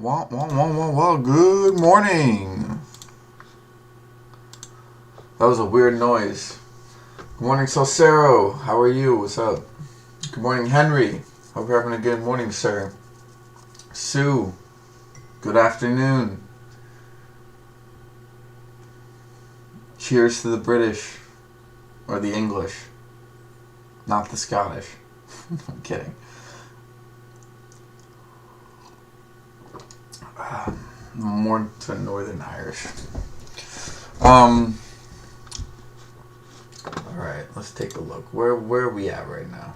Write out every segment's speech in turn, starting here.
Well, good morning. That was a weird noise. Good morning, Salcero. How are you? What's up? Good morning, Henry. Hope you're having a good morning, sir. Sue, good afternoon. Cheers to the British. Or the English. Not the Scottish. I'm kidding. More to Northern Irish. Alright, let's take a look. Where are we at right now?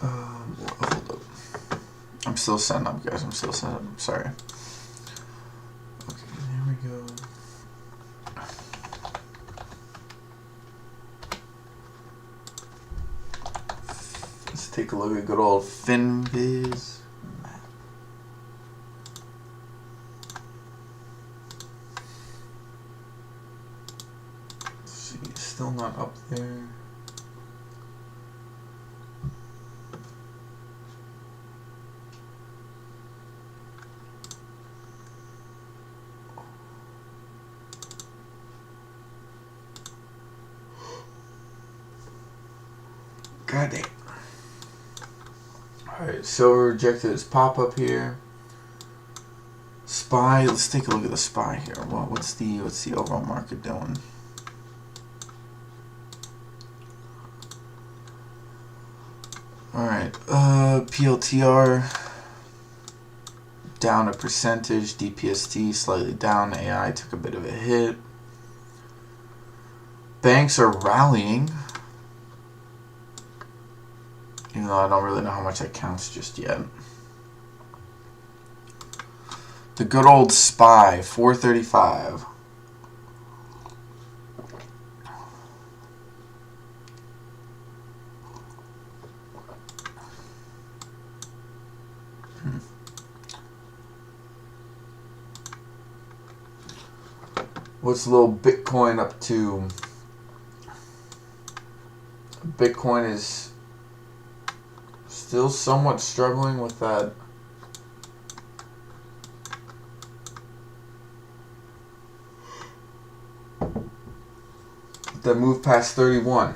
Hold up. I'm still setting up, guys. I'm sorry. Okay, there we go. Let's take a look at good old FinViz. Let's see, still not up there. God damn. Alright, silver rejected its pop-up here. SPY, let's take a look at the SPY here. Well, what's the overall market doing? Alright, PLTR down a percentage, DPST slightly down, AI took a bit of a hit. Banks are rallying. Even though I don't really know how much that counts just yet. The good old SPY, 435. What's a little Bitcoin up to? Bitcoin is still somewhat struggling with that. That move past 31.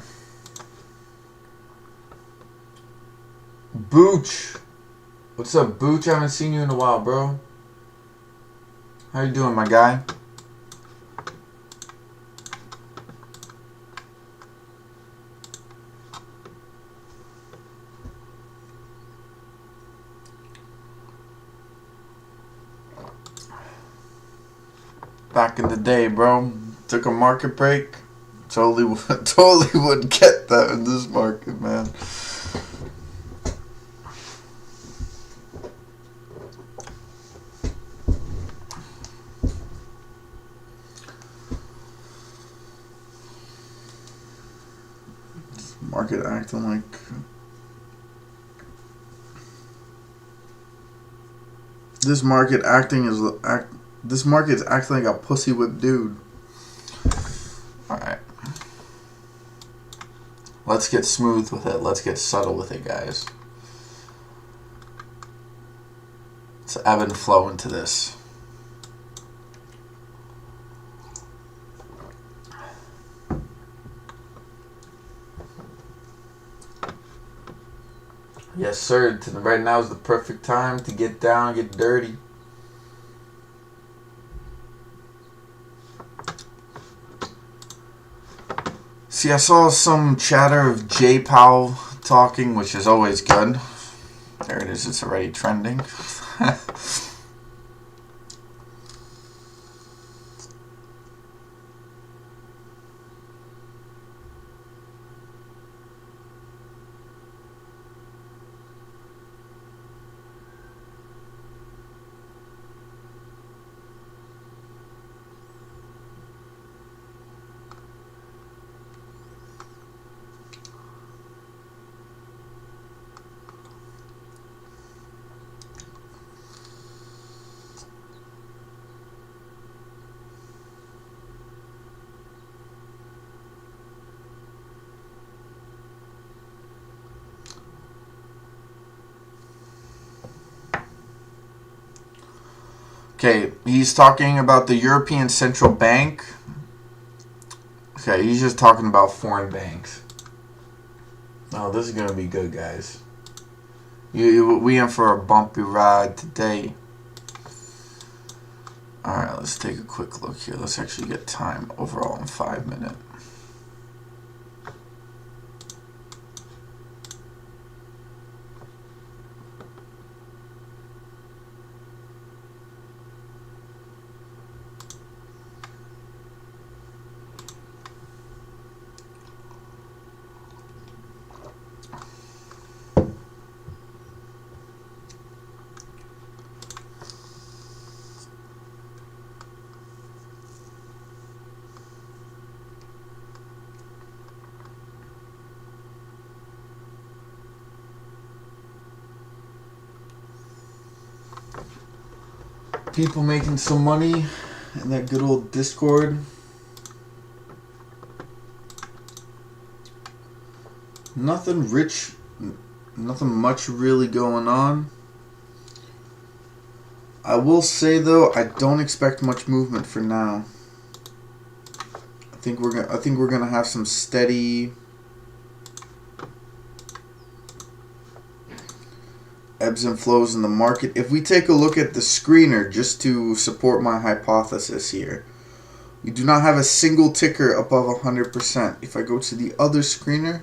Booch. What's up, Booch? I haven't seen you in a while, bro. How you doing, my guy? Back in the day, bro. Took a market break. Totally wouldn't get that in this market, man. This market acting like... This market's acting like a pussy whip dude. Alright. Let's get smooth with it. Let's get subtle with it, guys. Let's ebb and flow into this. Yes, sir. Right now is the perfect time to get down, get dirty. See, I saw some chatter of Jay Powell talking, which is always good. There it is. It's already trending. Okay, he's talking about the European Central Bank. Okay, he's just talking about foreign banks. Oh, this is going to be good, guys. We in for a bumpy ride today. Alright, let's take a quick look here. Let's actually get time overall in 5 minutes. People making some money in that good old Discord. Nothing much really going on. I will say though, I don't expect much movement for now. I think we're gonna have some steady ebbs and flows in the market. If we take a look at the screener, just to support my hypothesis here, we do not have a single ticker above 100%. If I go to the other screener,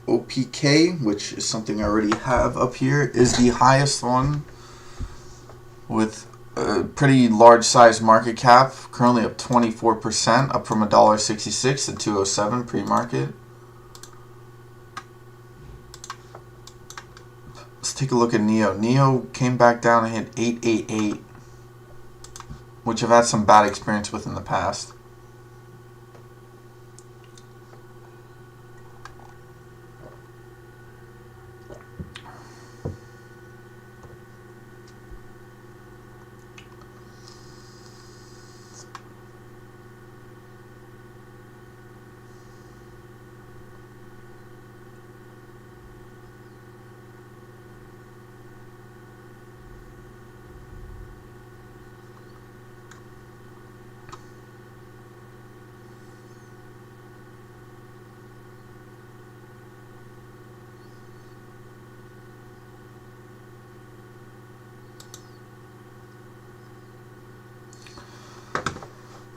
OPK, which is something I already have up here, is the highest one with a pretty large size market cap, currently up 24%, up from $1.66 to $2.07 pre-market. Let's take a look at NEO. NEO came back down and hit 888, which I've had some bad experience with in the past.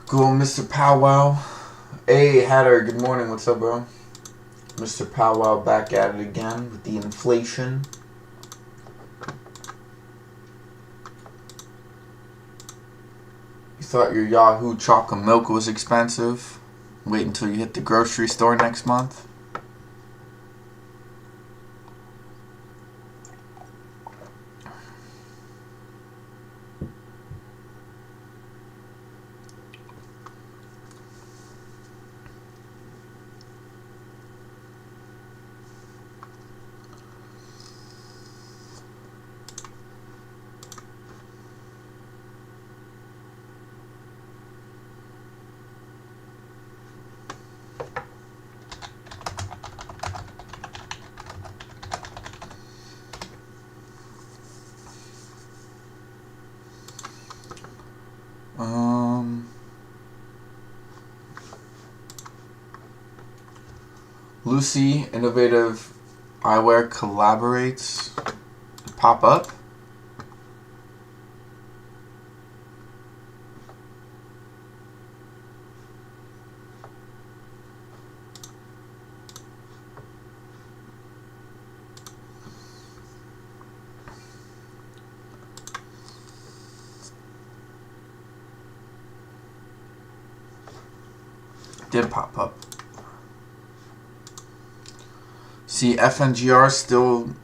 Cool, Mr. Powwow. Hey, Hatter, good morning. What's up, bro? Mr. Powwow back at it again with the inflation. You thought your Yahoo chocolate milk was expensive? Wait until you hit the grocery store next month. Lucy, Innovative Eyewear collaborates. Pop up. Did pop up. See, FNGR still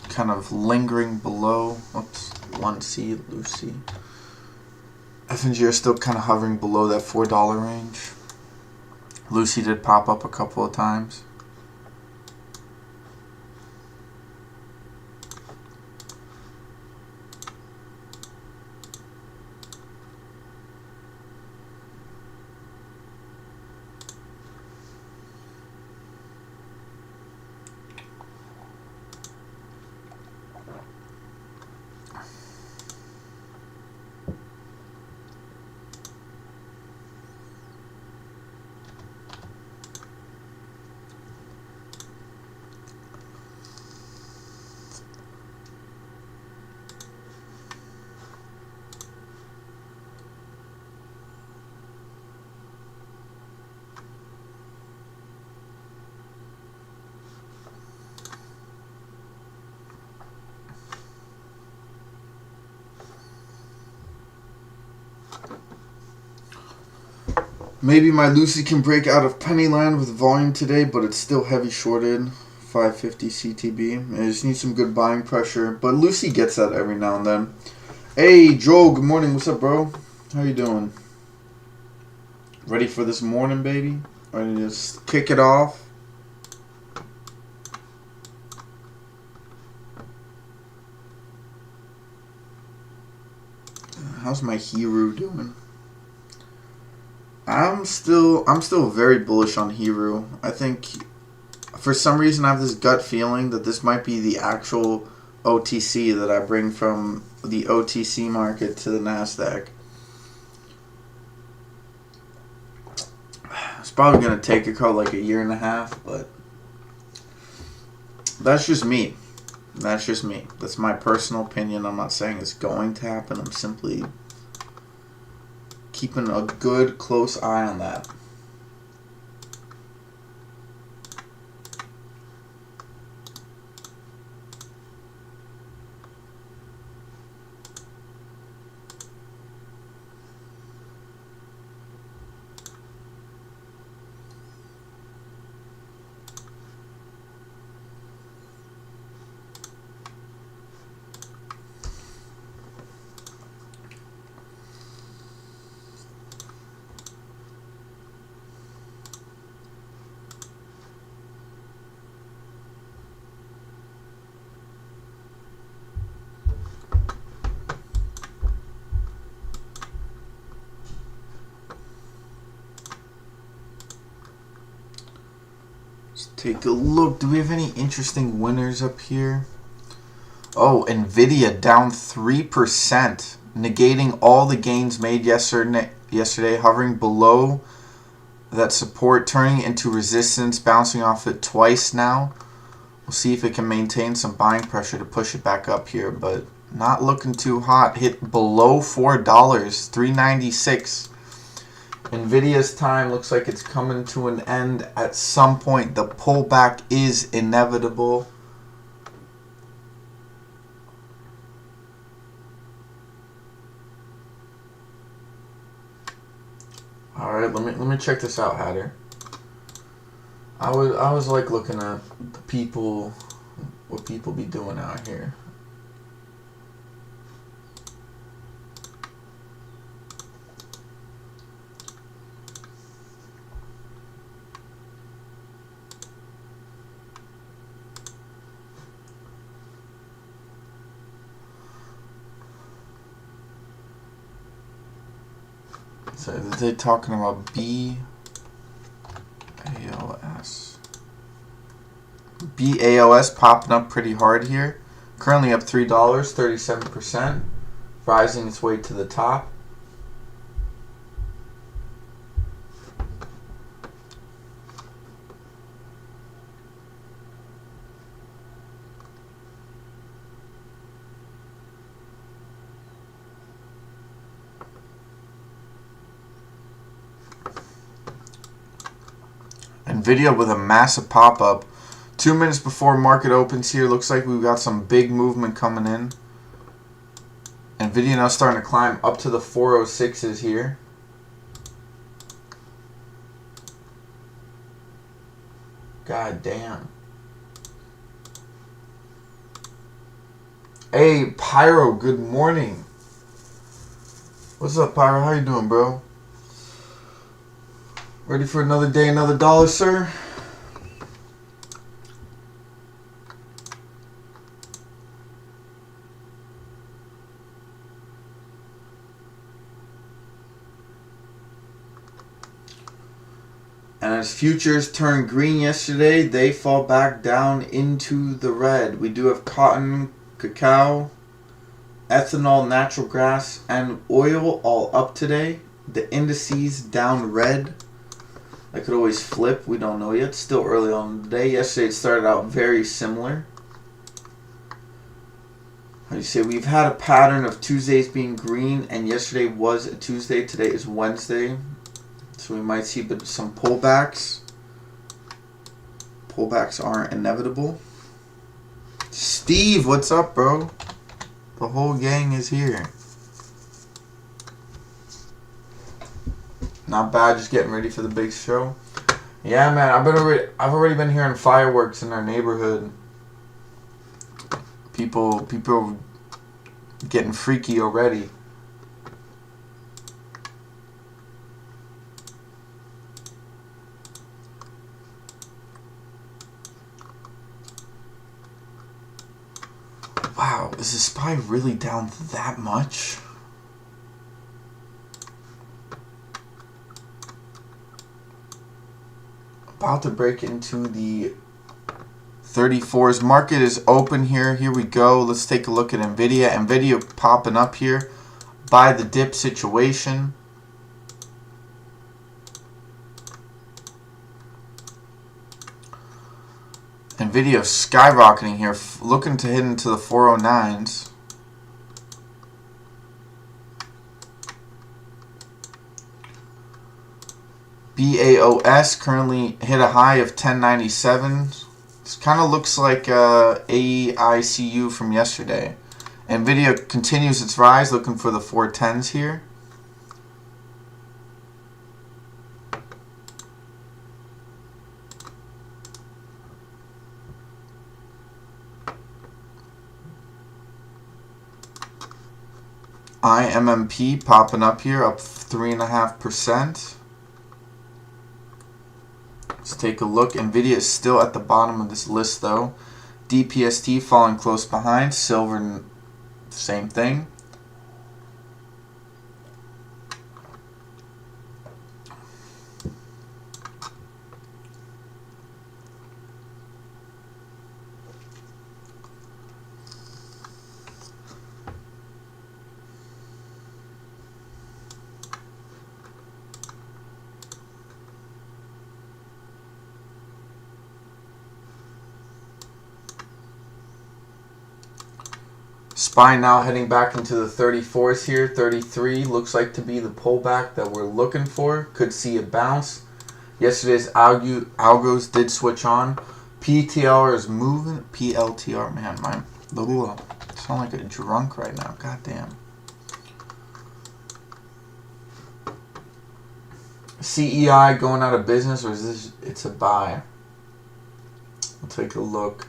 kind of lingering below. Oops, 1C, Lucy. FNGR still kind of hovering below that $4 range. Lucy did pop up a couple of times. Maybe my Lucy can break out of Pennyland with volume today, but it's still heavy shorted. 550 CTB. I just need some good buying pressure. But Lucy gets that every now and then. Hey, Joel. Good morning. What's up, bro? How you doing? Ready for this morning, baby? Ready to just kick it off? How's my Hero doing? I'm still very bullish on Hero. I think for some reason I have this gut feeling that this might be the actual OTC that I bring from the OTC market to the NASDAQ. It's probably going to take like a year and a half, but that's just me. That's just me. That's my personal opinion. I'm not saying it's going to happen. I'm simply keeping a good, close eye on that. Take a look. Do we have any interesting winners up here? Oh, Nvidia down 3%, negating all the gains made yesterday, hovering below that support, turning into resistance, bouncing off it twice now. We'll see if it can maintain some buying pressure to push it back up here, but not looking too hot. Hit below $4, $3.96. Nvidia's time looks like it's coming to an end at some point. The pullback is inevitable. All right, let me check this out, Hatter. I was like looking at the people, what people be doing out here. So they're talking about BALS. BALS popping up pretty hard here. Currently up $3, 37%. Rising its way to the top. Nvidia with a massive pop-up. 2 minutes before market opens here. Looks like we've got some big movement coming in. Nvidia now starting to climb up to the 406s here. God damn. Hey, Pyro, good morning. What's up, Pyro? How you doing, bro? Ready for another day, another dollar, sir? And as futures turned green yesterday, they fall back down into the red. We do have cotton, cacao, ethanol, natural gas, and oil all up today. The indices down red. I could always flip. We don't know yet. Still early on in the day. Yesterday it started out very similar. How do you say? We've had a pattern of Tuesdays being green, and yesterday was a Tuesday. Today is Wednesday. So we might see some pullbacks. Pullbacks aren't inevitable. Steve, what's up, bro? The whole gang is here. Not bad. Just getting ready for the big show. Yeah, man. I've already been hearing fireworks in our neighborhood. People getting freaky already. Wow, is the SPY really down that much? About to break into the 34s. Market is open here. Here we go. Let's take a look at NVIDIA. NVIDIA popping up here. Buy the dip situation. NVIDIA skyrocketing here, looking to hit into the 409s. BAOS currently hit a high of 1097. This kind of looks like AICU from yesterday. NVIDIA continues its rise, looking for the 410s here. IMMP popping up here, up 3.5%. Let's take a look. NVIDIA is still at the bottom of this list though. DPST falling close behind. Silver, same thing. SPY now heading back into the 34s here. 33 looks like to be the pullback that we're looking for. Could see a bounce. Yesterday's algos did switch on. PTR is moving. PLTR, man, I sound like a drunk right now. God damn. CEI going out of business, or is this? It's a buy. We'll take a look.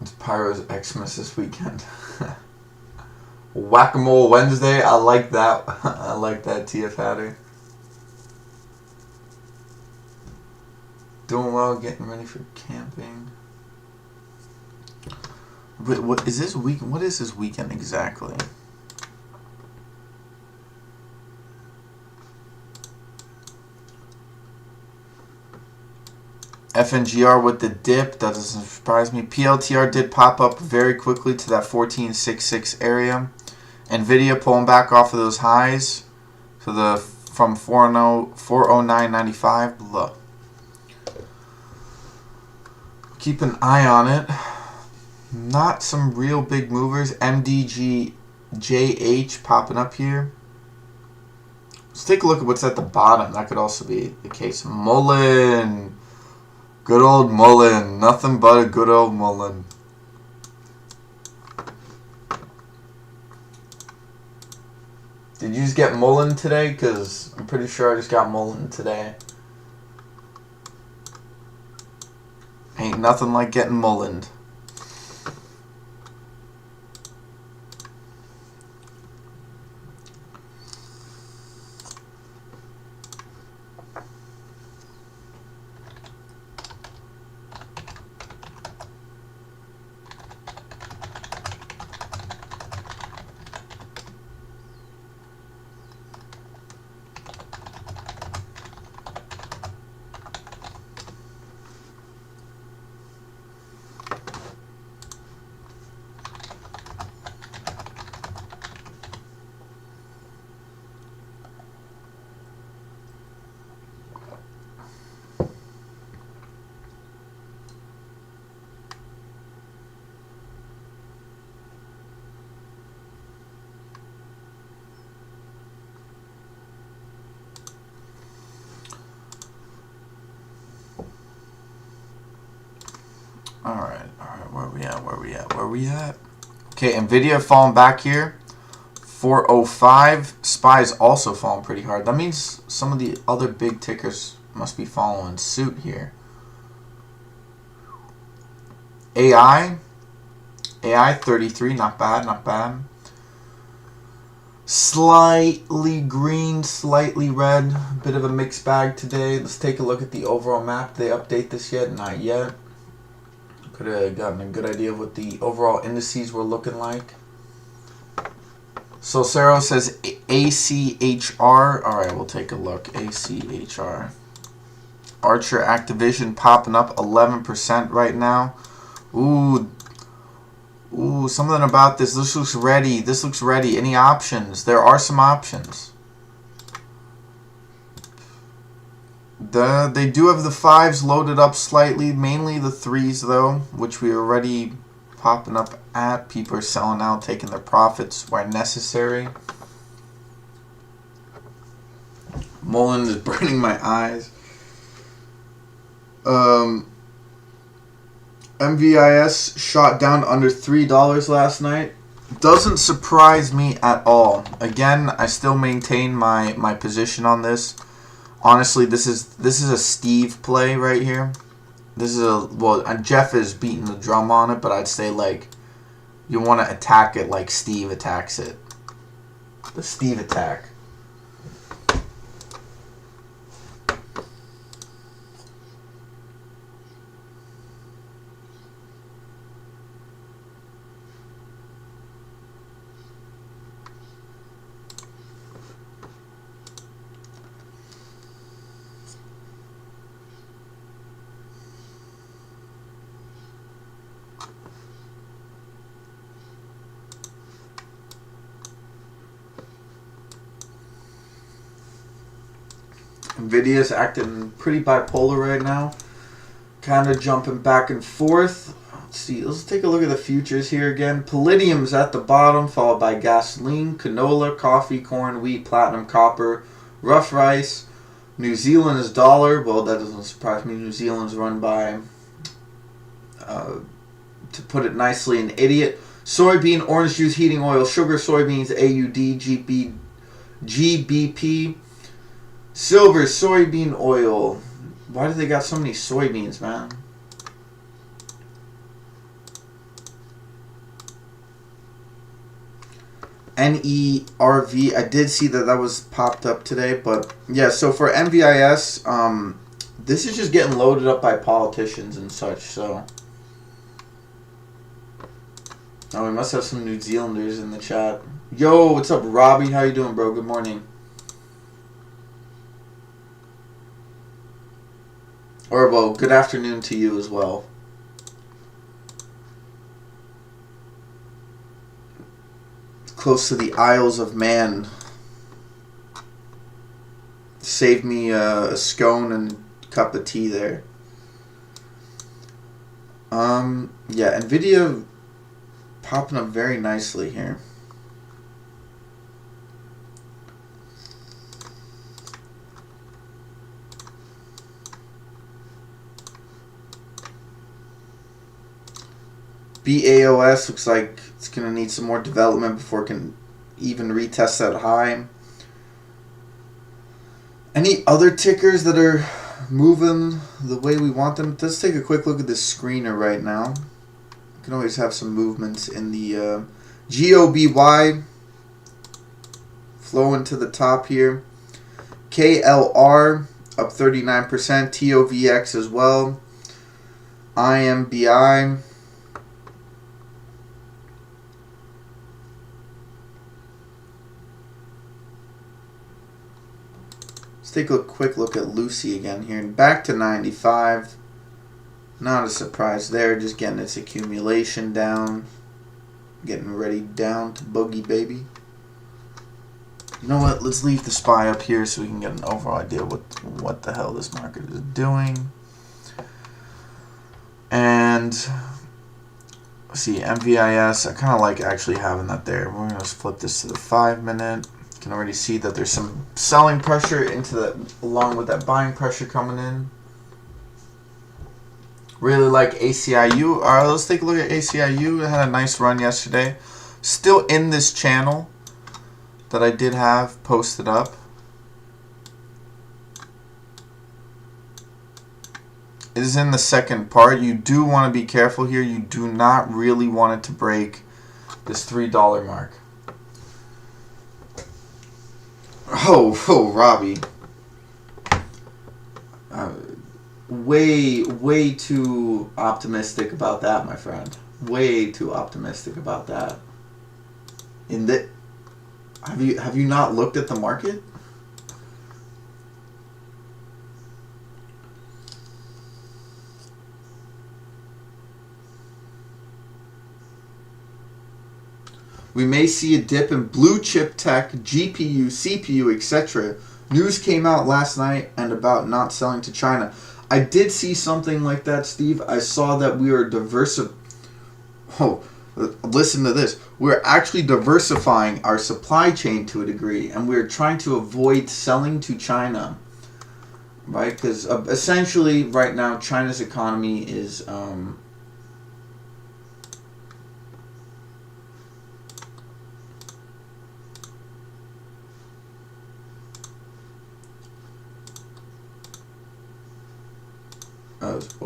It's Pyro's Xmas this weekend. Whack-a-mole Wednesday. I like that. I like that, TF Hatter. Doing well, getting ready for camping. But what is this week? What is this weekend exactly? FNGR with the dip, that doesn't surprise me. PLTR did pop up very quickly to that 1466 area. NVIDIA pulling back off of those highs to the from 409.95. Blah. Keep an eye on it. Not some real big movers. MDGJH popping up here. Let's take a look at what's at the bottom. That could also be the case. Mullen. Good old Mullen. Nothing but a good old Mullen. Did you just get Mullen today? Because I'm pretty sure I just got Mullen today. Ain't nothing like getting Mullened. Alright, where we at? Okay, Nvidia falling back here. 405. SPY's also falling pretty hard. That means some of the other big tickers must be following suit here. AI 33, not bad, not bad. Slightly green, slightly red, bit of a mixed bag today. Let's take a look at the overall map. Did they update this yet? Not yet. Could have gotten a good idea of what the overall indices were looking like. So Cero says ACHR. Alright, we'll take a look. ACHR. Archer Activision popping up 11% right now. Ooh, something about this. This looks ready. This looks ready. Any options? There are some options. They do have the 5s loaded up slightly. Mainly the 3s, though, which we are already popping up at. People are selling out, taking their profits where necessary. Mullen is burning my eyes. MVIS shot down under $3 last night. Doesn't surprise me at all. Again, I still maintain my position on this. Honestly, this is a Steve play right here. This is Jeff is beating the drum on it, but I'd say like you want to attack it like Steve attacks it. The Steve attack. Nvidia's acting pretty bipolar right now. Kind of jumping back and forth. Let's see. Let's take a look at the futures here again. Palladium's at the bottom, followed by gasoline, canola, coffee, corn, wheat, platinum, copper, rough rice. New Zealand is dollar. Well, that doesn't surprise me. New Zealand's run by, to put it nicely, an idiot. Soybean, orange juice, heating oil, sugar, soybeans, AUD, GBP. Silver, soybean oil. Why do they got so many soybeans, man? NERV. I did see that was popped up today, but yeah. So for MVIS, this is just getting loaded up by politicians and such. So, oh, we must have some New Zealanders in the chat. Yo, what's up, Robbie? How you doing, bro? Good morning. Or, well, good afternoon to you as well. Close to the Isles of Man. Save me a scone and a cup of tea there. Yeah, Nvidia popping up very nicely here. BAOS looks like it's going to need some more development before it can even retest that high. Any other tickers that are moving the way we want them? Let's take a quick look at this screener right now. You can always have some movements in the GOBY flowing to the top here. KLR up 39%. TOVX as well. IMBI. Take a quick look at Lucy again here. Back to 95. Not a surprise there. Just getting its accumulation down. Getting ready down to boogie, baby. You know what? Let's leave the SPY up here so we can get an overall idea what the hell this market is doing. And see, MVIS. I kind of like actually having that there. We're going to flip this to the 5-minute. Can already see that there's some selling pressure into that, along with that buying pressure coming in. Really like ACIU. Alright, let's take a look at ACIU. It had a nice run yesterday. Still in this channel that I did have posted up. It is in the second part. You do want to be careful here. You do not really want it to break this $3 mark. Oh, Robbie. Way too optimistic about that, my friend. Way too optimistic about that. Have you not looked at the market? We may see a dip in blue chip tech, GPU, CPU, etc. News came out last night and about not selling to China. I did see something like that, Steve. I saw that we are listen to this. We're actually diversifying our supply chain to a degree, and we're trying to avoid selling to China, right? Because essentially, right now, China's economy is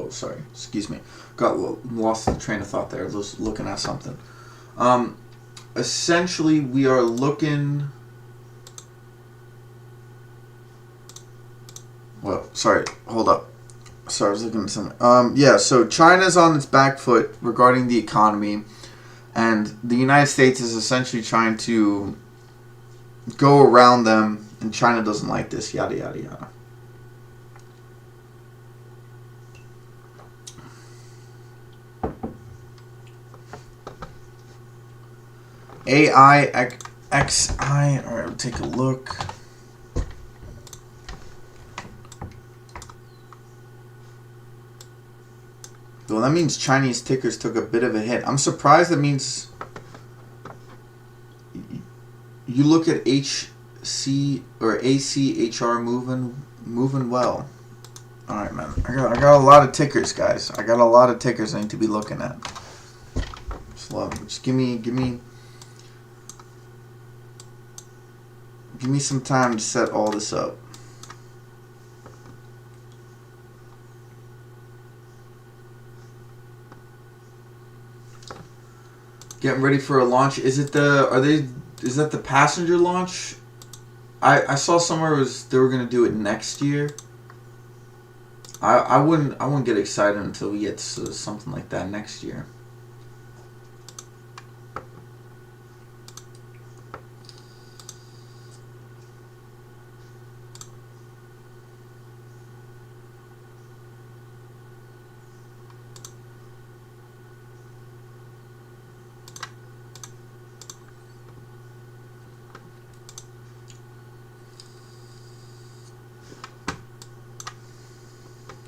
sorry, excuse me. Got lost the train of thought there. I was looking at something. Essentially, we are looking. Well, sorry, hold up. Sorry, I was looking at something. Yeah, so China's on its back foot regarding the economy, and the United States is essentially trying to go around them, and China doesn't like this, yada, yada, yada. AIXI, alright, we'll take a look. Well, that means Chinese tickers took a bit of a hit. I'm surprised. That means you look at HC or ACHR moving well. Alright, man. I got a lot of tickers, guys. I got a lot of tickers I need to be looking at. Just give me some time to set all this up. Getting ready for a launch. Is that the passenger launch? I saw somewhere they were gonna do it next year. I wouldn't get excited until we get something like that next year.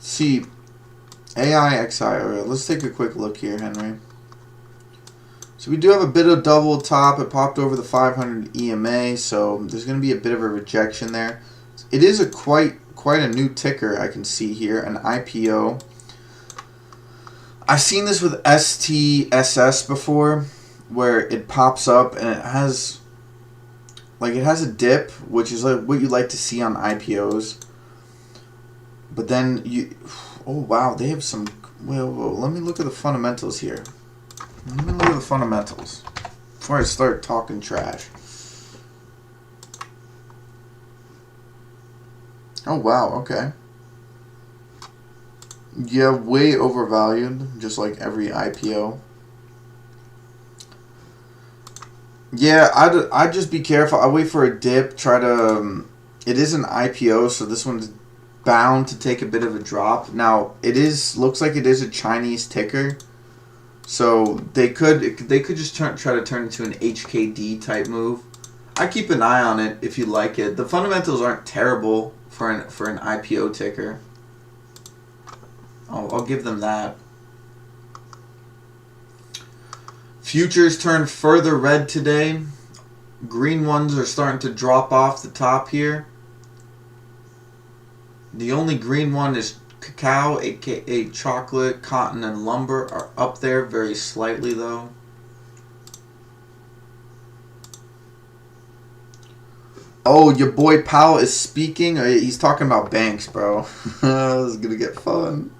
See, AIXI. Alright, let's take a quick look here, Henry. So we do have a bit of double top. It popped over the 500 EMA, so there's going to be a bit of a rejection there. It is a quite a new ticker I can see here, an IPO. I've seen this with STSS before, where it pops up and it has a dip, which is like what you like to see on IPOs. But then oh wow, they have some. Whoa, let me look at the fundamentals here. Let me look at the fundamentals before I start talking trash. Oh wow, okay. Yeah, way overvalued, just like every IPO. Yeah, I'd just be careful. I wait for a dip. Try to. It is an IPO, so this one's bound to take a bit of a drop. Now looks like it is a Chinese ticker, so they could just try to turn into an HKD type move. I keep an eye on it if you like it. The fundamentals aren't terrible for an IPO ticker. I'll give them that. Futures turned further red today. Green ones are starting to drop off the top here. The only green one is Cacao, aka chocolate, cotton, and lumber are up there very slightly though. Oh, your boy Powell is speaking. He's talking about banks, bro. This is gonna get fun.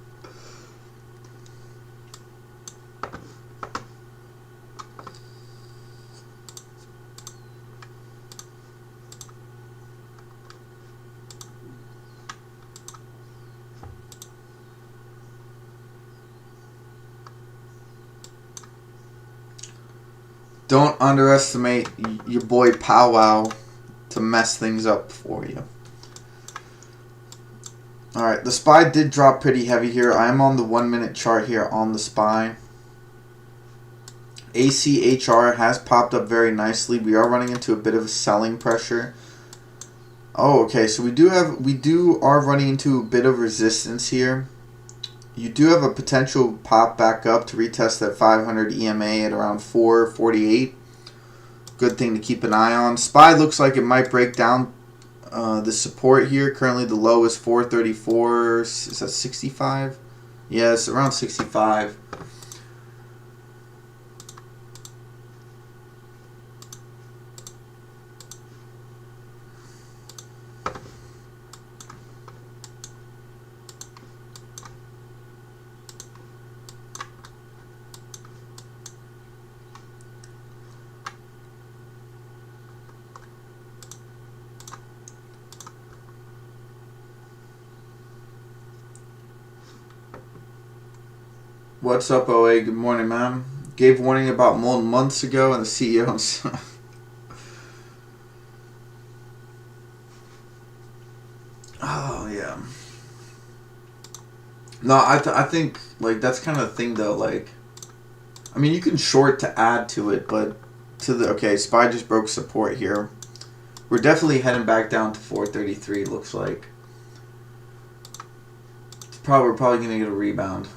Don't underestimate your boy Powwow to mess things up for you. Alright, the SPY did drop pretty heavy here. I am on the 1 minute chart here on the SPY. ACHR has popped up very nicely. We are running into a bit of a selling pressure. Oh, okay, so we are running into a bit of resistance here. You do have a potential pop back up to retest that 500 EMA at around 448. Good thing to keep an eye on. SPY looks like it might break down the support here. Currently the low is 434. Is that 65? Yeah, it's around 65. What's up, OA? Good morning, man. Gave warning about more months ago, and the CEO's. Oh yeah. No, I think like that's kind of the thing though. Like, I mean, you can short to add to it, but okay, SPY just broke support here. We're definitely heading back down to 433. Looks like. We're probably gonna get a rebound.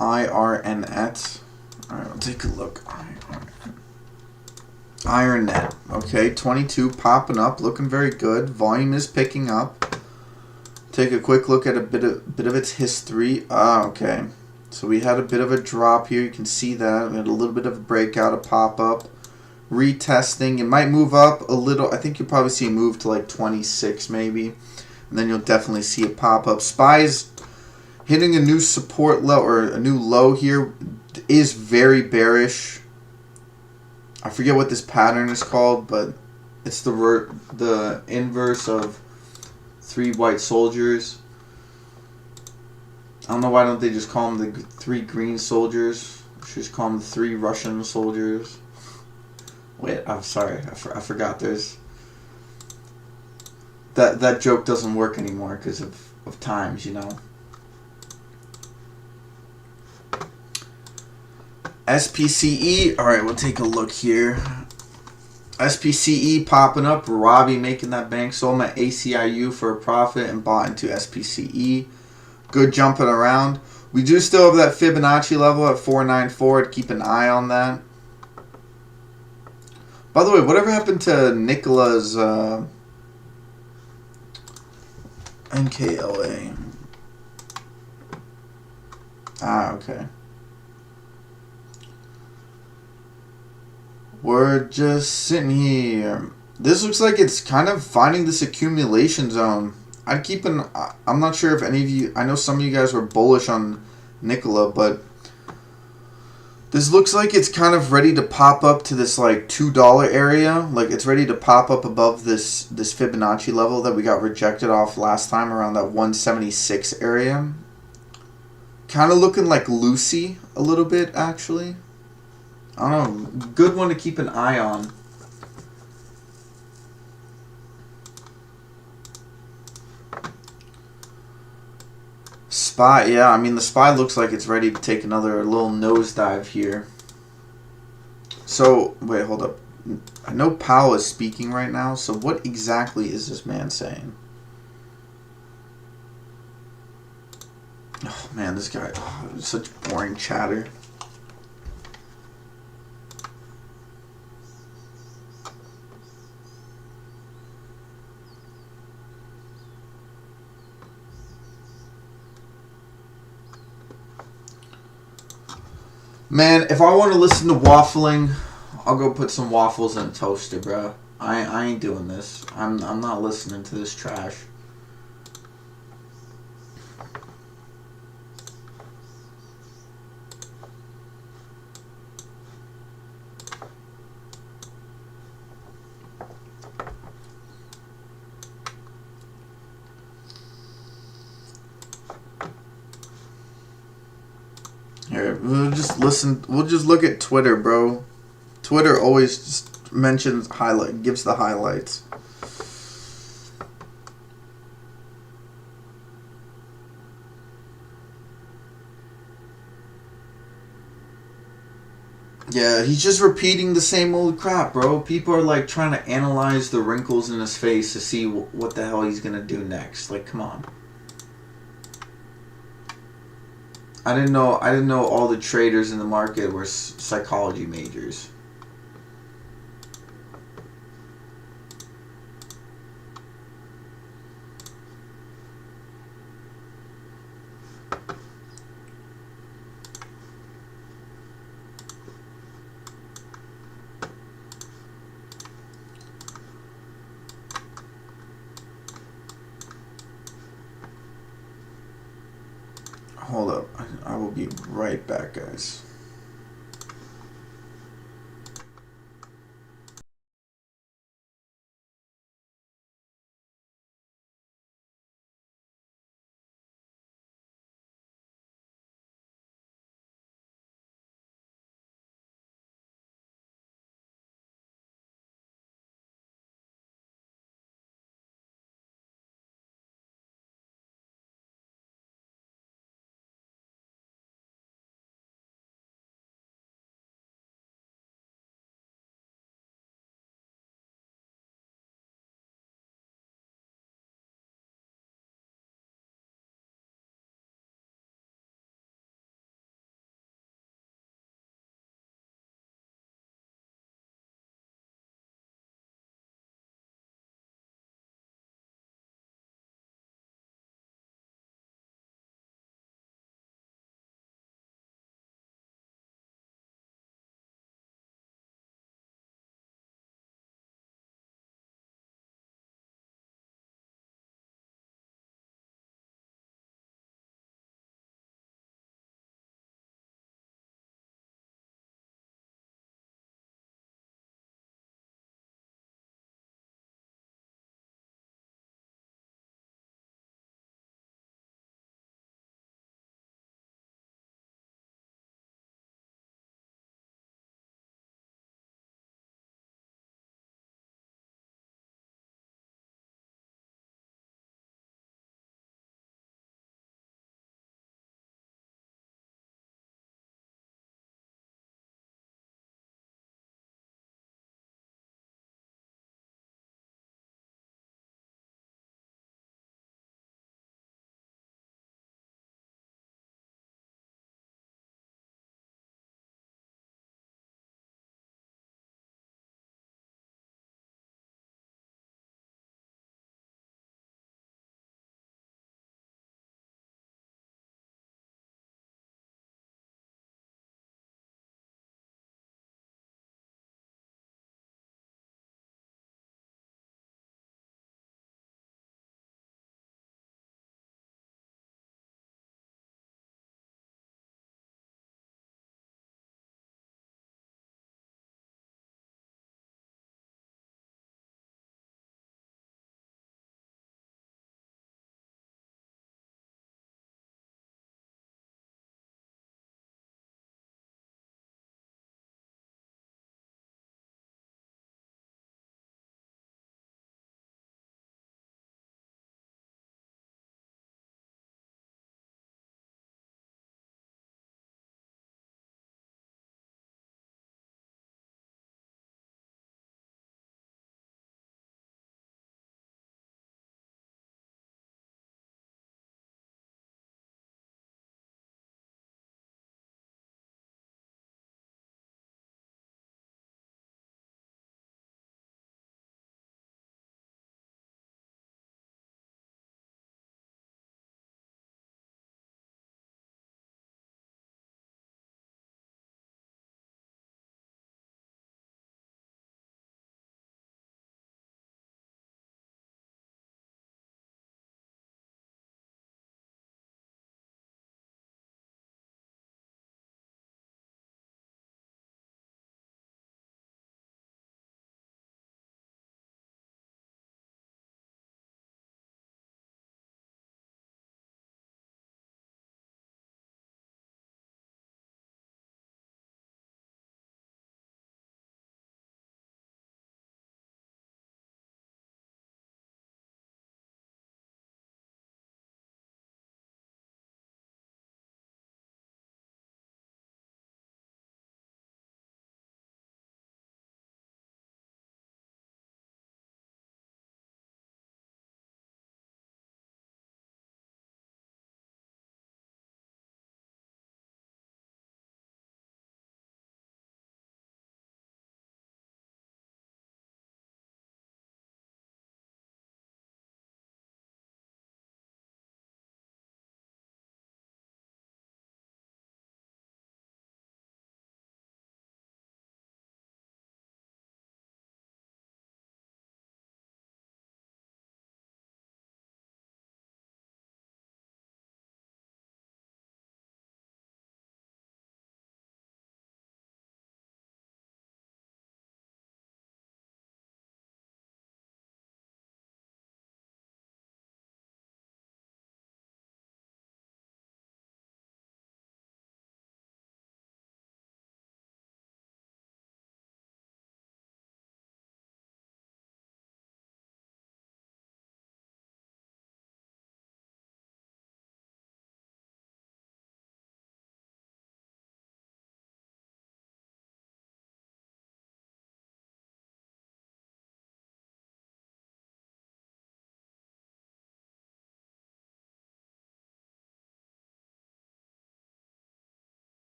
IRNet. Alright, we'll take a look. IronNet. Okay, 22 popping up, looking very good. Volume is picking up. Take a quick look at a bit of its history. Okay. So we had a bit of a drop here. You can see that. We had a little bit of a breakout, a pop-up. Retesting. It might move up a little. I think you'll probably see a move to like 26 maybe. And then you'll definitely see a pop-up. SPY's hitting a new support low or a new low here is very bearish. I forget what this pattern is called, but it's the inverse of 3 white soldiers. I don't know why don't they just call them the 3 green soldiers. Just call them the 3 Russian soldiers. Wait, I'm sorry, I forgot. There's that joke doesn't work anymore because of times, you know. SPCE, alright, we'll take a look here. SPCE popping up. Robbie making that bank. Sold my ACIU for a profit and bought into SPCE. Good jumping around. We do still have that Fibonacci level at 494. To keep an eye on that. By the way, whatever happened to Nicola's NKLA? Okay. We're just sitting here. This looks like it's kind of finding this accumulation zone. I'd keep an... I'm not sure if any of you... I know some of you guys were bullish on Nikola, but this looks like it's kind of ready to pop up to this like $2 area. Like it's ready to pop up above this Fibonacci level that we got rejected off last time around that 176 area. Kind of looking like Lucy a little bit, actually. I don't know. Good one to keep an eye on. SPY, yeah, I mean the SPY looks like it's ready to take another little nosedive here. So, wait, hold up. I know Powell is speaking right now, so what exactly is this man saying? Oh man, this guy, such boring chatter. Man, if I want to listen to waffling, I'll go put some waffles in a toaster, bro. I ain't doing this. I'm not listening to this trash. Here, we'll just listen. We'll just look at Twitter, bro. Twitter always just gives the highlights. Yeah, he's just repeating the same old crap, bro. People are like trying to analyze the wrinkles in his face to see what the hell he's gonna do next. Like, come on. I didn't know. I didn't know all the traders in the market were psychology majors. Hold up. I will be right back, guys.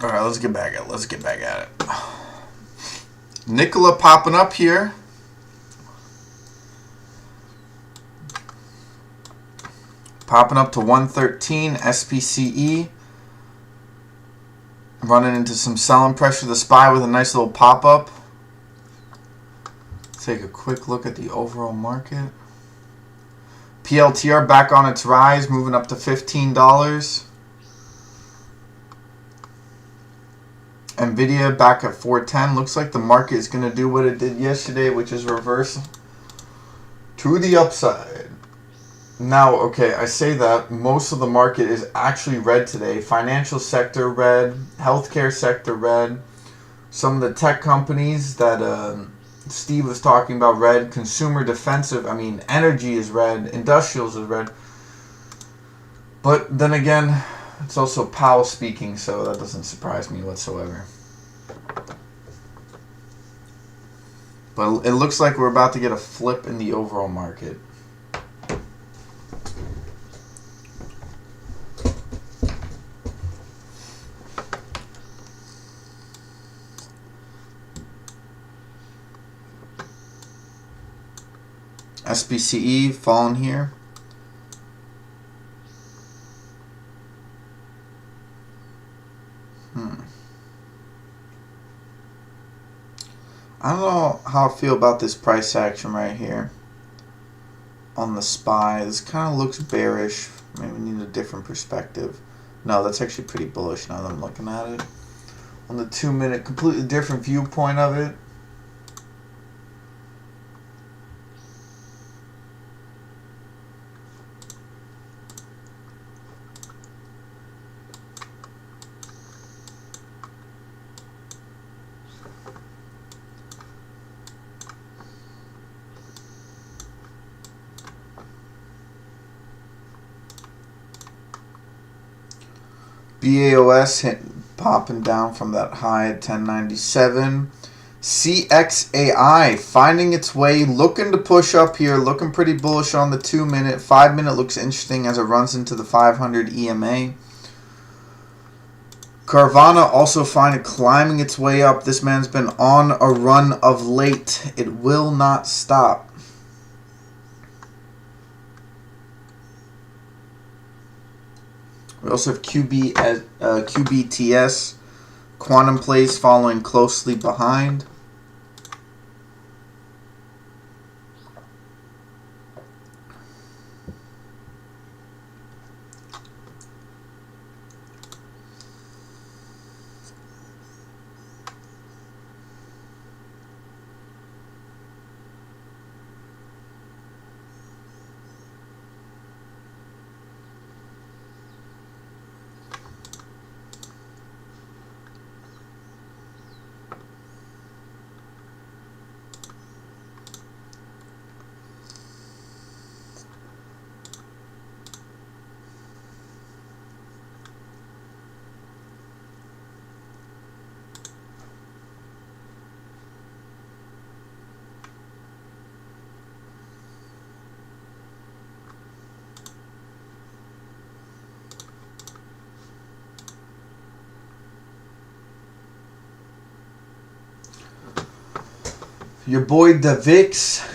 All right, let's get back at it. Let's get back at it. Nikola popping up here. Popping up to 113 SPCE. Running into some selling pressure. The SPY with a nice little pop up. Take a quick look at the overall market. PLTR back on its rise, moving up to $15. Nvidia back at 410. Looks like the market is going to do what it did yesterday, which is reverse to the upside. Now, okay, I say that most of the market is actually red today. Financial sector red, healthcare sector red. Some of the tech companies that Steve was talking about red, consumer defensive, I mean, energy is red, industrials is red. But then again, it's also Powell speaking, so that doesn't surprise me whatsoever. But it looks like we're about to get a flip in the overall market. SPCE falling here. I don't know how I feel about this price action right here on the SPY. This kind of looks bearish. Maybe we need a different perspective. No, that's actually pretty bullish now that I'm looking at it. On the 2 minute, completely different viewpoint of it. BAOS popping down from that high at 1097. CXAI finding its way, looking to push up here, looking pretty bullish on the 2 minute. 5 minute looks interesting as it runs into the 500 EMA. Carvana also find it climbing its way up. This man's been on a run of late. It will not stop. We also have QBTS, Quantum Place following closely behind. Your boy TOVX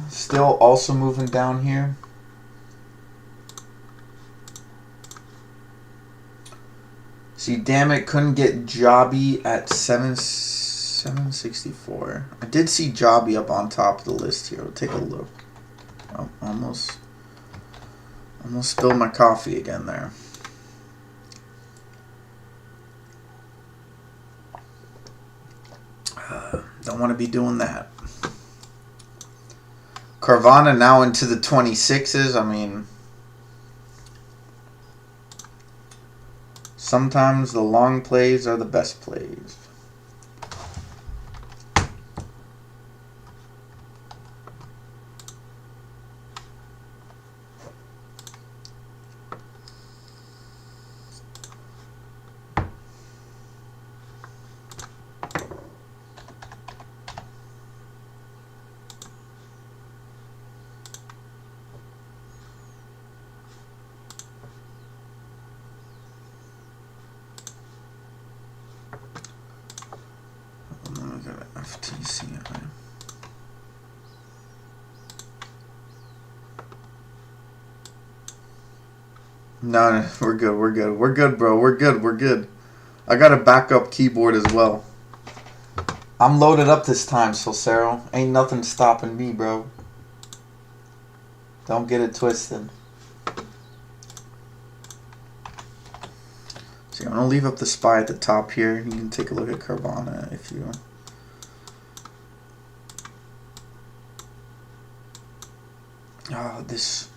still also moving down here. See, damn it, couldn't get Jobby at 764. I did see Jobby up on top of the list here. We'll take a look. Oh, almost spilled my coffee again there. Don't want to be doing that. Carvana now into the 26s. I mean, sometimes the long plays are the best plays. MCI. No, we're good. We're good. We're good, bro. We're good. We're good. I got a backup keyboard as well. I'm loaded up this time, Solcero. Ain't nothing stopping me, bro. Don't get it twisted. So I'm going to leave up the SPY at the top here. You can take a look at Carvana if you... this...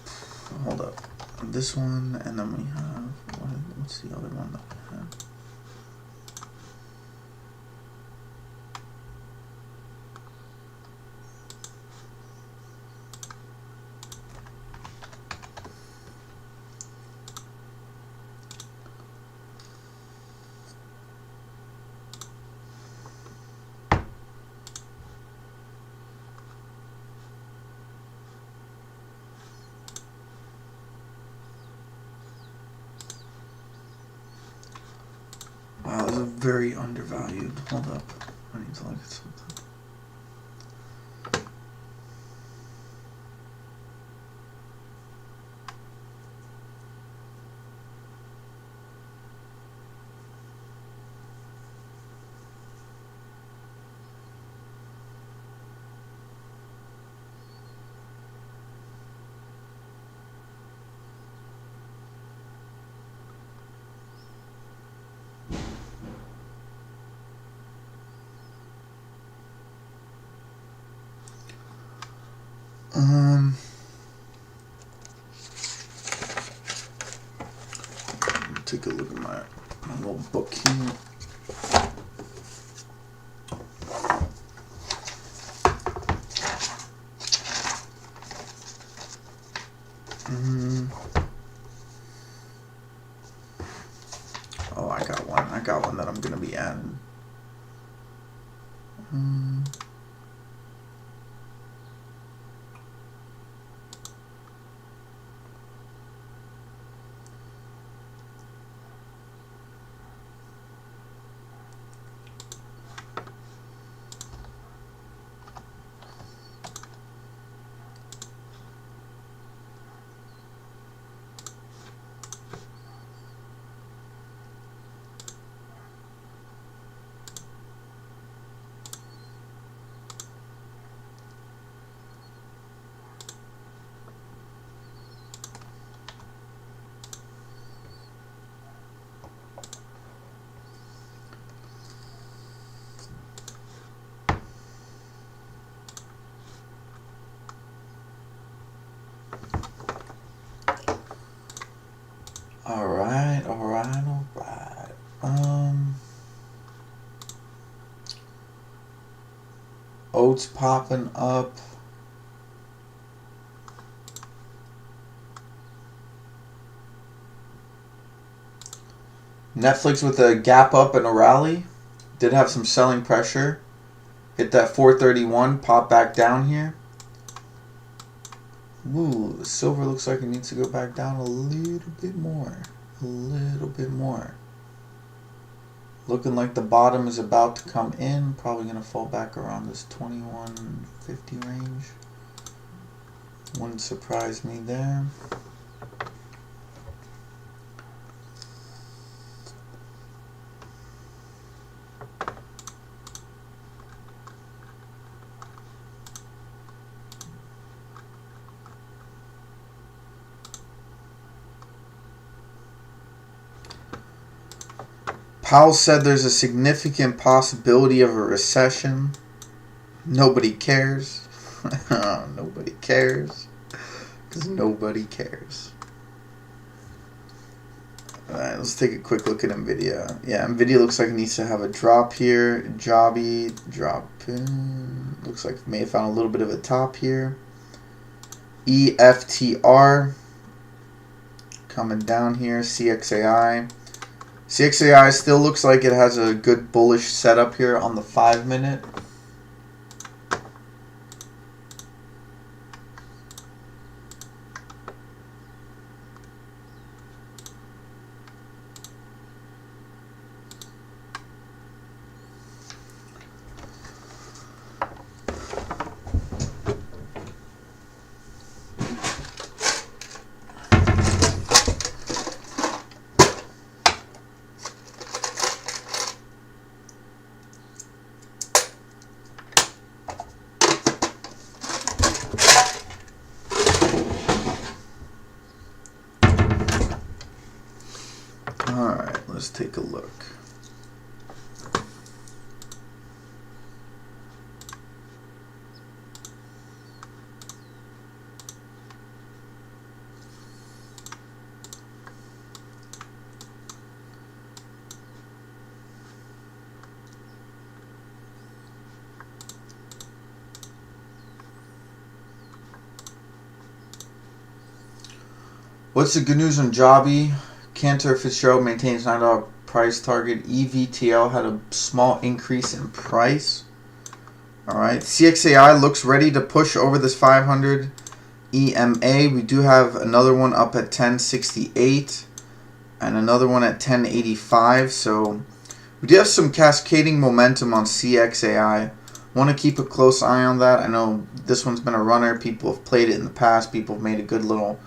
Hold up. This one, and then we have... What's the other one that we have? Wow, this is very undervalued. Hold up. I need to look at something. Take a look at my little book here. Oh, I got one. I got one that I'm gonna be adding. Alright. Oats popping up. Netflix with a gap up and a rally. Did have some selling pressure. Hit that 431, pop back down here. Ooh, the silver looks like it needs to go back down a little bit more. A little bit more. Looking like the bottom is about to come in. Probably going to fall back around this 2150 range. Wouldn't surprise me there. Powell said there's a significant possibility of a recession. Nobody cares. Nobody cares. Because nobody cares. Alright, let's take a quick look at NVIDIA. Yeah, NVIDIA looks like it needs to have a drop here. Jobby, drop in. Looks like it may have found a little bit of a top here. EFTR. Coming down here. CXAI. CXAI still looks like it has a good bullish setup here on the 5-minute. take a look. What's the good news on Jobby? Cantor Fitzgerald maintains $9 price target. EVTL had a small increase in price. Alright, CXAI looks ready to push over this 500 EMA. We do have another one up at 1068 and another one at 1085. So we do have some cascading momentum on CXAI. Want to keep a close eye on that. I know this one's been a runner. People have played it in the past. People have made a good little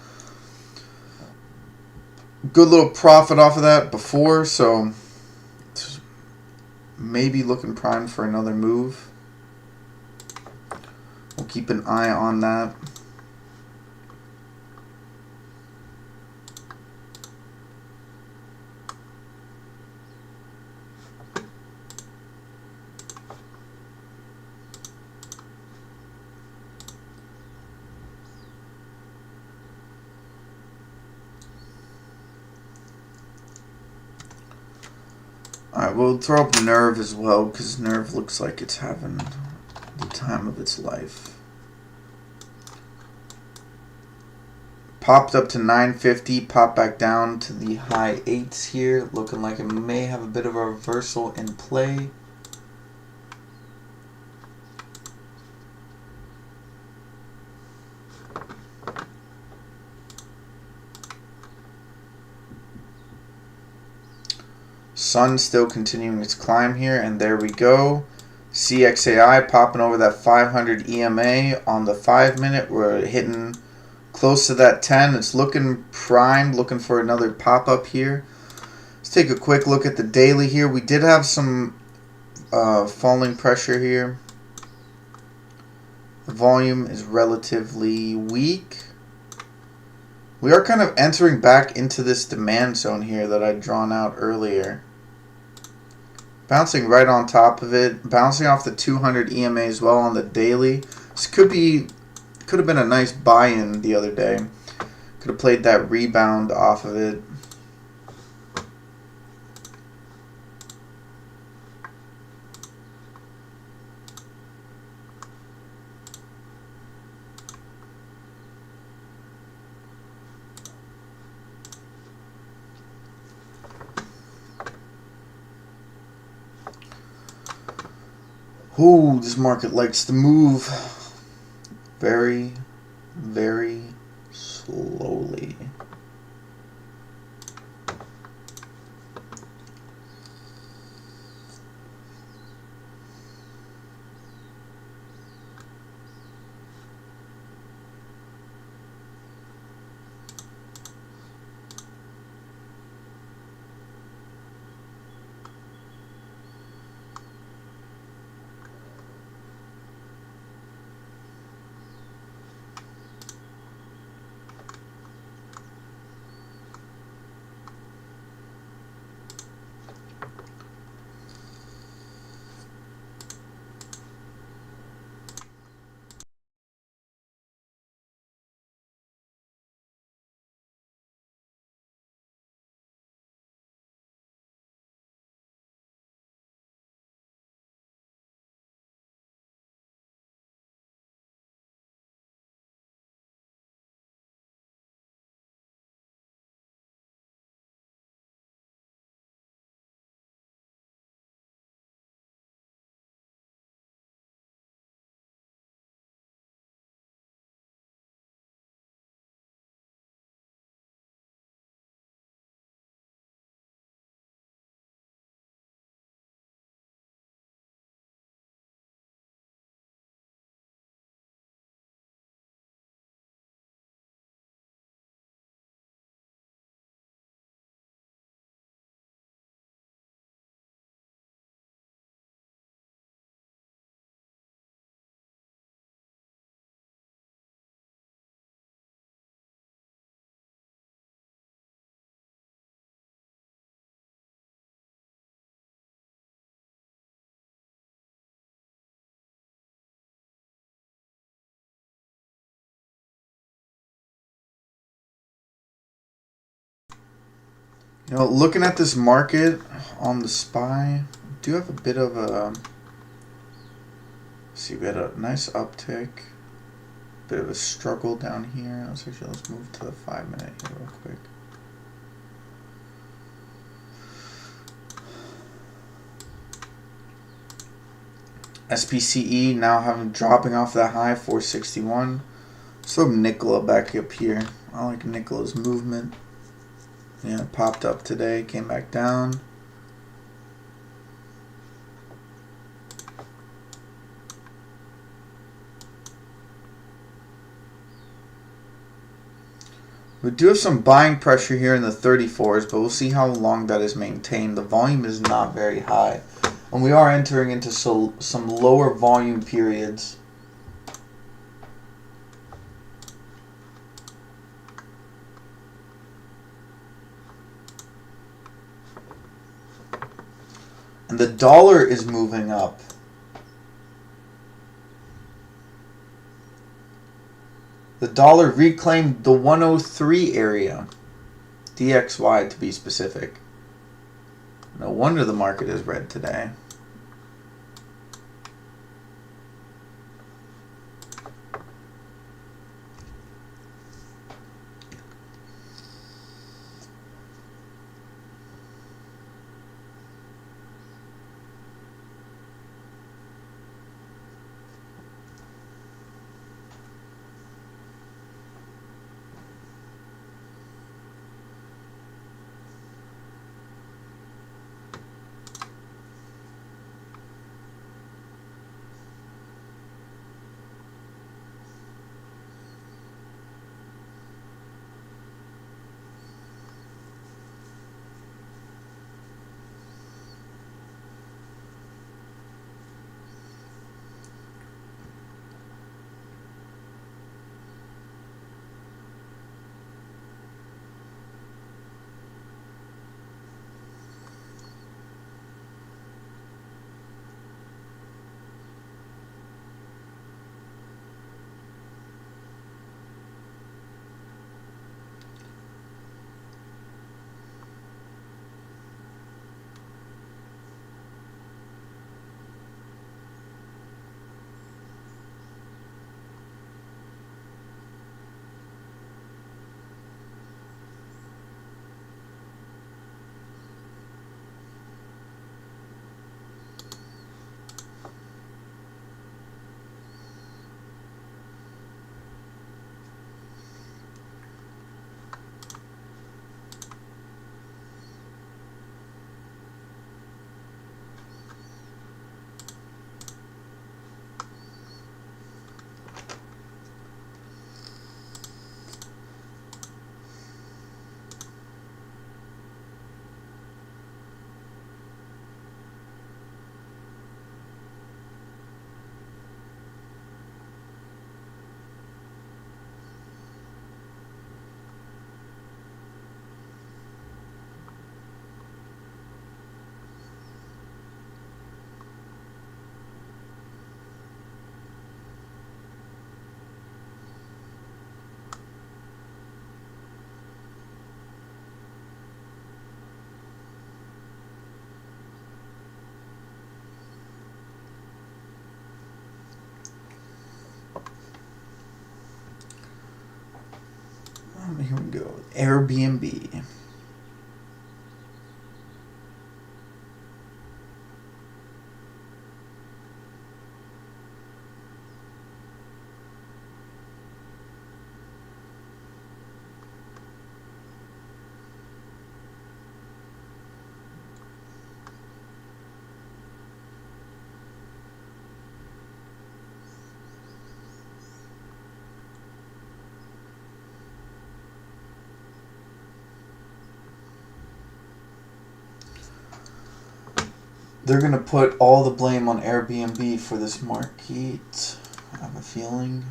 profit off of that before, so maybe looking primed for another move. We'll keep an eye on that. Alright, we'll throw up Nerve as well, because Nerve looks like it's having the time of its life. Popped up to 950, popped back down to the high 8s here, looking like it may have a bit of a reversal in play. Sun still continuing its climb here, and there we go. CXAI popping over that 500 EMA on the 5-minute. We're hitting close to that 10. It's looking primed, looking for another pop-up here. Let's take a quick look at the daily here. We did have some falling pressure here. The volume is relatively weak. We are kind of entering back into this demand zone here that I'd drawn out earlier. Bouncing right on top of it, bouncing off the 200 EMA as well on the daily. This could have been a nice buy-in the other day. Could have played that rebound off of it. Ooh, this market likes to move very, very slowly. You know, looking at this market on the SPY, do have a bit of a. See, we had a nice uptick, bit of a struggle down here. Let's move to the 5-minute here real quick. SPCE now dropping off that high, 461. So Nikola back up here. I like Nikola's movement. Yeah, it popped up today, came back down. We do have some buying pressure here in the 34s, but we'll see how long that is maintained. The volume is not very high, and we are entering into some lower volume periods. And the dollar is moving up. The dollar reclaimed the 103 area. DXY to be specific. No wonder the market is red today. Here we go. Airbnb. They're going to put all the blame on Airbnb for this market. I have a feeling.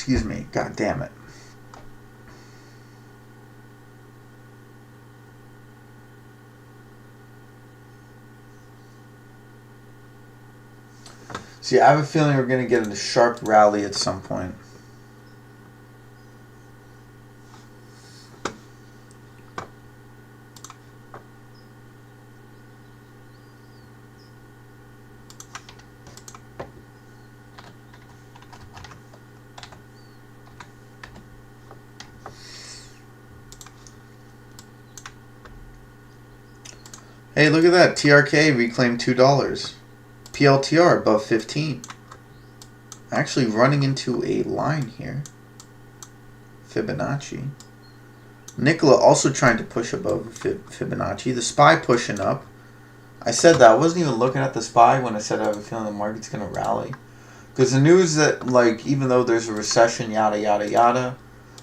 Excuse me. God damn it. See, I have a feeling we're going to get a sharp rally at some point. Hey, look at that. TRK reclaimed $2. PLTR above 15. Actually running into a line here. Fibonacci. Nicola also trying to push above Fibonacci. The SPY pushing up. I said that. I wasn't even looking at the SPY when I said I have a feeling the market's going to rally. Because the news that, like, even though there's a recession, yada, yada, yada,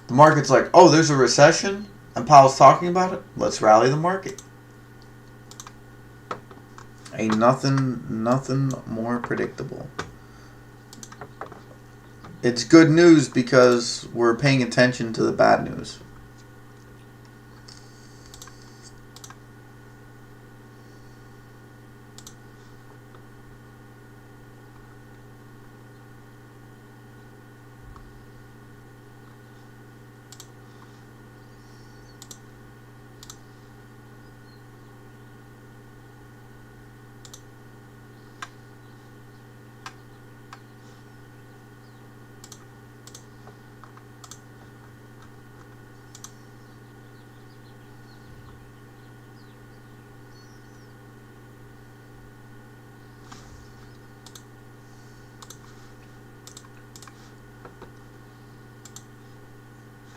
the market's like, oh, there's a recession? And Powell's talking about it? Let's rally the market. Ain't nothing more predictable. It's good news because we're paying attention to the bad news.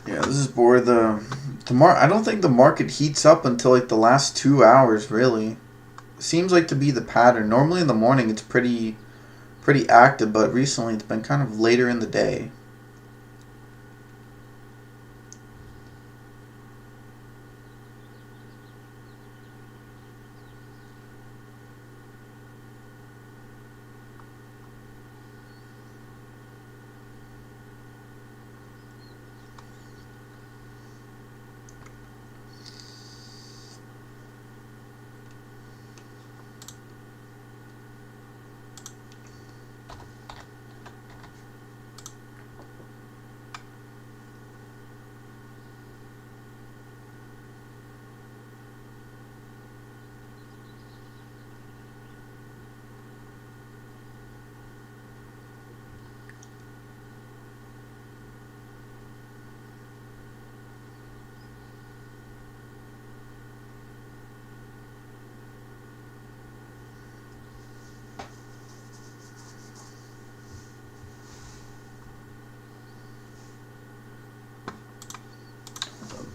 Yeah, this is where I don't think the market heats up until like the last 2 hours, really. Seems like to be the pattern. Normally in the morning it's pretty active, but recently it's been kind of later in the day.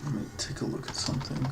Let me take a look at something.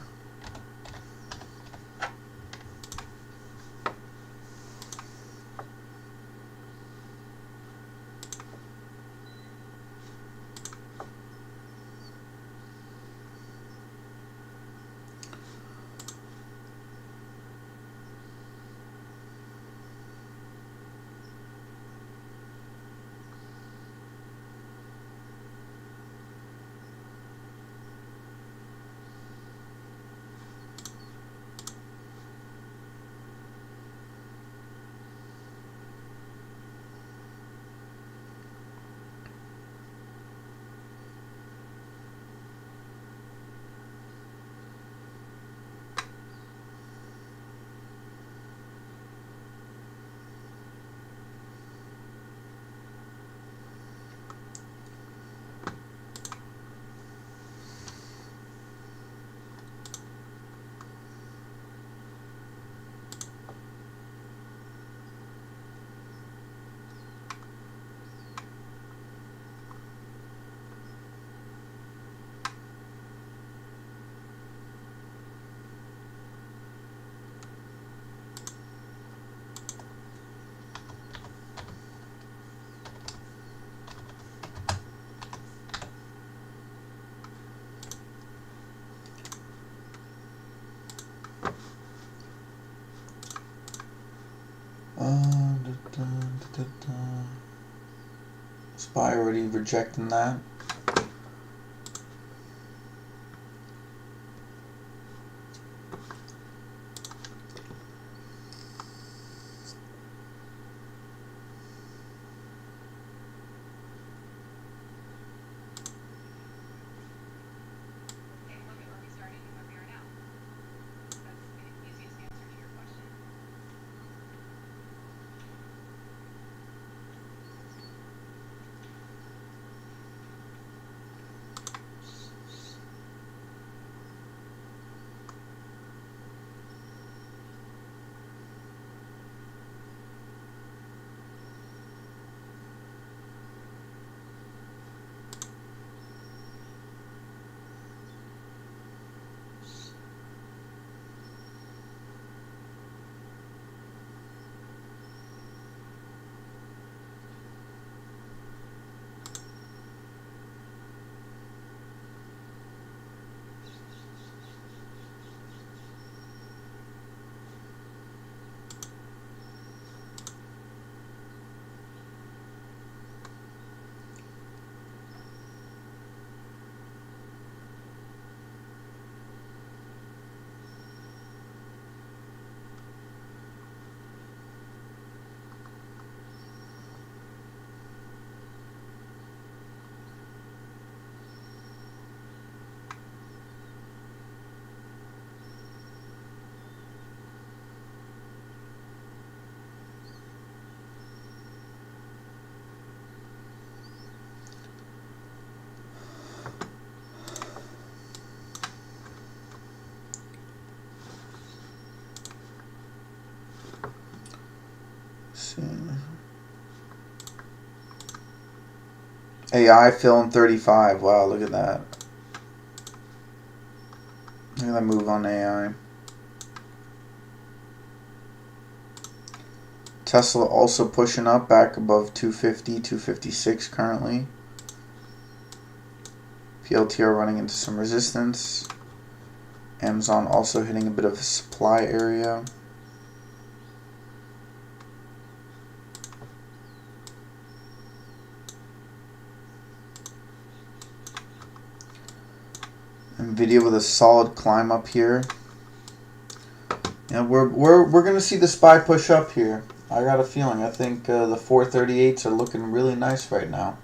SPY already rejecting that. AI filling 35. Wow, look at that. Look at that move on AI. Tesla also pushing up back above 250, 256 currently. PLTR running into some resistance. Amazon also hitting a bit of a supply area. Nvidia with a solid climb up here. Yeah, we're gonna see the SPY push up here. I got a feeling. I think the 438s are looking really nice right now.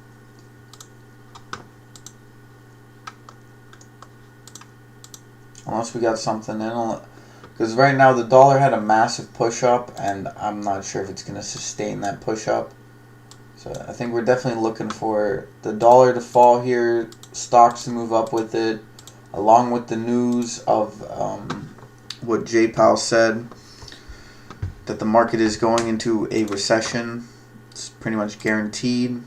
Unless we got something in, because right now the dollar had a massive push up, and I'm not sure if it's gonna sustain that push up. So I think we're definitely looking for the dollar to fall here, stocks to move up with it, along with the news of what Jay Powell said, that the market is going into a recession. It's pretty much guaranteed.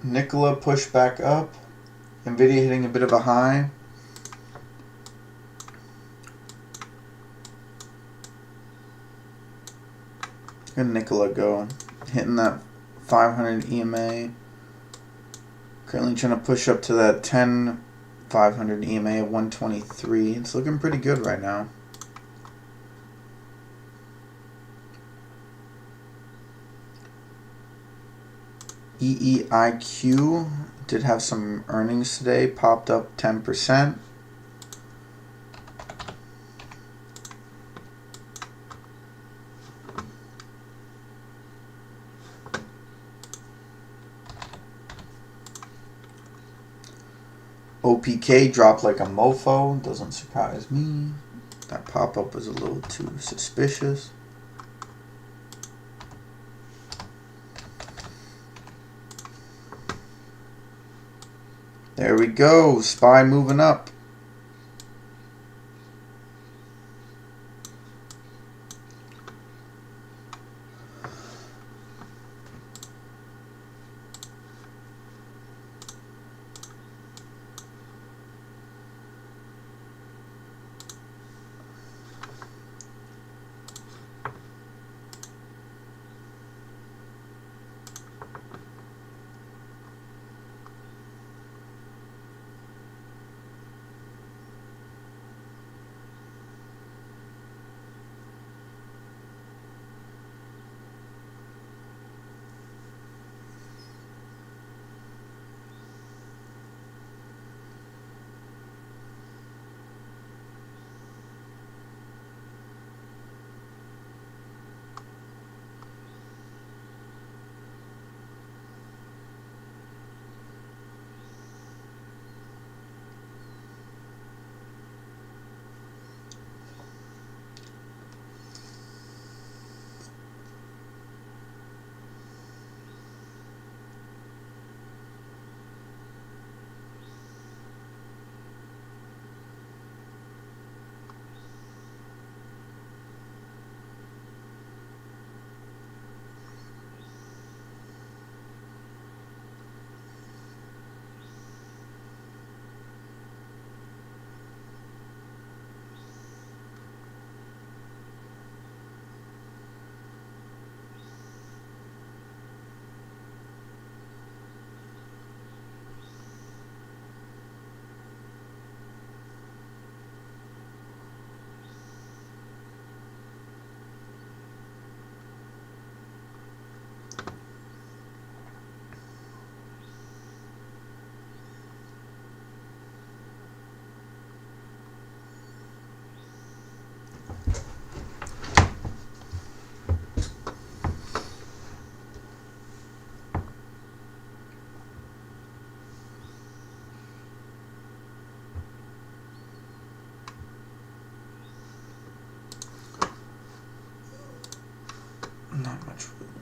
Nikola push back up. Nvidia hitting a bit of a high. And Nikola go. Hitting that 500 EMA. Currently trying to push up to that 500 EMA of 123. It's looking pretty good right now. EEIQ did have some earnings today, popped up 10%. OPK dropped like a mofo, doesn't surprise me. That pop-up was a little too suspicious. There we go, SPY moving up. Not much really.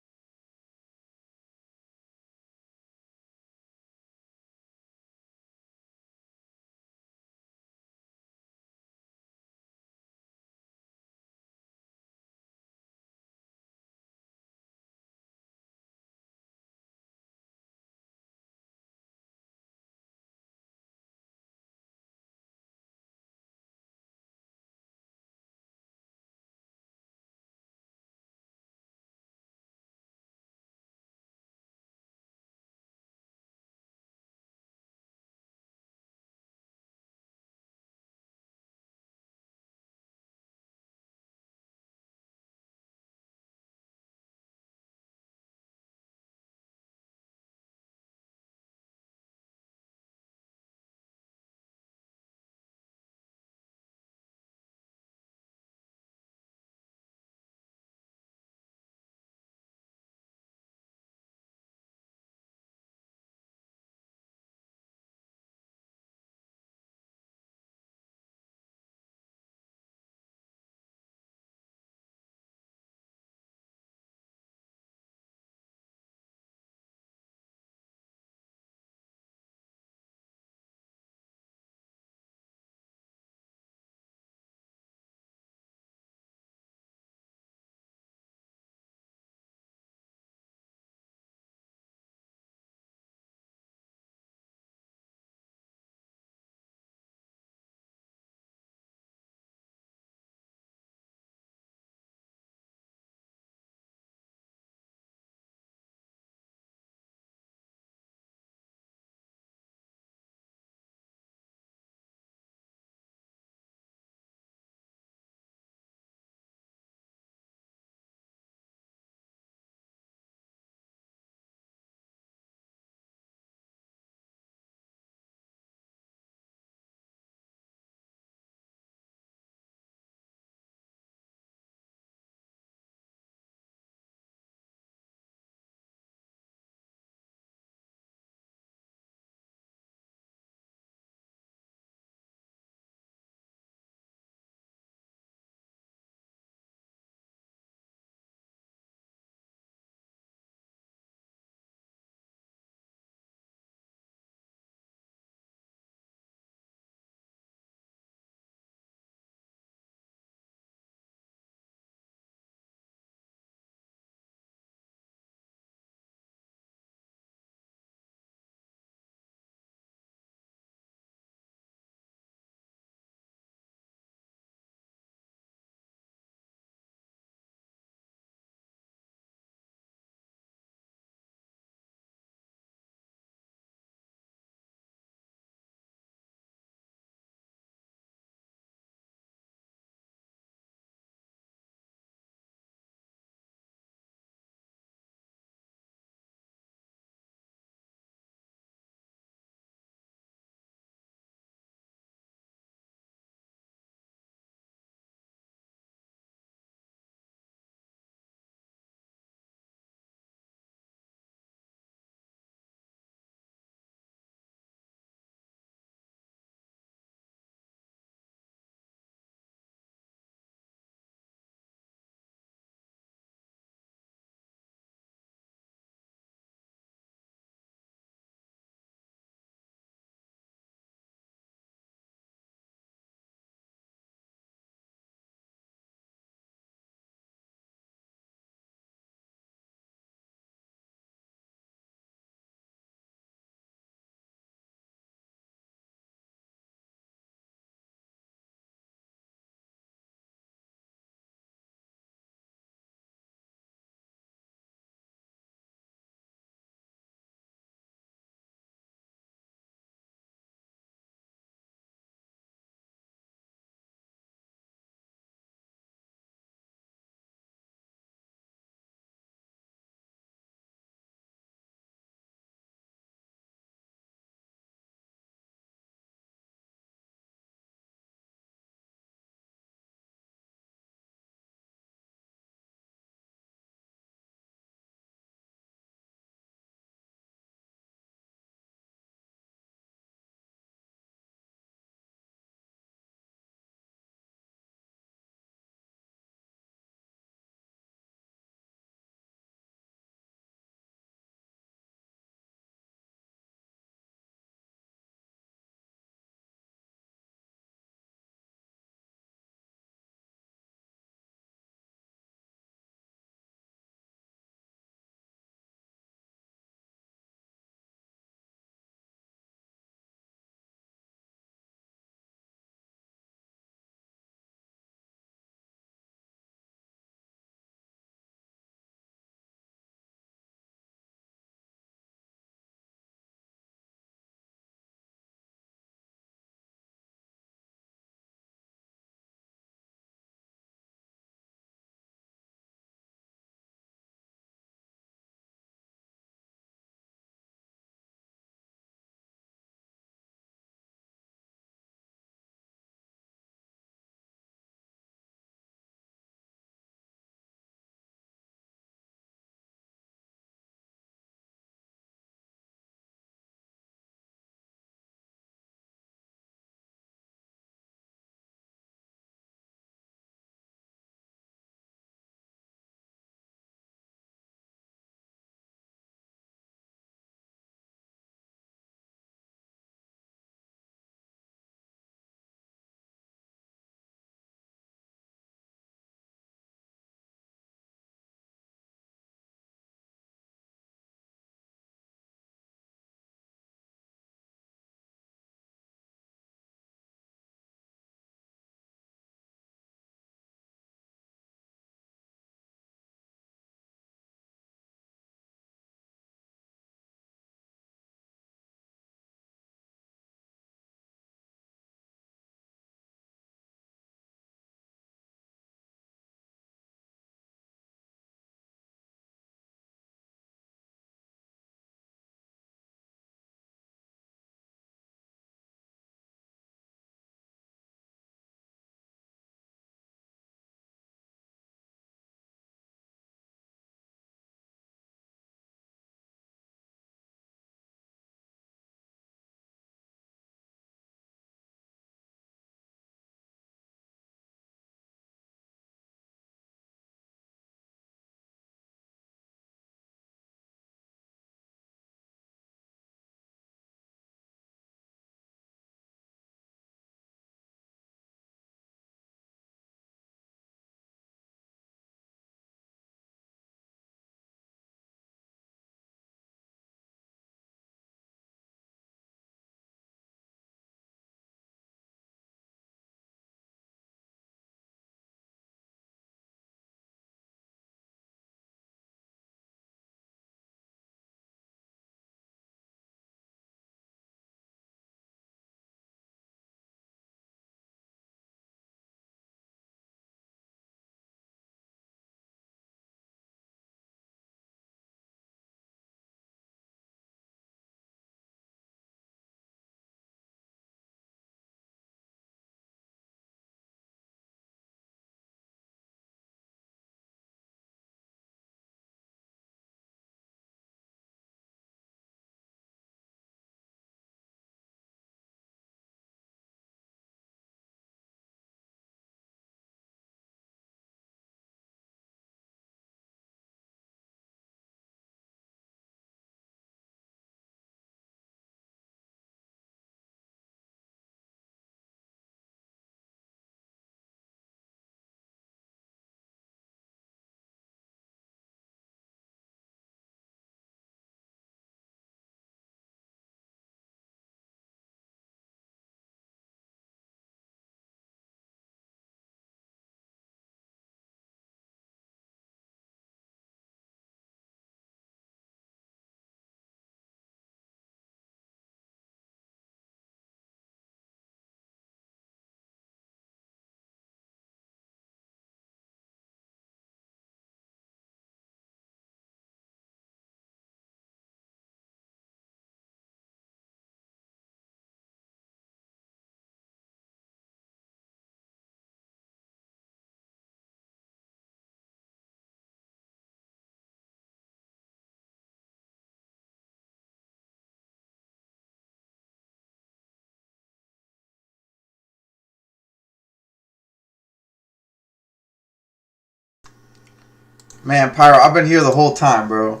Man, Pyro, I've been here the whole time, bro.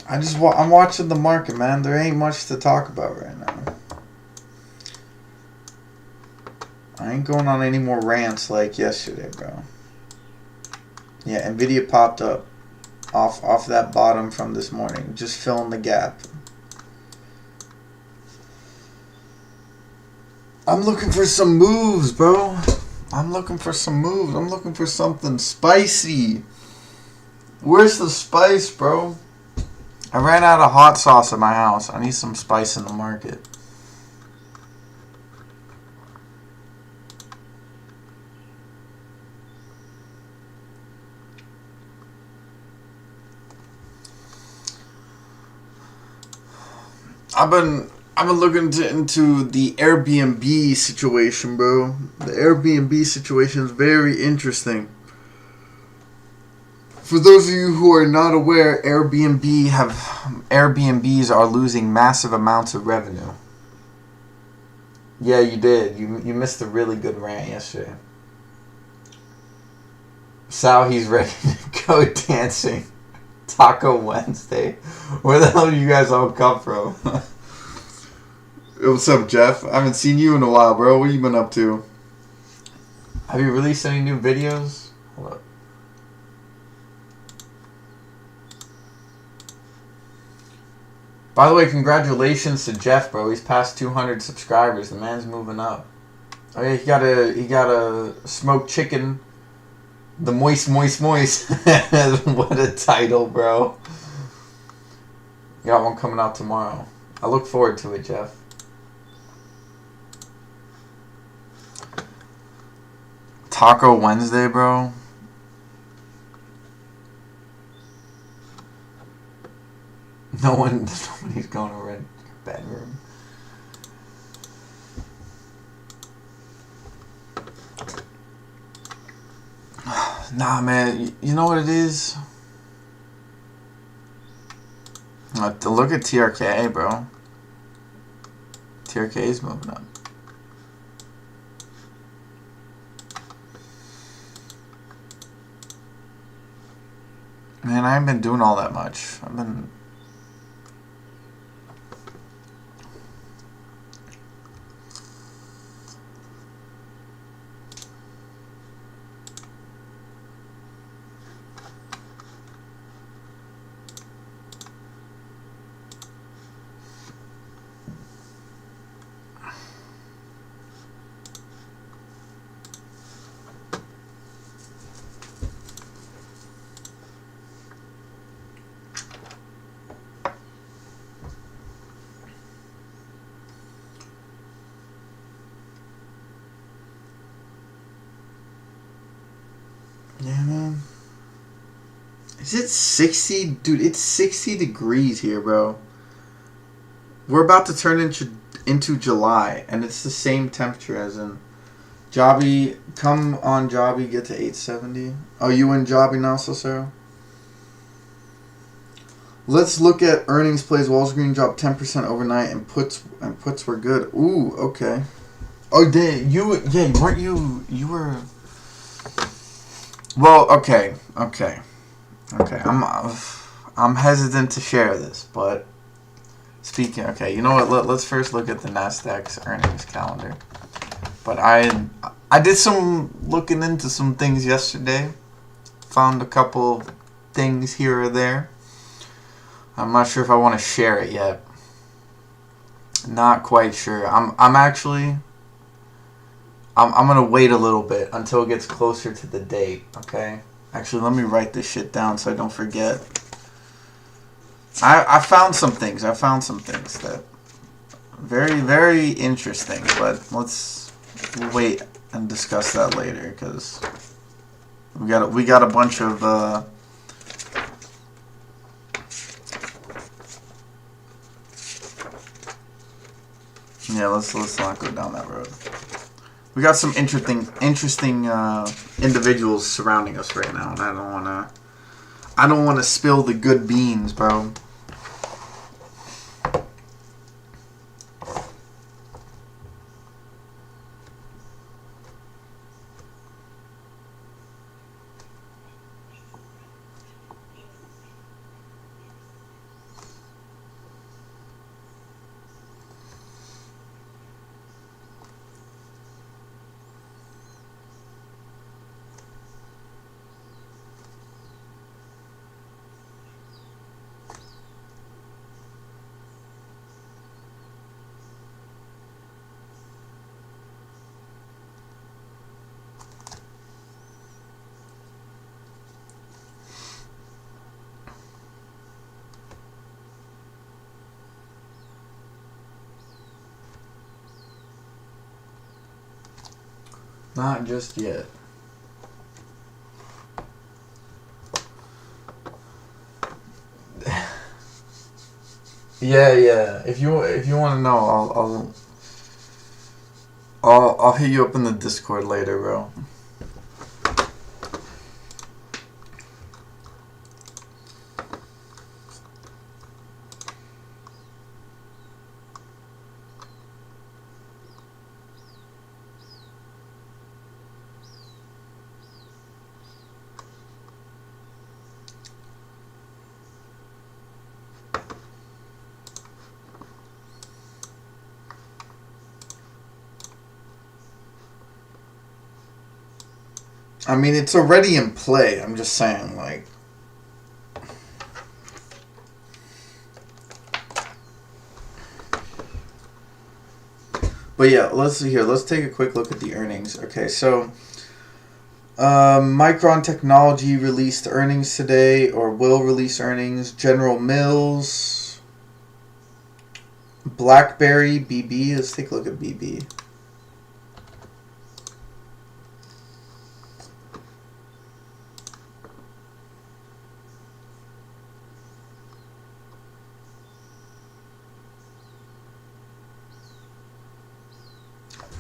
I'm watching the market, man. There ain't much to talk about right now. I ain't going on any more rants like yesterday, bro. Yeah, Nvidia popped up off that bottom from this morning, just filling the gap. I'm looking for some moves, bro. I'm looking for some moves. I'm looking for something spicy. Where's the spice, bro? I ran out of hot sauce at my house. I need some spice in the market. I've been looking into the Airbnb situation, bro. The Airbnb situation is very interesting. For those of you who are not aware, Airbnbs are losing massive amounts of revenue. Yeah, you did. You missed a really good rant yesterday. Sal, he's ready to go dancing. Taco Wednesday. Where the hell do you guys all come from? What's up, Jeff? I haven't seen you in a while, bro. What have you been up to? Have you released any new videos? Hold up. By the way, congratulations to Jeff, bro. He's past 200 subscribers. The man's moving up. Oh yeah, he got a smoked chicken. The moist. What a title, bro. Got one coming out tomorrow. I look forward to it, Jeff. Taco Wednesday, bro. Nobody's going to rent your bedroom. Nah, man. You know what it is? Look at TRK, bro. TRK is moving up. Man, I haven't been doing all that much. I've been... Yeah, man. Is it 60? Dude, it's 60 degrees here, bro. We're about to turn into July, and it's the same temperature as in Jobby. Come on, Jobby, get to 870. Oh, you in Jobby now, Cicero? Let's look at earnings plays. Wall Street dropped 10% overnight, and puts were good. Ooh, okay. Oh, dang, weren't you? You were. Well, okay. I'm hesitant to share this, but speaking. Okay, you know what? Let's first look at the Nasdaq's earnings calendar. But I did some looking into some things yesterday. Found a couple things here or there. I'm not sure if I want to share it yet. Not quite sure. I'm gonna wait a little bit until it gets closer to the date, okay? Actually, let me write this shit down so I don't forget. I found some things. That very, very interesting, but we'll wait and discuss that later because we got a bunch of yeah, let's not go down that road. We got some interesting individuals surrounding us right now, and I don't wanna spill the good beans, bro. Not just yet. Yeah. If you want to know, I'll hit you up in the Discord later, bro. I mean, it's already in play. I'm just saying, like. But yeah, let's see here. Let's take a quick look at the earnings. Okay, so Micron Technology released earnings today, or will release earnings. General Mills, BlackBerry, BB. Let's take a look at BB.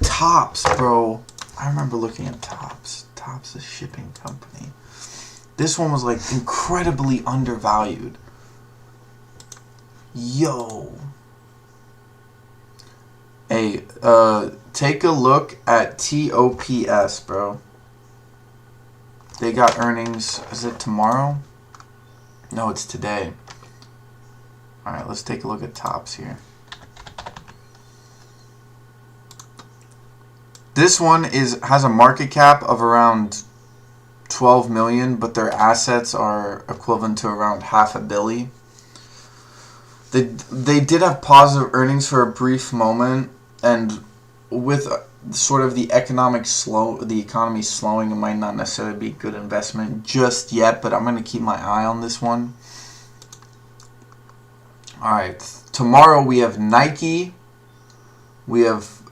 Tops, bro. I remember looking at Tops. Tops, a shipping company. This one was like incredibly undervalued. Yo. Hey, take a look at TOPS, bro. They got earnings. Is it tomorrow? No, it's today. Alright, let's take a look at Tops here. This one has a market cap of around 12 million, but their assets are equivalent to around $500 million. They did have positive earnings for a brief moment, and with sort of the economy slowing, it might not necessarily be a good investment just yet, but I'm going to keep my eye on this one. Alright, tomorrow we have Nike, we have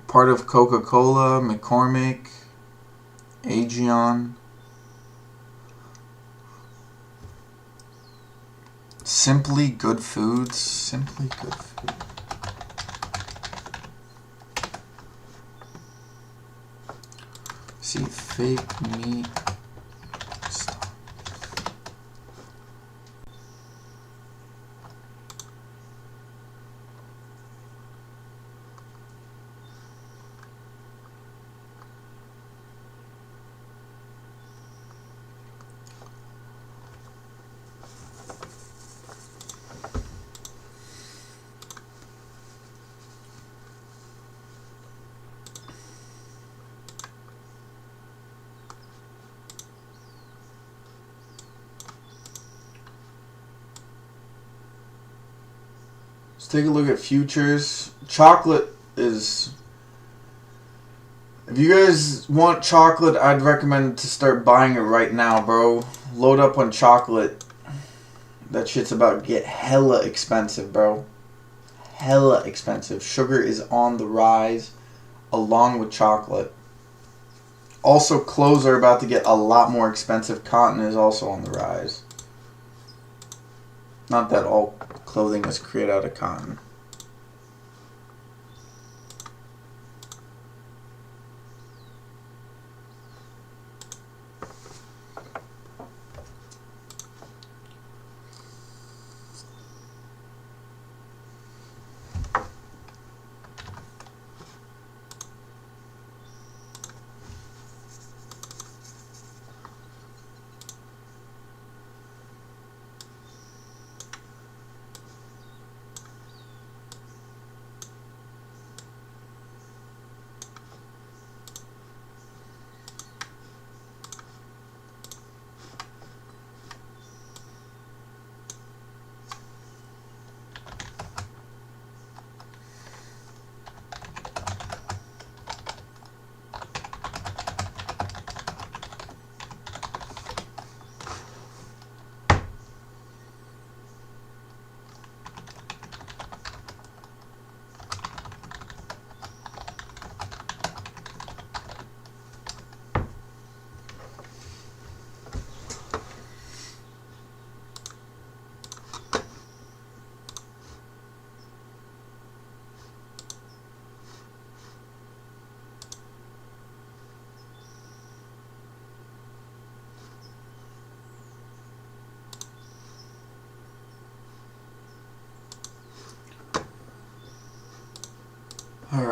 part of Coca-Cola, McCormick, Aegon, Simply Good Foods, Simply Good Foods. See, fake meat. Let's take a look at futures. Chocolate is... If you guys want chocolate, I'd recommend to start buying it right now, bro. Load up on chocolate. That shit's about to get hella expensive, bro. Hella expensive. Sugar is on the rise, along with chocolate. Also, clothes are about to get a lot more expensive. Cotton is also on the rise. Not that all clothing is created out of cotton.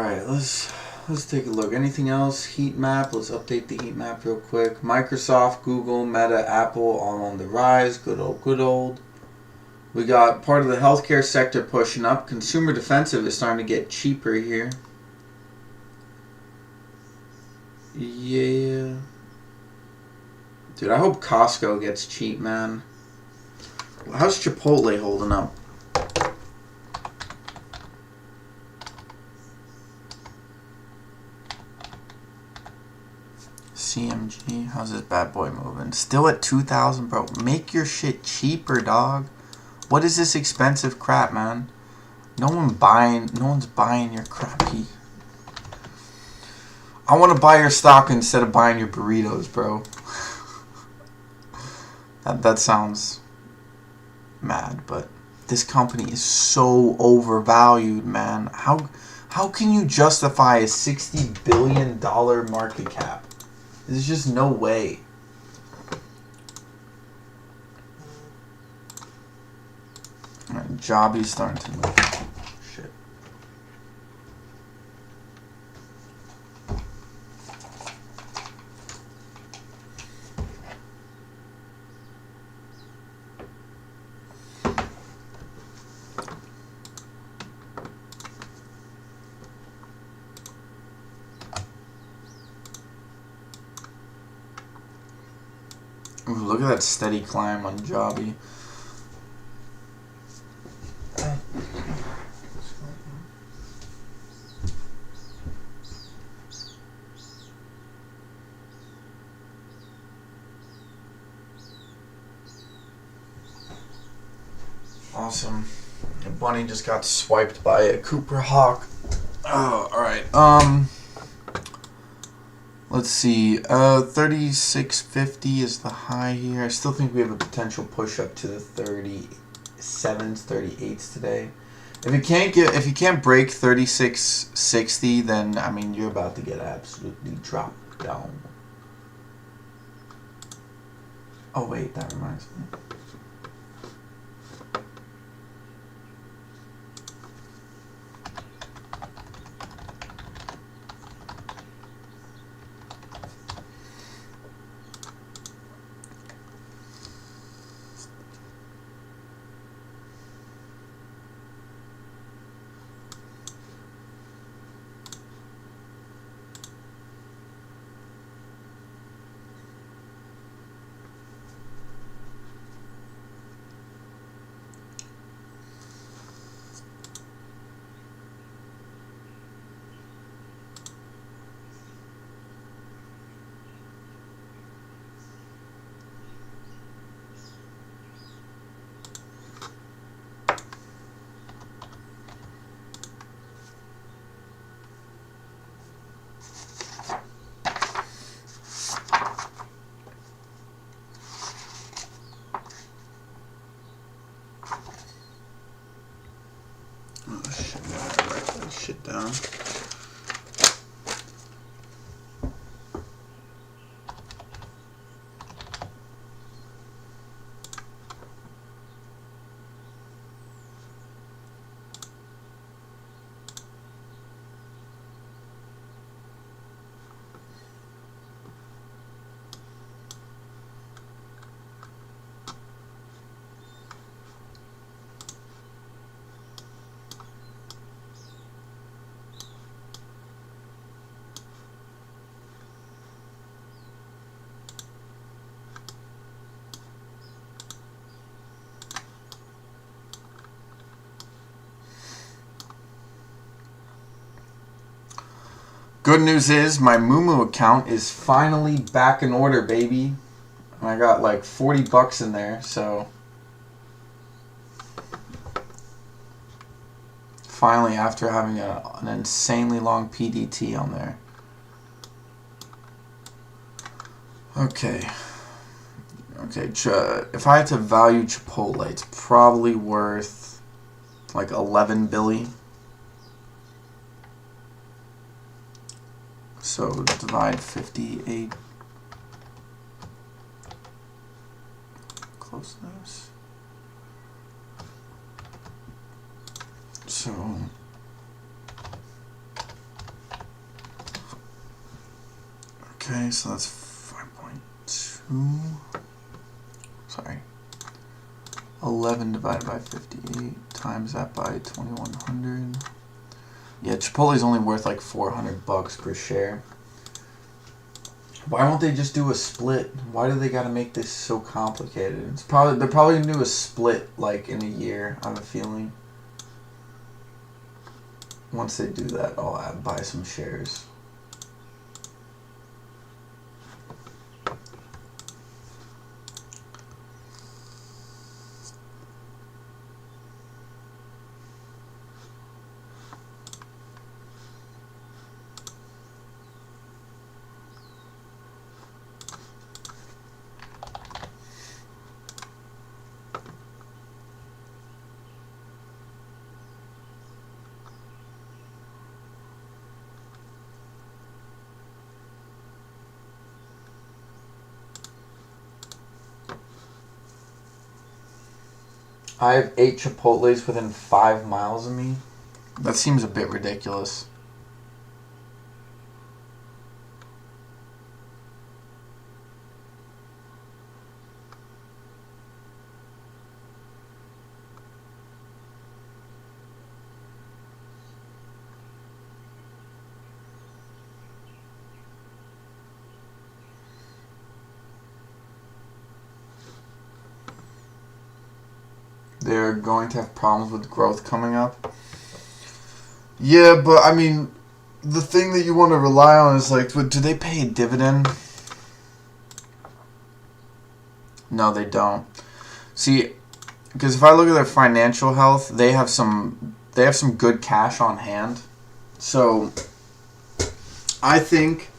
Alright, let's take a look. Anything else? Heat map. Let's update the heat map real quick. Microsoft, Google, Meta, Apple all on the rise. Good old. We got part of the healthcare sector pushing up. Consumer defensive is starting to get cheaper here. Yeah. Dude, I hope Costco gets cheap, man. How's Chipotle holding up? CMG, how's this bad boy moving? Still at 2,000, bro. Make your shit cheaper, dog. What is this expensive crap, man? No one's buying your crappy. I want to buy your stock instead of buying your burritos, bro. that sounds mad, but this company is so overvalued, man. How can you justify a $60 billion market cap? There's just no way. Alright, Jobby's starting to move. Shit. Ooh, look at that steady climb on Jobby. Awesome. Bunny just got swiped by a Cooper Hawk. Oh, alright. Let's see. 3650 is the high here. I still think we have a potential push up to the 37s, 38s today. If you can't break 3660, then I mean you're about to get absolutely dropped down. Oh wait, that reminds me. Shit down. Good news is my Moomoo account is finally back in order, baby. I got like 40 bucks in there, so finally after having an insanely long PDT on there. Okay, if I had to value Chipotle, it's probably worth like 11 billion. So divide 58. Closeness. So Okay, so that's 5.2. Sorry. 11 divided by 58 times that by 2100. Yeah, Chipotle's only worth like $400 per share. Why won't they just do a split? Why do they gotta make this so complicated? They're probably gonna do a split like in a year, I have a feeling. Once they do that, I'll buy some shares. I have 8 Chipotles within 5 miles of me. That seems a bit ridiculous. They're going to have problems with growth coming up. Yeah, but I mean, the thing that you want to rely on is like, do they pay a dividend? No, they don't. See, because if I look at their financial health, they have some good cash on hand. So I think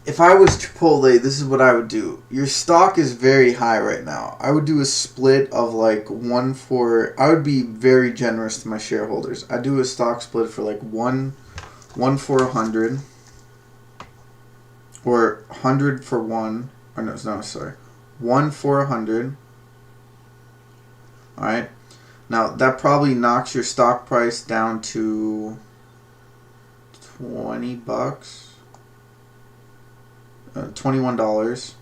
if I was Chipotle, this is what I would do. Your stock is very high right now. I would do a split of like I would be very generous to my shareholders. I'd do a stock split for like one for 100, or 100 for one. Or no, sorry, 1 for 100. All right. Now that probably knocks your stock price down to $20. $21.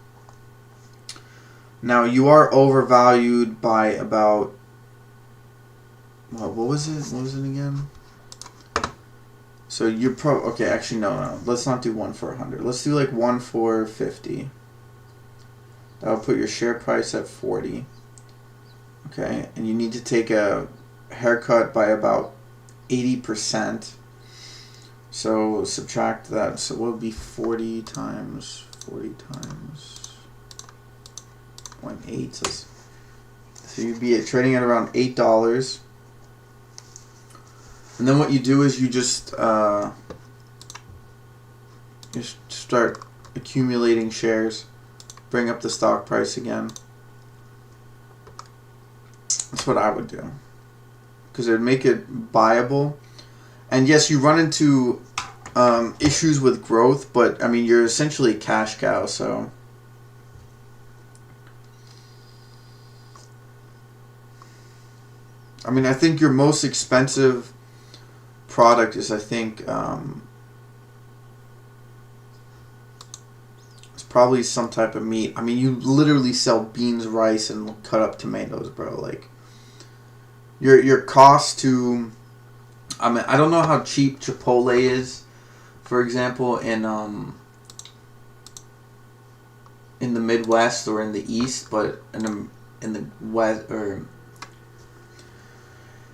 Now you are overvalued by about what was it? What was it again? So you're okay. Actually, no. Let's not do 1 for 100. Let's do like 1 for 50. That will put your share price at 40. Okay, and you need to take a haircut by about 80%. So subtract that. So what would be 40 times 0.8? So you'd be trading at around $8. And then what you do is you just start accumulating shares, bring up the stock price again. That's what I would do, because it would make it buyable. And yes, you run into issues with growth, but I mean, you're essentially a cash cow, so. I mean, I think your most expensive product is, I think, it's probably some type of meat. I mean, you literally sell beans, rice, and cut up tomatoes, bro. Like, your cost to. I mean, I don't know how cheap Chipotle is, for example, in the Midwest or in the East, but in the West or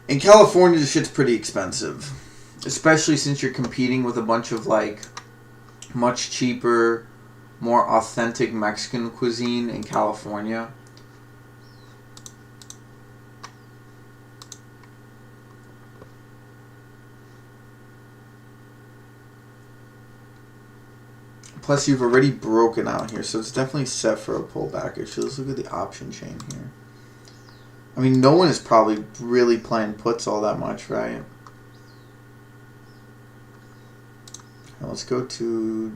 in California, this shit's pretty expensive, especially since you're competing with a bunch of like much cheaper, more authentic Mexican cuisine in California. Plus, you've already broken out here, so it's definitely set for a pullback. Actually, let's look at the option chain here. I mean, no one is probably really playing puts all that much, right? Now let's go to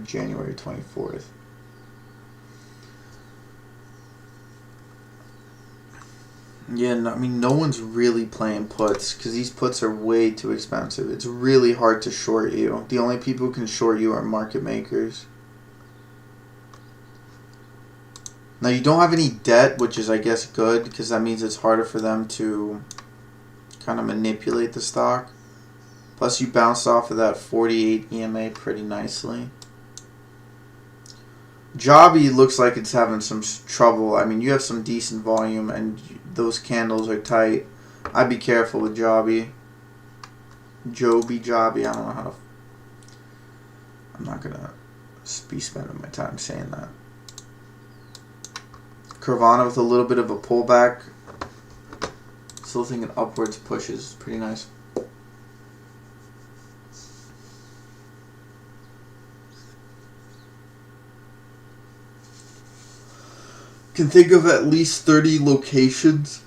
January 24th. Yeah, no, I mean, no one's really playing puts because these puts are way too expensive. It's really hard to short you. The only people who can short you are market makers. Now, you don't have any debt, which is, I guess, good because that means it's harder for them to kind of manipulate the stock. Plus, you bounced off of that 48 EMA pretty nicely. Jobby looks like it's having some trouble. I mean, you have some decent volume, and those candles are tight. I'd be careful with Jobby. Jobby. I don't know how to... I'm not going to be spending my time saying that. Carvana with a little bit of a pullback. Still thinking upwards pushes. Pretty nice. Can think of at least 30 locations.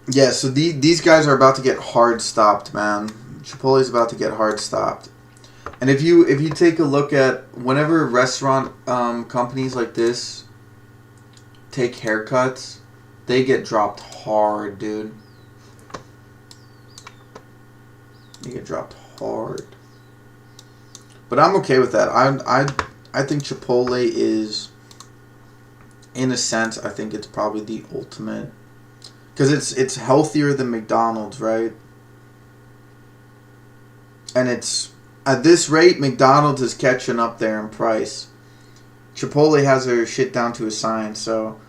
Yeah, so these guys are about to get hard stopped, man. Chipotle's about to get hard stopped. And if you take a look at whenever restaurant companies like this take haircuts, they get dropped hard, dude. They get dropped hard. But I'm okay with that. I think Chipotle is, in a sense, I think it's probably the ultimate, because it's healthier than McDonald's, right? And it's at this rate, McDonald's is catching up there in price. Chipotle has their shit down to a science, so.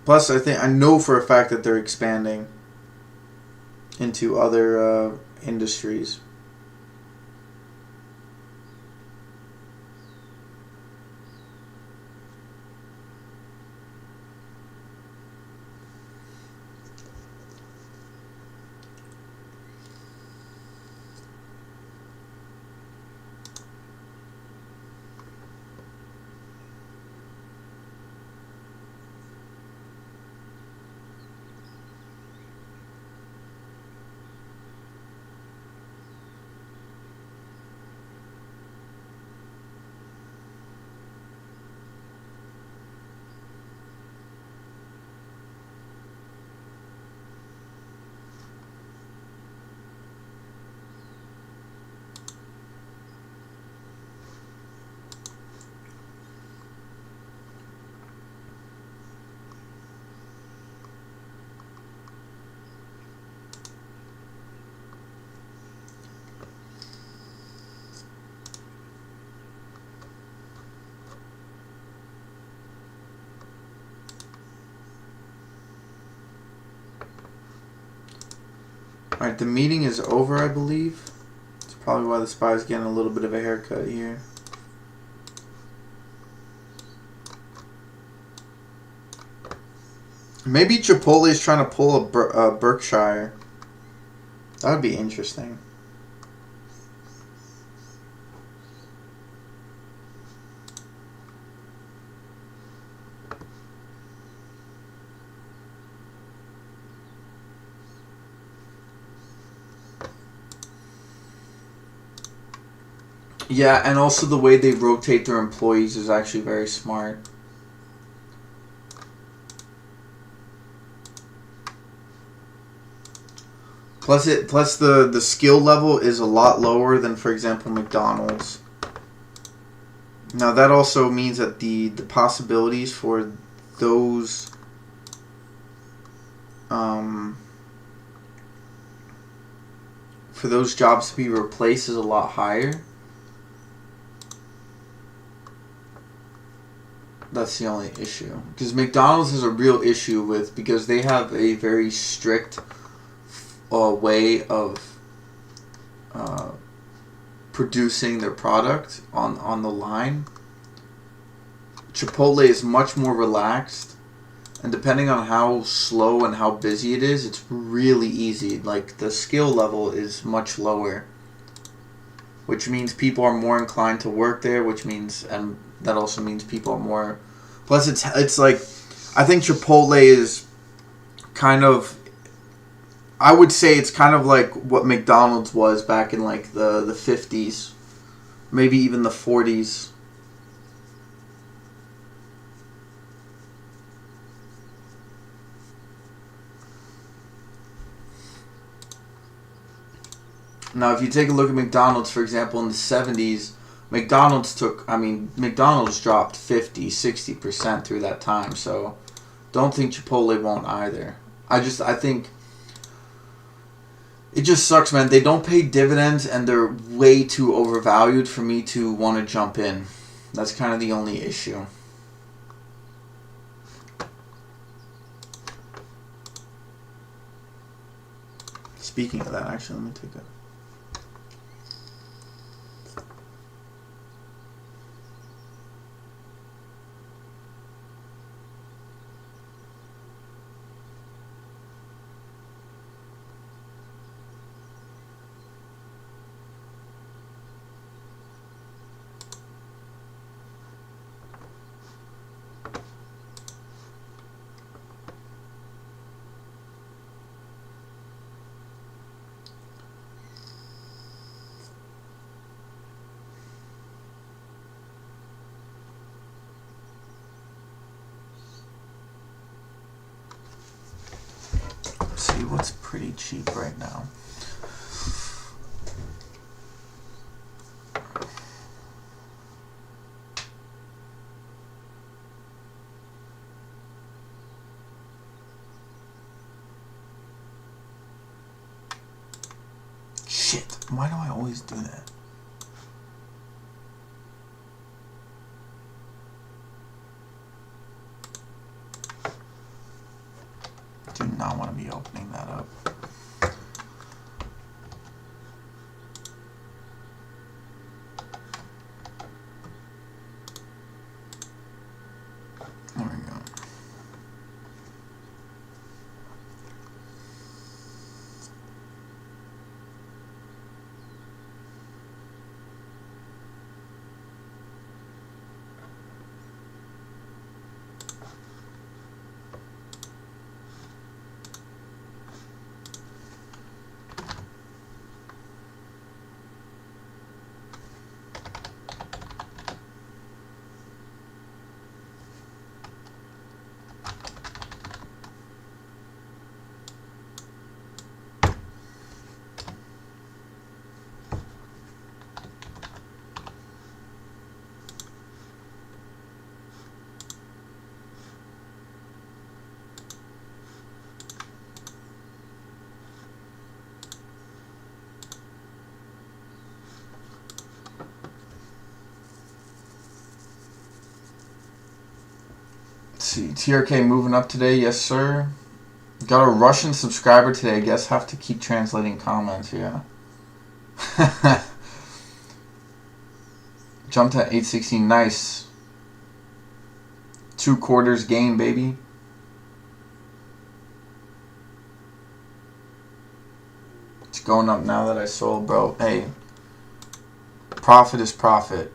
Plus, I know for a fact that they're expanding into other industries. Alright, the meeting is over, I believe. That's probably why the SPY's getting a little bit of a haircut here. Maybe Chipotle is trying to pull a Berkshire. That would be interesting. Yeah, and also the way they rotate their employees is actually very smart. Plus the skill level is a lot lower than, for example, McDonald's. Now that also means that the possibilities for those jobs to be replaced is a lot higher. That's the only issue. Because McDonald's is a real issue with, because they have a very strict way of producing their product on the line. Chipotle is much more relaxed, and depending on how slow and how busy it is, it's really easy. Like, the skill level is much lower, which means people are more inclined to work there, which means, and that also means people are more. Plus, it's like, I think Chipotle is kind of, I would say it's kind of like what McDonald's was back in like the 50s, maybe even the 40s. Now, if you take a look at McDonald's, for example, in the 70s, McDonald's dropped 50, 60% through that time. So don't think Chipotle won't either. I think it just sucks, man. They don't pay dividends and they're way too overvalued for me to want to jump in. That's kind of the only issue. Speaking of that, actually, let me take a... see what's pretty cheap right now. Shit, why do I always do that? Do not want to be opening that up. There we go. See, TRK moving up today, yes sir. Got a Russian subscriber today, I guess have to keep translating comments, yeah. Jumped at 816, nice. 2 quarters gain, baby. It's going up now that I sold, bro. Hey, profit is profit.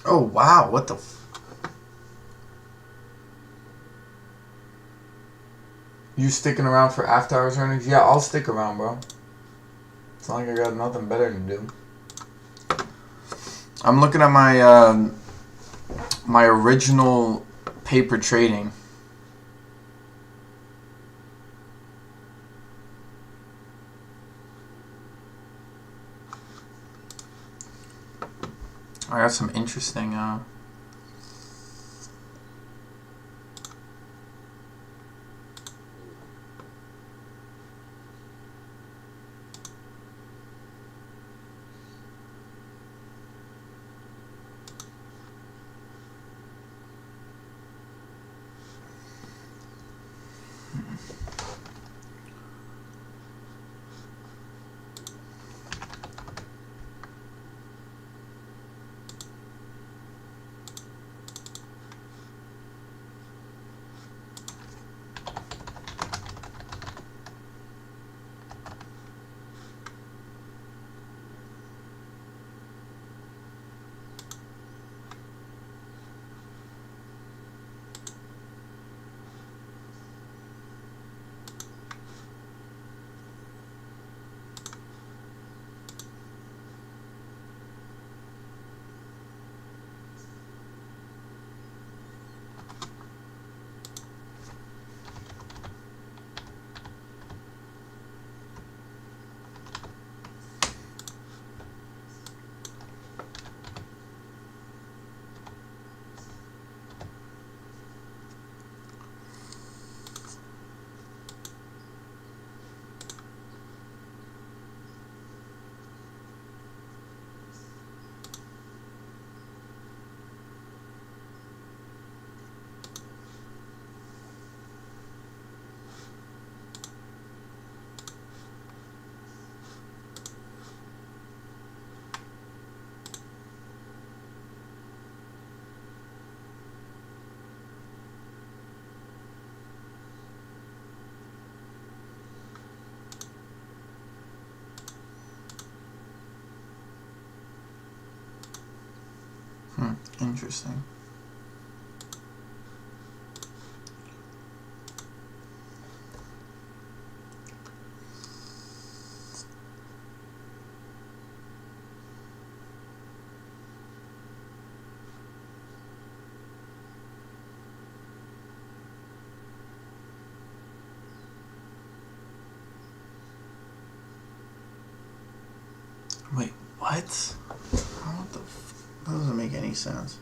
Oh, wow. What the You sticking around for after hours earnings? Yeah, I'll stick around, bro. It's not like I got nothing better to do. I'm looking at my my original paper trading. I got some interesting interesting. Wait, what? What the that doesn't make any sense.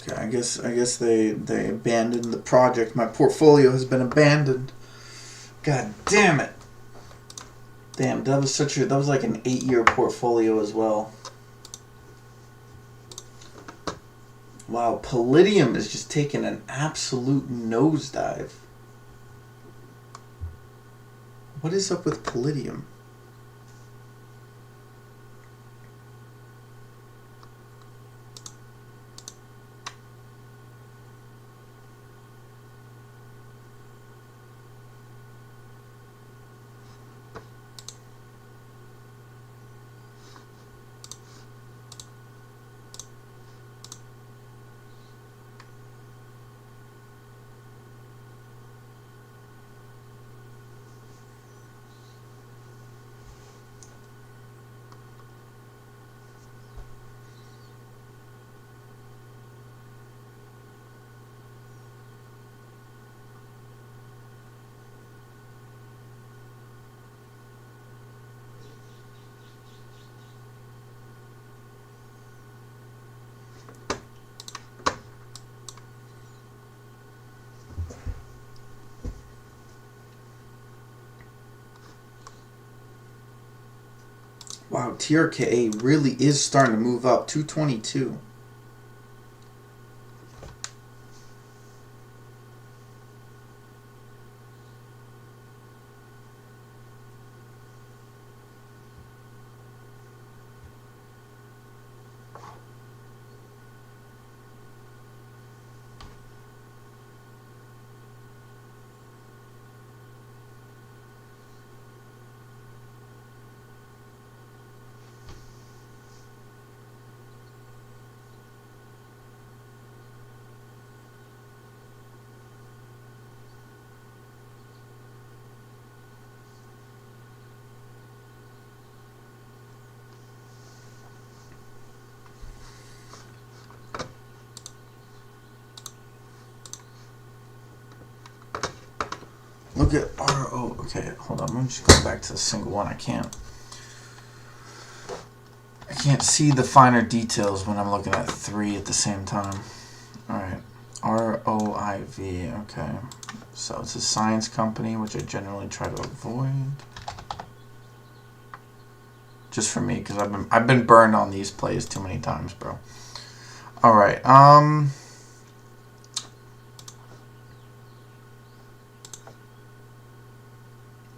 Okay, I guess they abandoned the project. My portfolio has been abandoned. God damn it. Damn, that was like an 8-year portfolio as well. Wow, Palladium is just taking an absolute nosedive. What is up with Palladium? Wow, TRKA really is starting to move up. 222. Look at RO. Okay, hold on. Let me just go back to the single one. I can't see the finer details when I'm looking at 3 at the same time. Alright. ROIV. Okay. So it's a science company, which I generally try to avoid. Just for me, because I've been burned on these plays too many times, bro. Alright.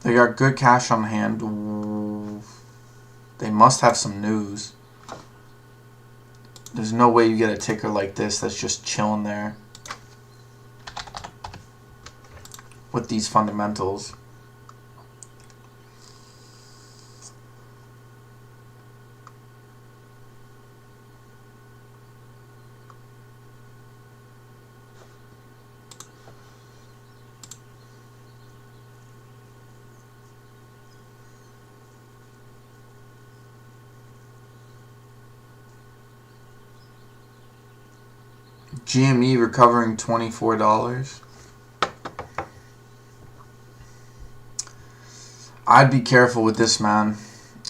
They got good cash on hand. Ooh. They must have some news. There's no way you get a ticker like this that's just chilling there with these fundamentals. GME recovering $24. I'd be careful with this, man.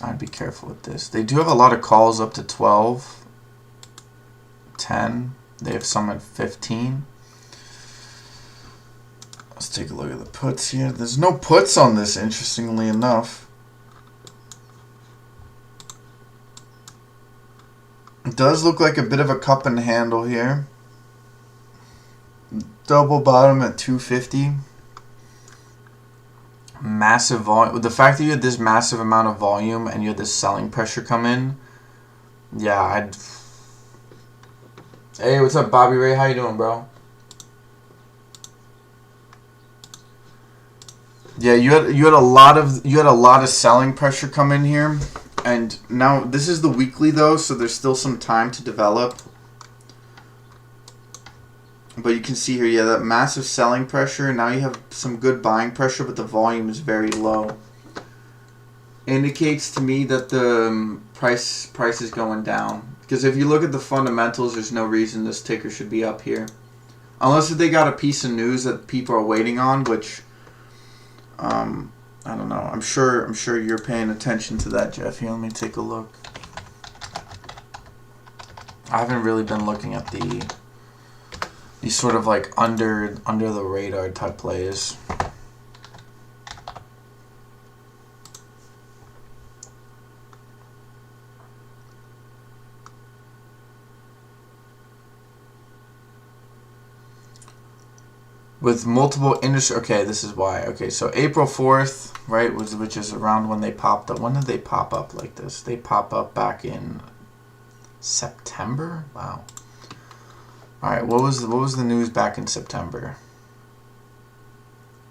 I'd be careful with this. They do have a lot of calls up to 12, 10. They have some at 15. Let's take a look at the puts here. There's no puts on this, interestingly enough. It does look like a bit of a cup and handle here. Double bottom at 250. Massive volume. The fact that you had this massive amount of volume and you had this selling pressure come in, yeah, I'd. Hey, what's up, Bobby Ray? How you doing, bro? Yeah, you had a lot of selling pressure come in here, and now this is the weekly though, so there's still some time to develop. But you can see here, yeah, that massive selling pressure. Now you have some good buying pressure, but the volume is very low. Indicates to me that the price is going down. Because if you look at the fundamentals, there's no reason this ticker should be up here, unless if they got a piece of news that people are waiting on, which I don't know. I'm sure you're paying attention to that, Jeff. Here, let me take a look. I haven't really been looking at these sort of like under the radar type plays. With multiple industry. Okay, this is why. Okay, so April 4th, right, which is around when they popped up. When did they pop up like this? They pop up back in September. Wow. All right, what was the news back in September?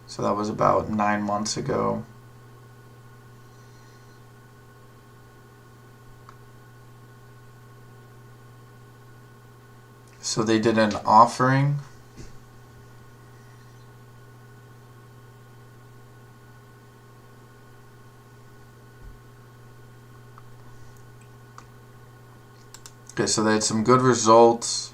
So that was about 9 months ago. So they did an offering. Okay, so they had some good results.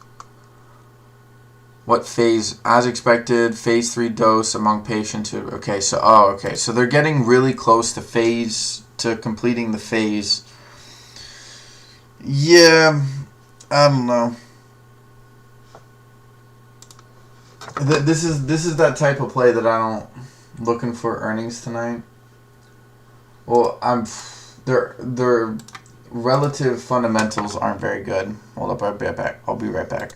What phase? As expected, phase 3 dose among patients who, okay, so so they're getting really close to completing the phase. Yeah, I don't know. This is that type of play that I don't looking for earnings tonight. Well, their relative fundamentals aren't very good. Hold up, I'll be right back. I'll be right back.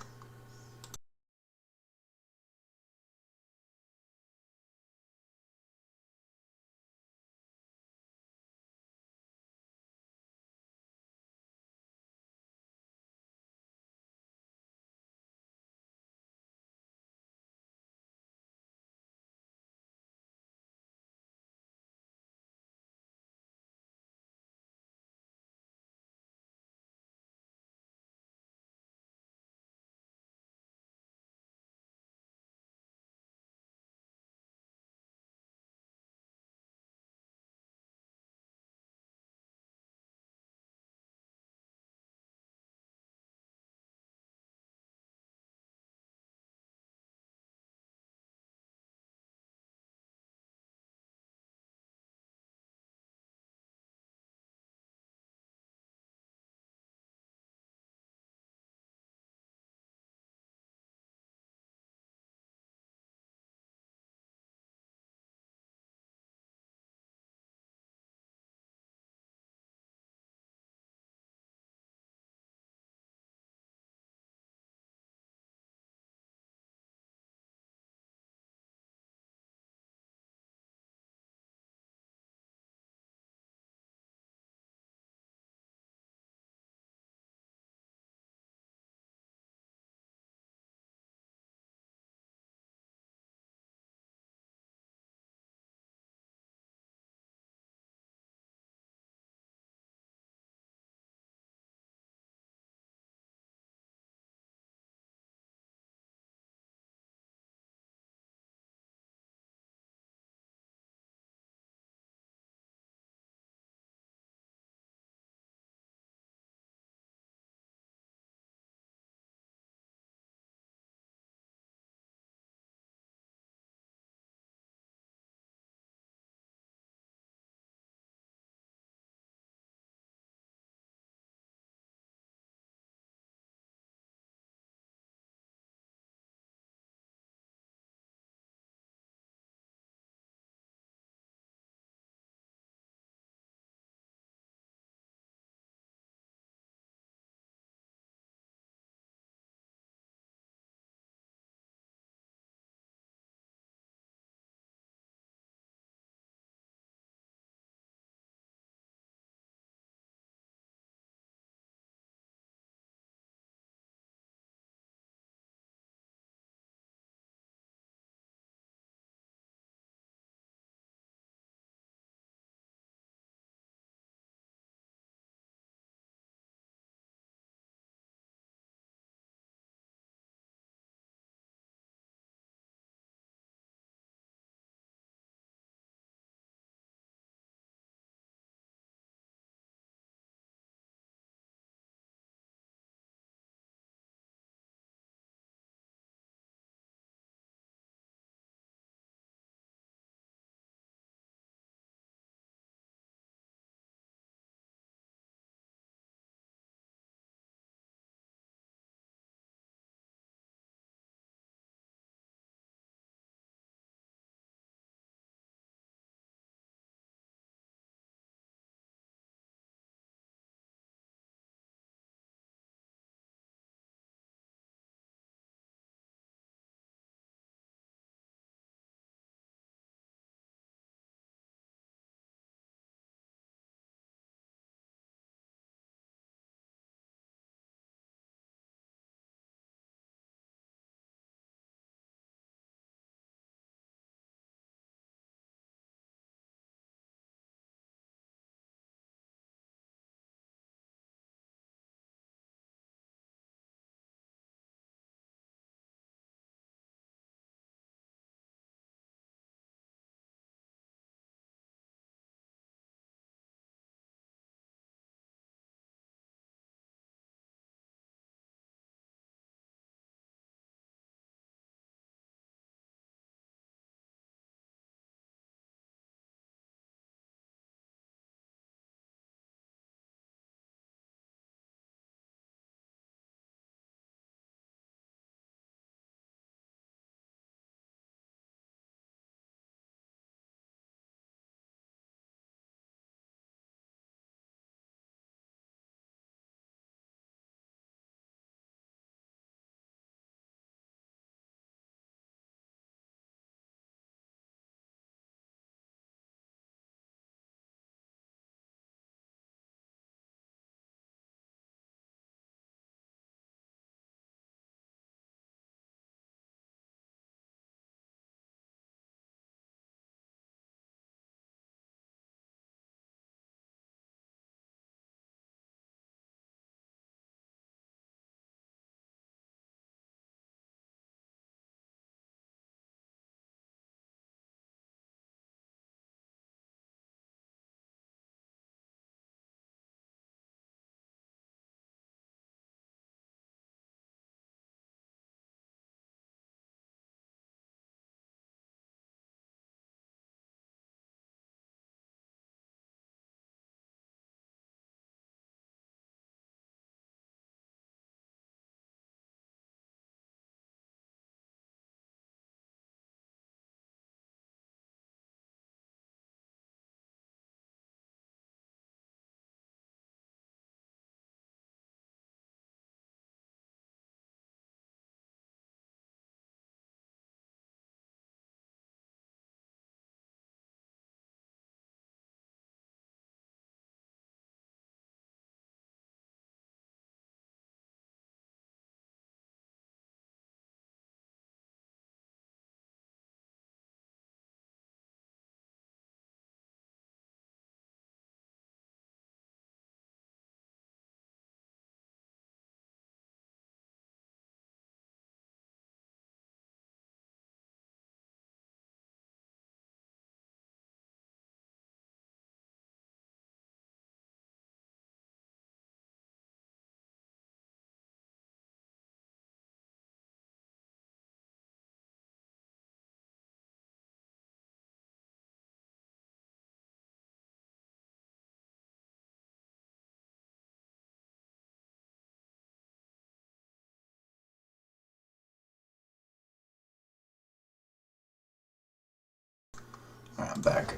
Alright, I'm back.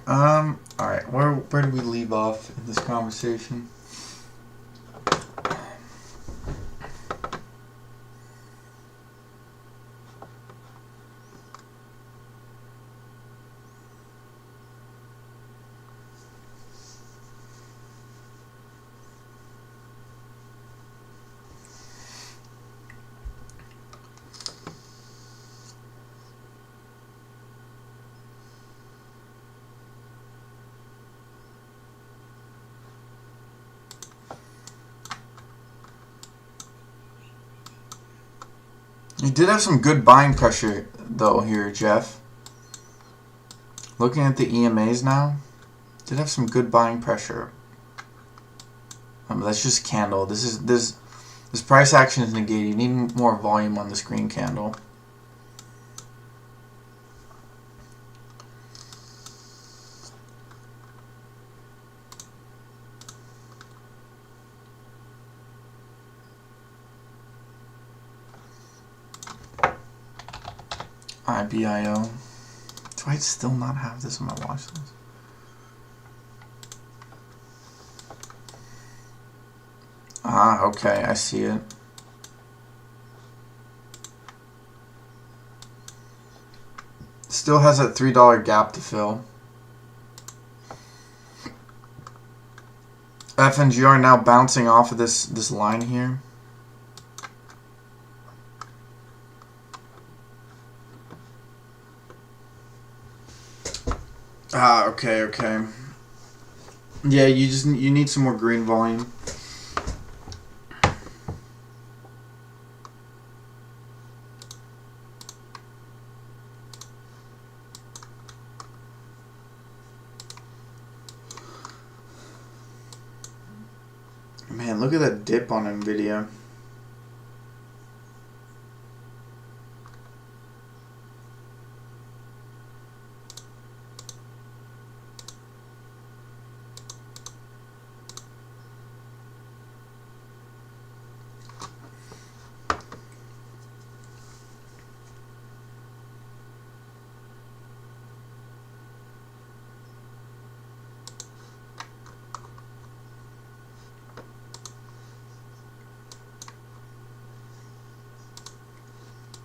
Alright, where did we leave off in this conversation? You did have some good buying pressure, though, here, Jeff. Looking at the EMAs now, did have some good buying pressure. That's just candle. This price action is negated. You need more volume on this green candle. IBIO. Do I still not have this on my watch list? Ah, okay, I see it. Still has that $3 gap to fill. FNGR now bouncing off of this line here. Ah, okay. Yeah, you need some more green volume. Man, look at that dip on Nvidia.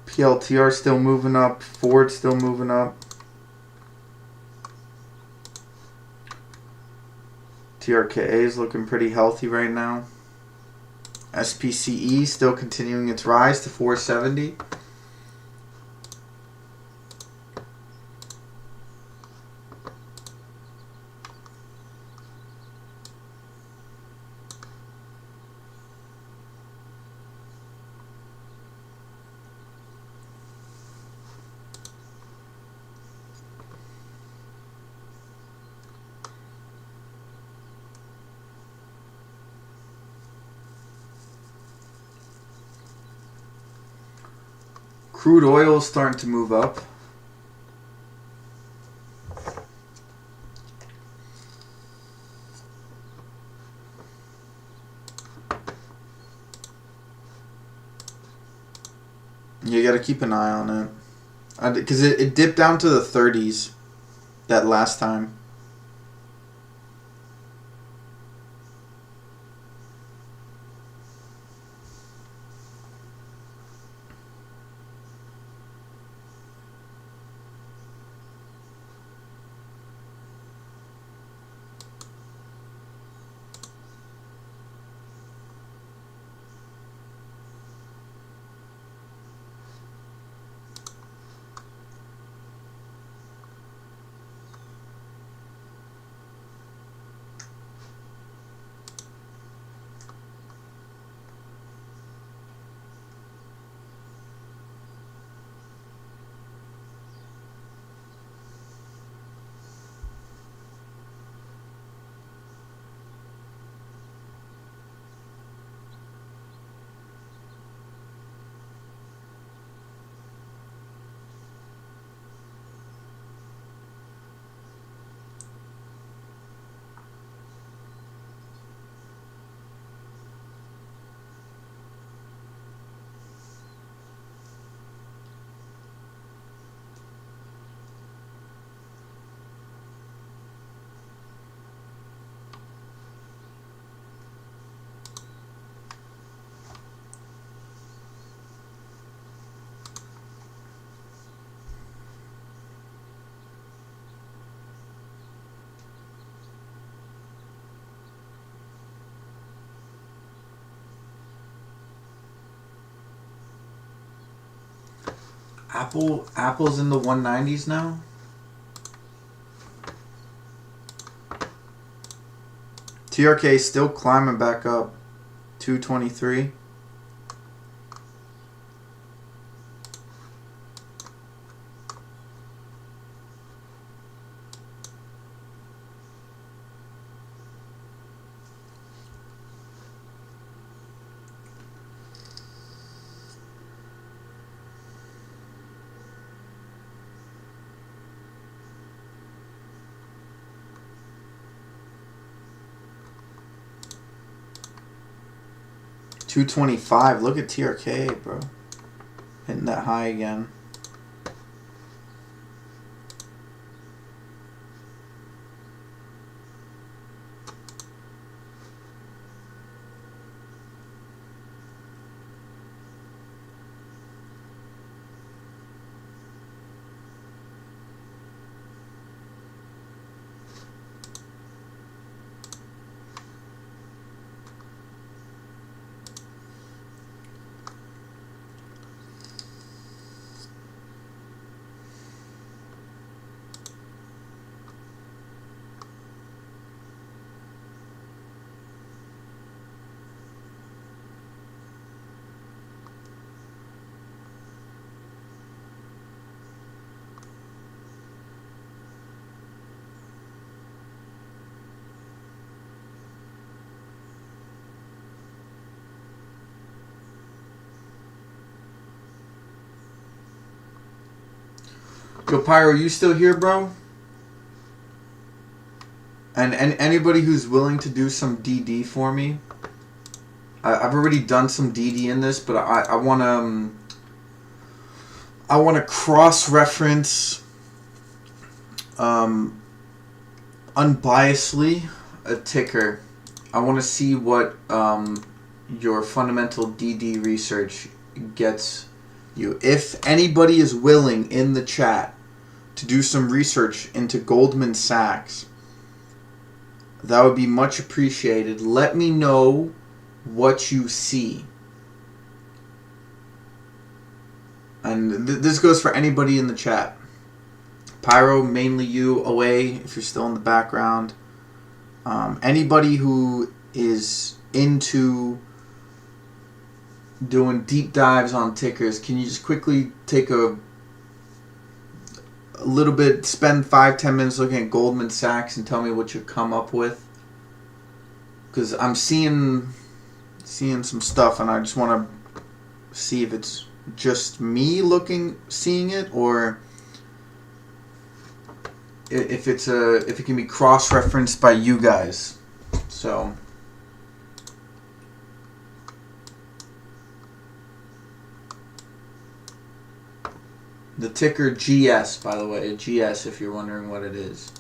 PLTR still moving up. Ford still moving up. TRKA is looking pretty healthy right now. SPCE still continuing its rise to 470. Crude oil is starting to move up. You got to keep an eye on it. Because it dipped down to the 30s that last time. Apple's in the 190s now. TRK still climbing back up. 223. $225. Look at TRK, bro. Hitting that high again. Yo, Pyro, you still here, bro? And anybody who's willing to do some DD for me, I've already done some DD in this, but I want to cross-reference unbiasedly a ticker. I want to see what your fundamental DD research gets you. If anybody is willing in the chat to do some research into Goldman Sachs, that would be much appreciated. Let me know what you see. And this goes for anybody in the chat. Pyro, mainly you, away if you're still in the background. Anybody who is into doing deep dives on tickers, can you just quickly take a little bit, spend 5-10 minutes looking at Goldman Sachs and tell me what you come up with? Because I'm seeing some stuff, and I just want to see if it's just me seeing it, or if it can be cross-referenced by you guys. So the ticker GS, by the way, GS, if you're wondering what it is.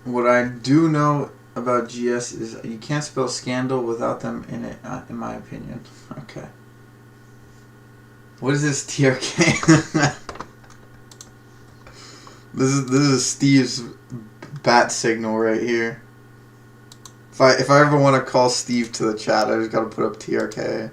What I do know about GS is you can't spell scandal without them in it, in my opinion. Okay. What is this TRK? This is Steve's bat signal right here. If I ever want to call Steve to the chat, I just gotta put up TRK.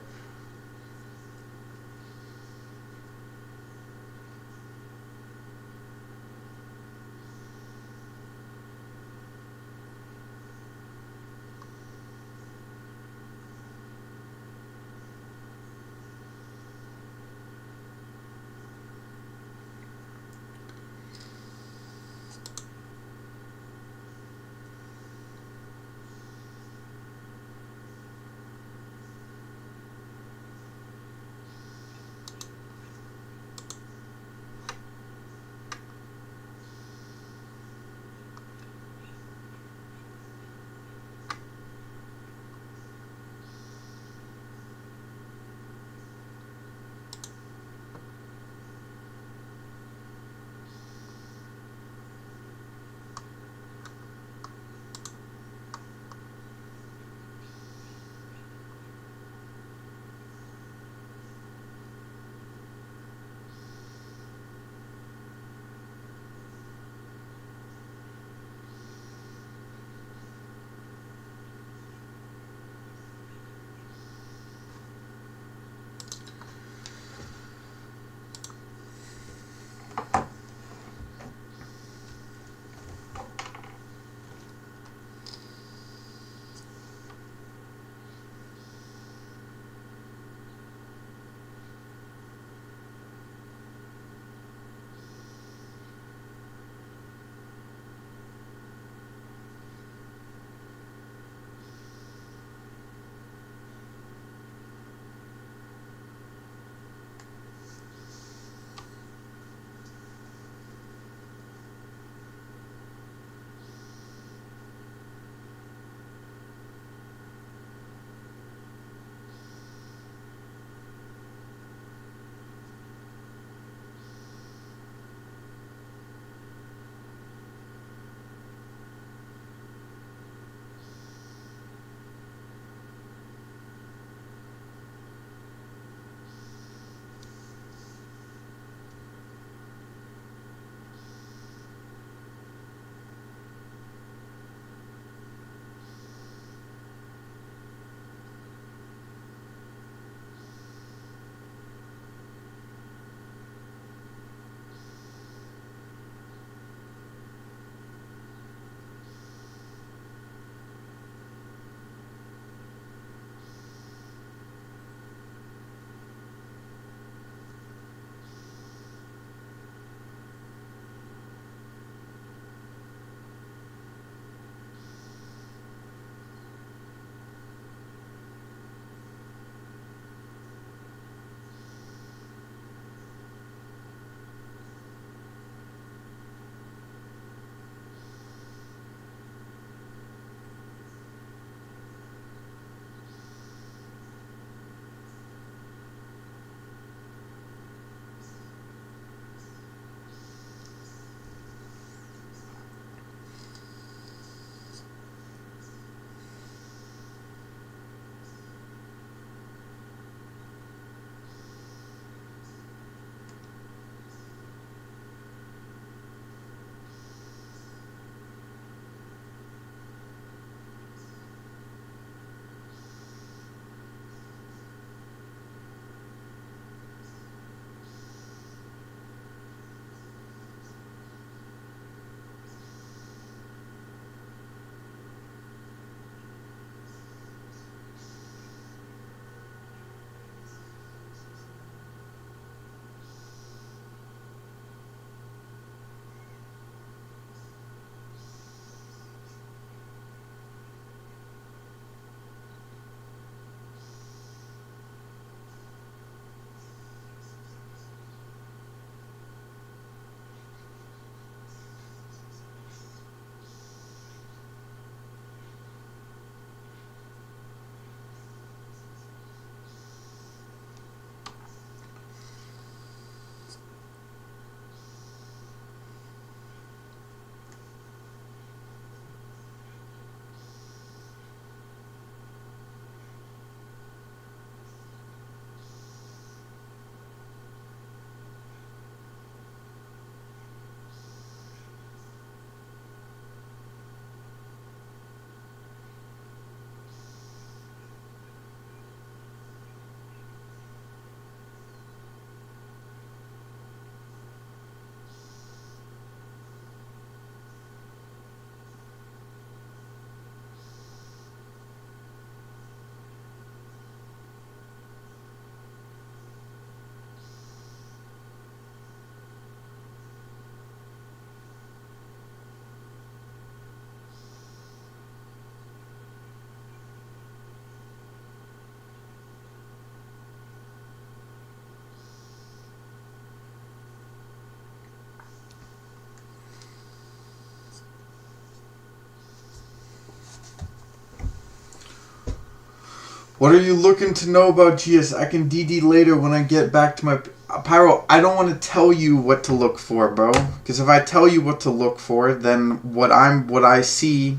What are you looking to know about GS? I can DD later when I get back to my... Pyro, I don't want to tell you what to look for, bro. Because if I tell you what to look for, then what I see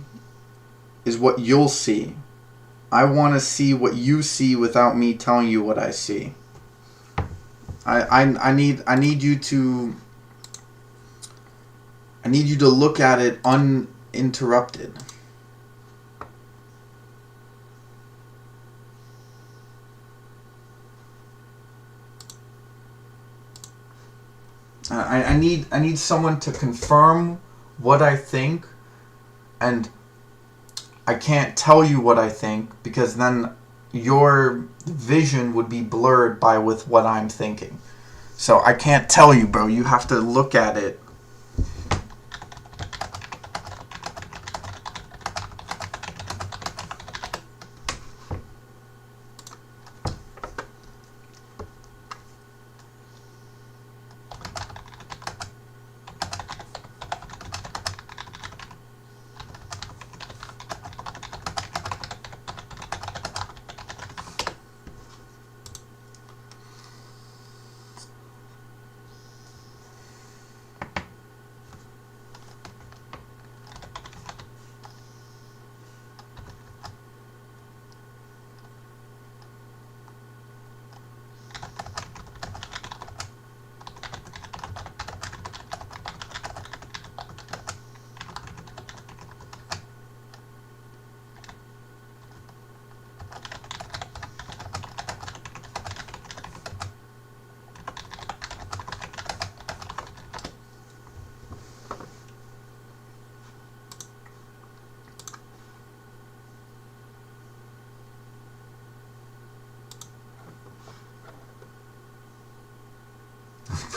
is what you'll see. I want to see what you see without me telling you what I see. I need you to look at it uninterrupted. I need someone to confirm what I think, and I can't tell you what I think because then your vision would be blurred with what I'm thinking. So I can't tell you, bro. You have to look at it.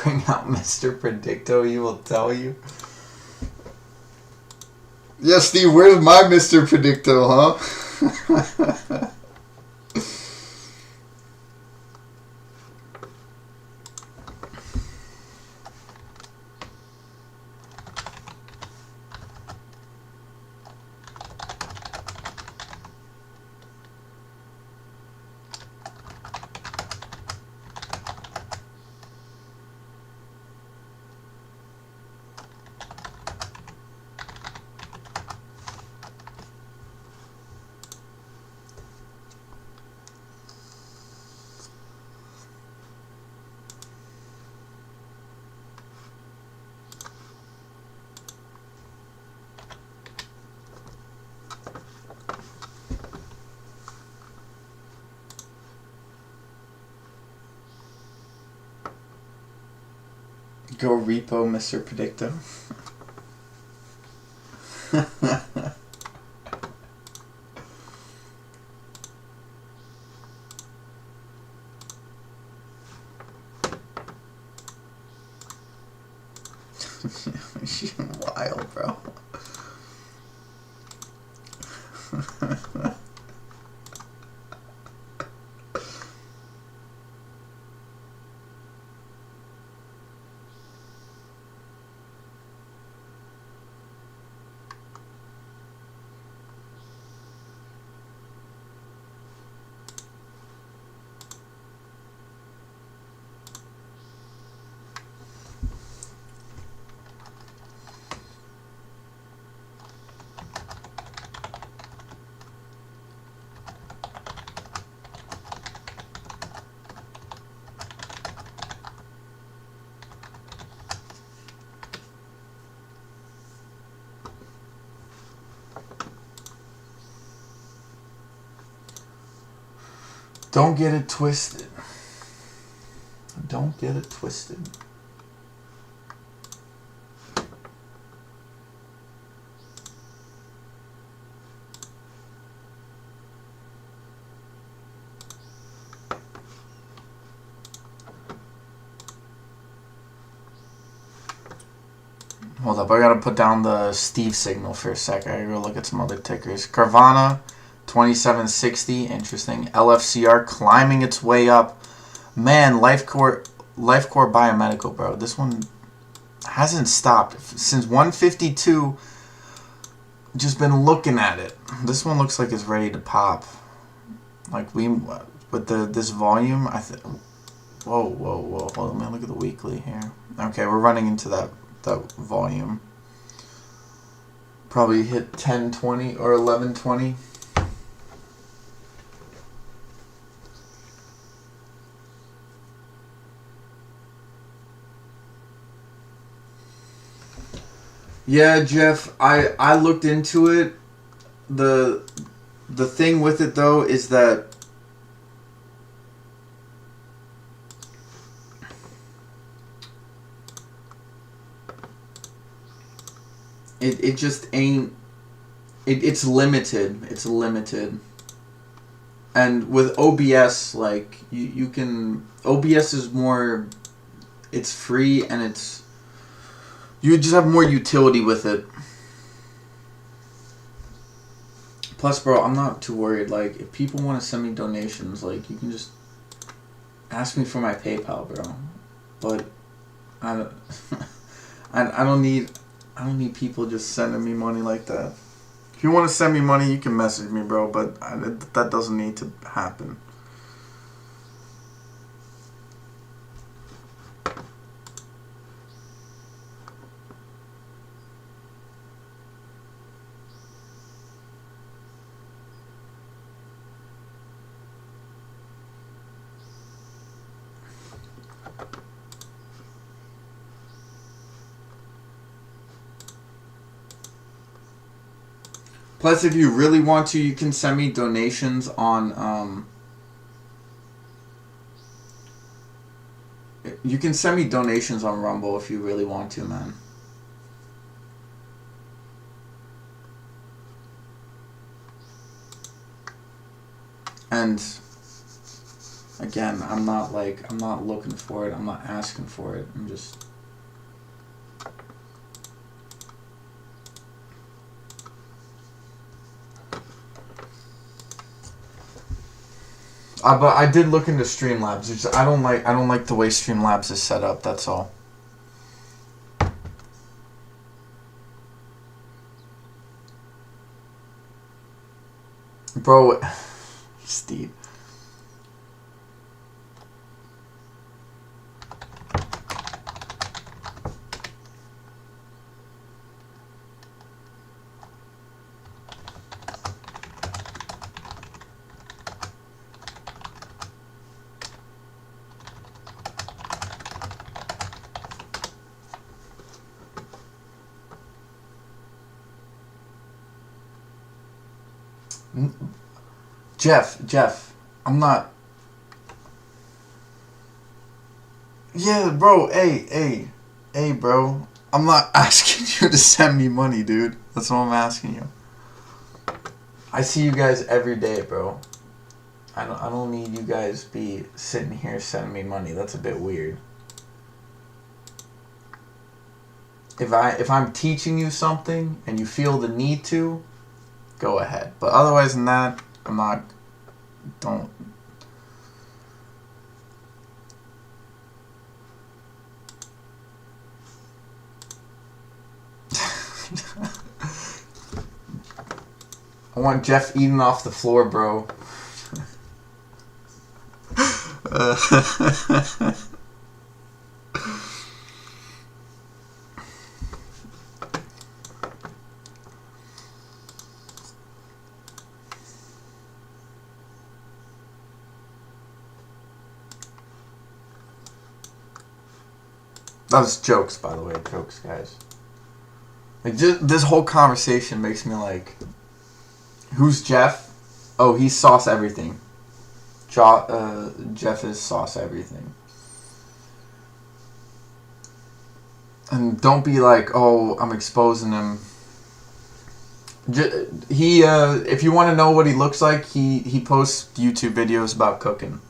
Bring out Mr. Predicto, he will tell you. Yeah, Steve, where's my Mr. Predicto, huh? Go repo Mr. Predicto. You're wild, bro. Don't get it twisted. Don't get it twisted. Hold up, I gotta put down the Steve signal for a sec. I gotta go look at some other tickers. Carvana, 2760, interesting. LFCR climbing its way up. Man, Lifecore Biomedical, bro. This one hasn't stopped since 152. Just been looking at it. This one looks like it's ready to pop. Like with this volume, whoa. Hold on, let me look at the weekly here. Okay, we're running into that volume. Probably hit 1020 or 1120. Yeah, Jeff, I looked into it. The thing with it though is that it just ain't it's limited. It's limited. And with OBS, like you can OBS is more, it's free and it's, you just have more utility with it. Plus, bro, I'm not too worried. Like, if people want to send me donations, like, you can just ask me for my PayPal, bro. But I don't, I don't need people just sending me money like that. If you want to send me money, you can message me, bro. But that doesn't need to happen. Plus, if you really want to, you can send me donations on, you can send me donations on Rumble if you really want to, man. And, again, I'm not looking for it. I'm not asking for it. I'm just... but I did look into Streamlabs. It's just, I don't like the way Streamlabs is set up. That's all. Bro, Steve. Jeff, I'm not... Yeah, bro, hey, bro. I'm not asking you to send me money, dude. That's what I'm asking you. I see you guys every day, bro. I don't need you guys be sitting here sending me money. That's a bit weird. If I'm teaching you something and you feel the need to, go ahead. But otherwise than that, I'm not... Don't... I want Jeff eating off the floor, bro. That was jokes, by the way. Jokes, guys. Like, just, this whole conversation makes me like... Who's Jeff? Oh, he's Sauce Everything. Jeff is Sauce Everything. And don't be like, oh, I'm exposing him. If you want to know what he looks like, he posts YouTube videos about cooking.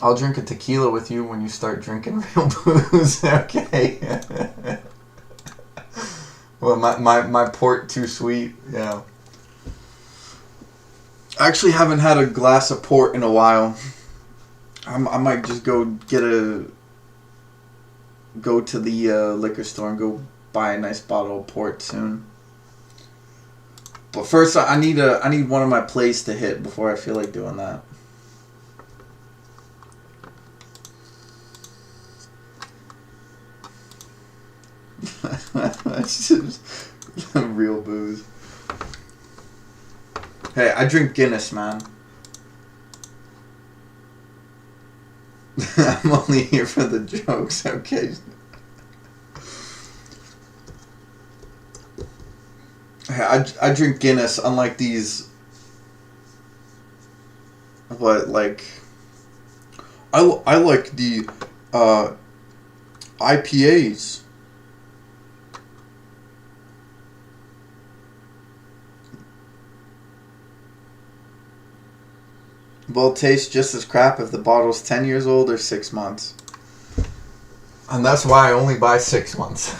I'll drink a tequila with you when you start drinking real booze. Okay. Well, my port too sweet. Yeah. I actually haven't had a glass of port in a while. I might just go to the liquor store and go buy a nice bottle of port soon. But first, I need one of my plays to hit before I feel like doing that. That's just real booze. Hey, I drink Guinness, man. I'm only here for the jokes, okay? Hey, I drink Guinness, unlike these. What, like. I like the IPAs. Will taste just as crap if the bottle's 10 years old or 6 months. And that's why I only buy 6 months.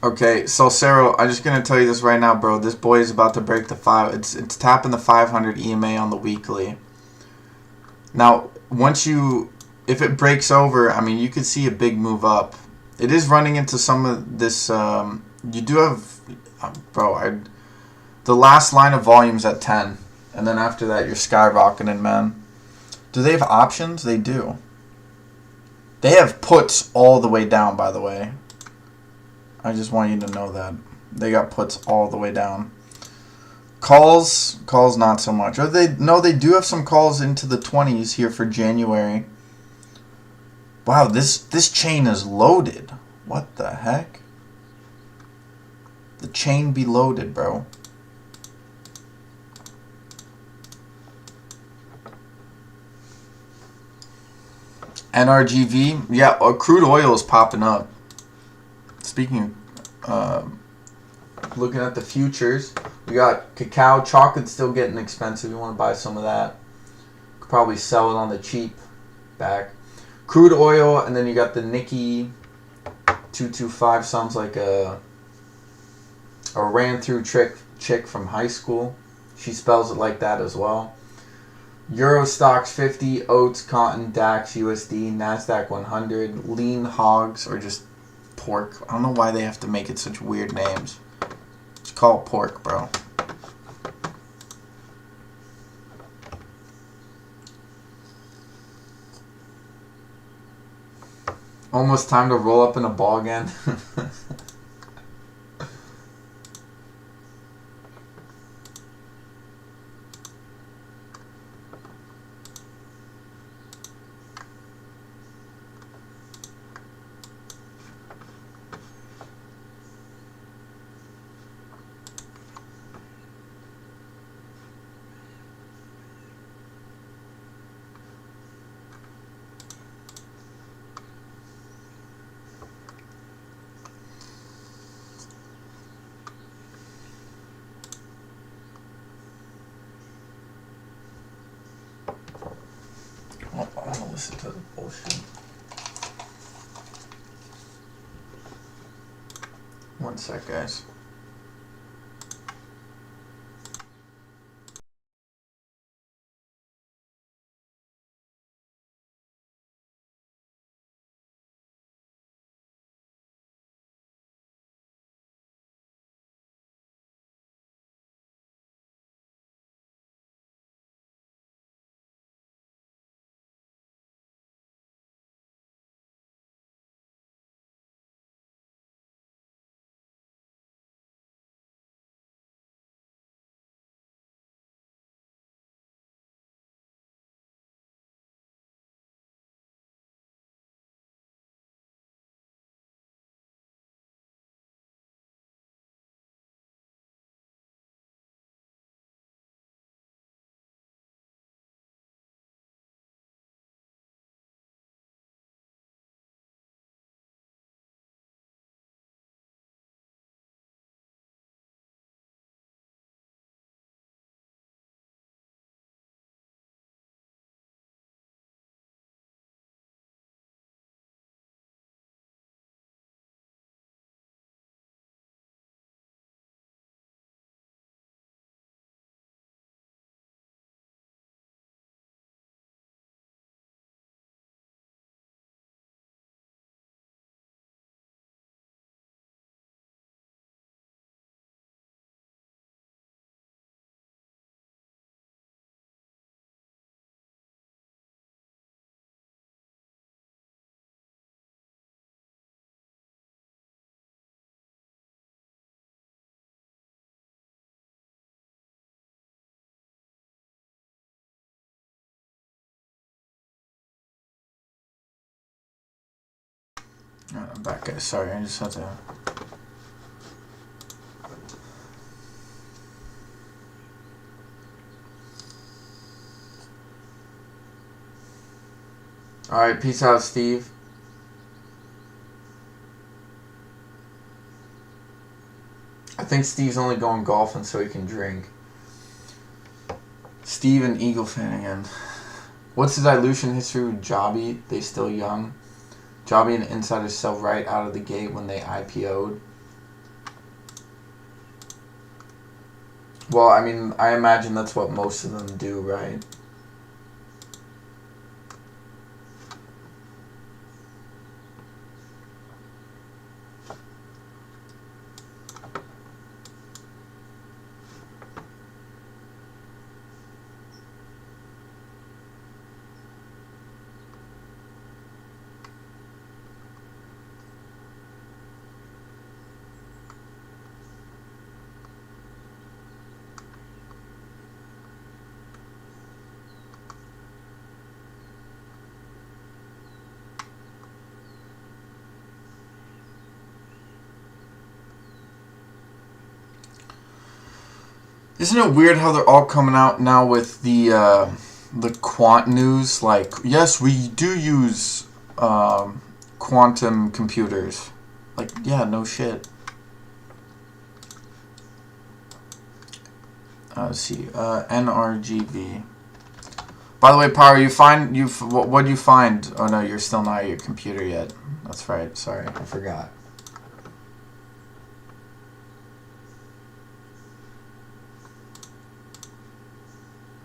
Okay, so Sarah, I'm just gonna tell you this right now, bro. This boy is about to break the five. It's tapping the 500 EMA on the weekly. Now, if it breaks over, I mean, you could see a big move up. It is running into some of this. You do have, bro. The last line of volume's at 10, and then after that, you're skyrocketing, man. Do they have options? They do. They have puts all the way down, by the way. I just want you to know that. They got puts all the way down. Calls not so much. They do have some calls into the 20s here for January. Wow, this chain is loaded. What the heck? The chain be loaded, bro. NRGV, yeah, crude oil is popping up. Speaking of, looking at the futures, we got cacao. Chocolate's still getting expensive. You want to buy some of that. Could probably sell it on the cheap back. Crude oil, and then you got the Nikki 225. Sounds like a ran-through chick from high school. She spells it like that as well. Euro stocks 50, oats, cotton, DAX, USD, NASDAQ 100, lean hogs, or just pork. I don't know why they have to make it such weird names. Just call it pork, bro. Almost time to roll up in a ball again. I want to listen to the bullshit. One sec, guys. I'm back, guys. Sorry, I just had to. Alright, peace out, Steve. I think Steve's only going golfing so he can drink. Steve and Eagle fan again. What's the dilution history with Jobby? They still young. Jobby and insiders sell right out of the gate when they IPO'd. Well, I mean, I imagine that's what most of them do, right? Isn't it weird how they're all coming out now with the quant news? Like, yes, we do use quantum computers. Like, yeah, no shit. Let's see, NRGV. By the way, Power, what do you find? Oh no, you're still not at your computer yet. That's right. Sorry, I forgot.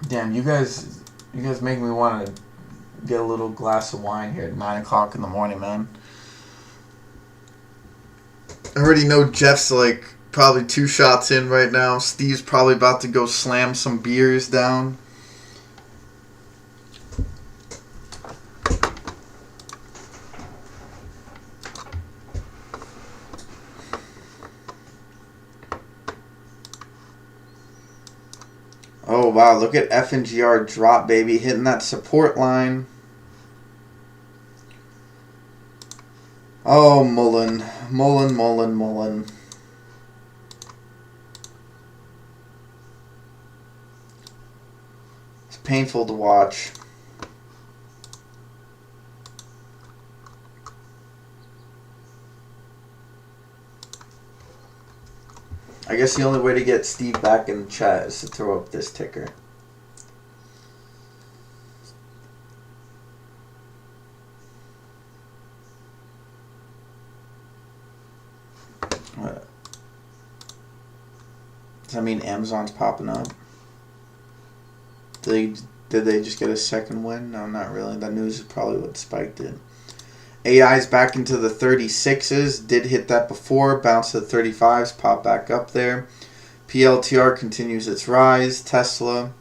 Damn, you guys make me want to get a little glass of wine here at 9 o'clock in the morning, man. I already know Jeff's like probably 2 shots in right now. Steve's probably about to go slam some beers down. Oh, wow. Look at FNGR drop, baby. Hitting that support line. Oh, Mullen. It's painful to watch. I guess the only way to get Steve back in the chat is to throw up this ticker. What? Does that mean Amazon's popping up? Did they just get a second win? No, not really. That news is probably what spiked it. AI's back into the 36s. Did hit that before. Bounced to the 35s. Pop back up there. PLTR continues its rise. Tesla.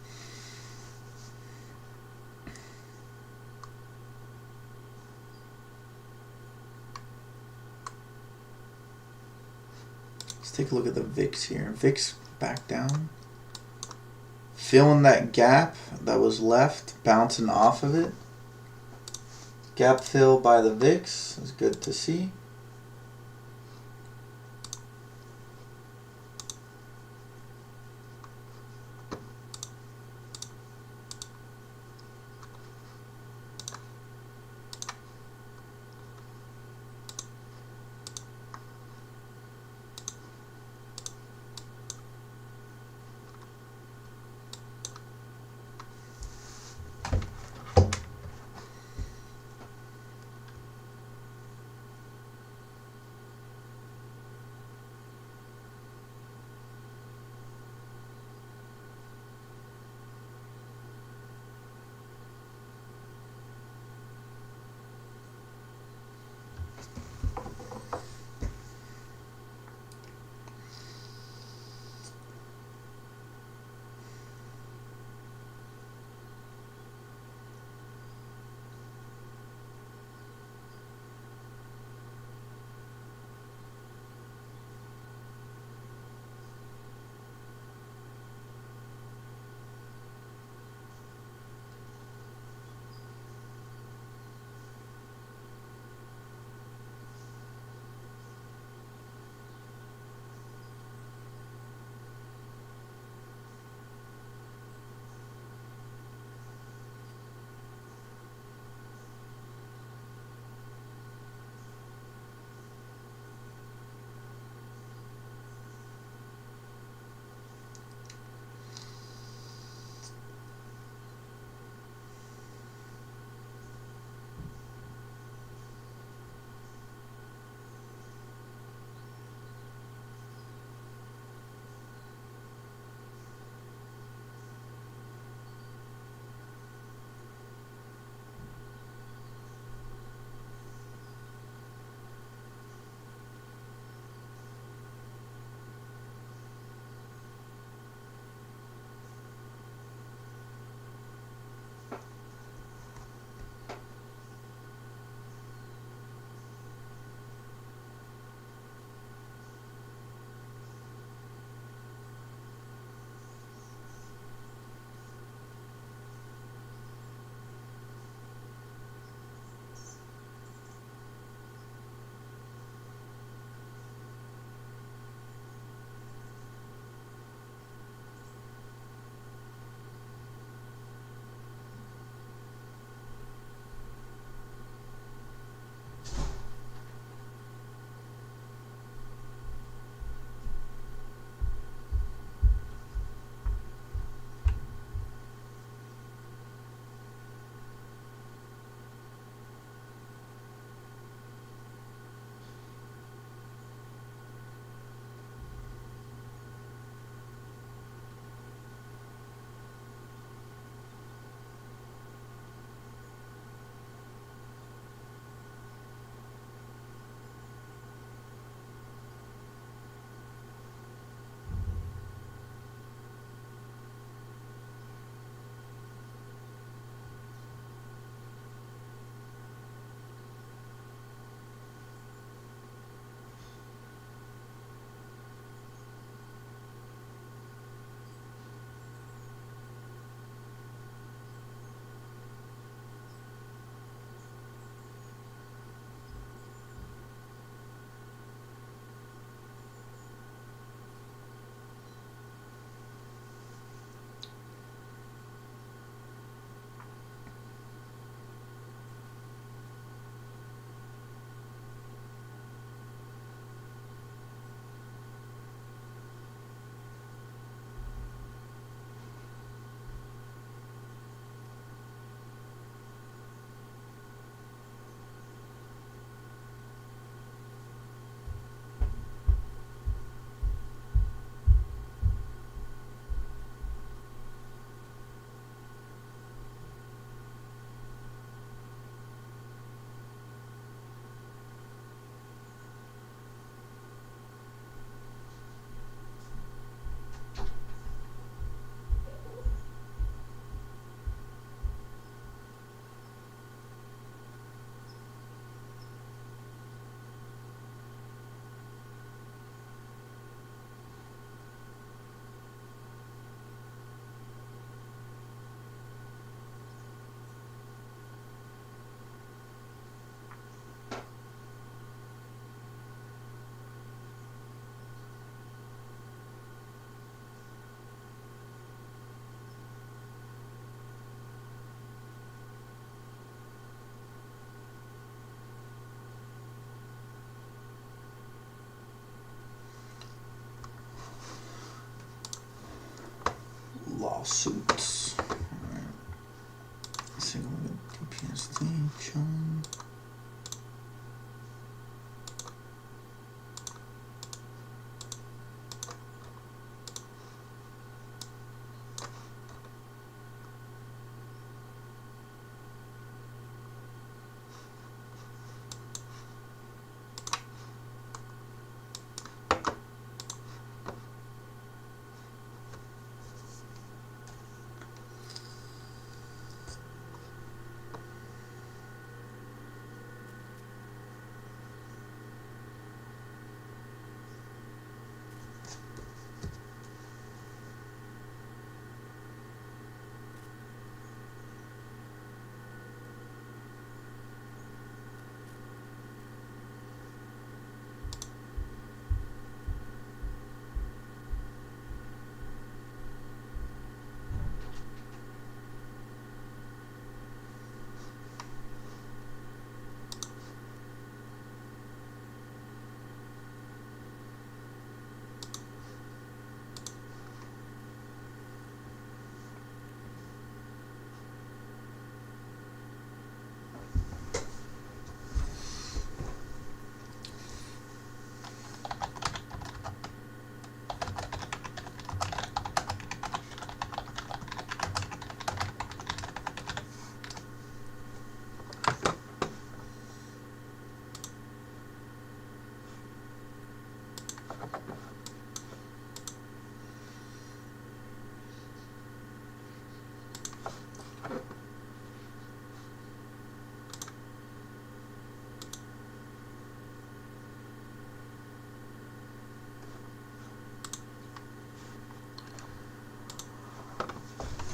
Let's take a look at the VIX here. VIX back down. Filling that gap that was left. Bouncing off of it. Gap fill by the VIX is good to see. lawsuits. All right. Let's see what DPSD, John.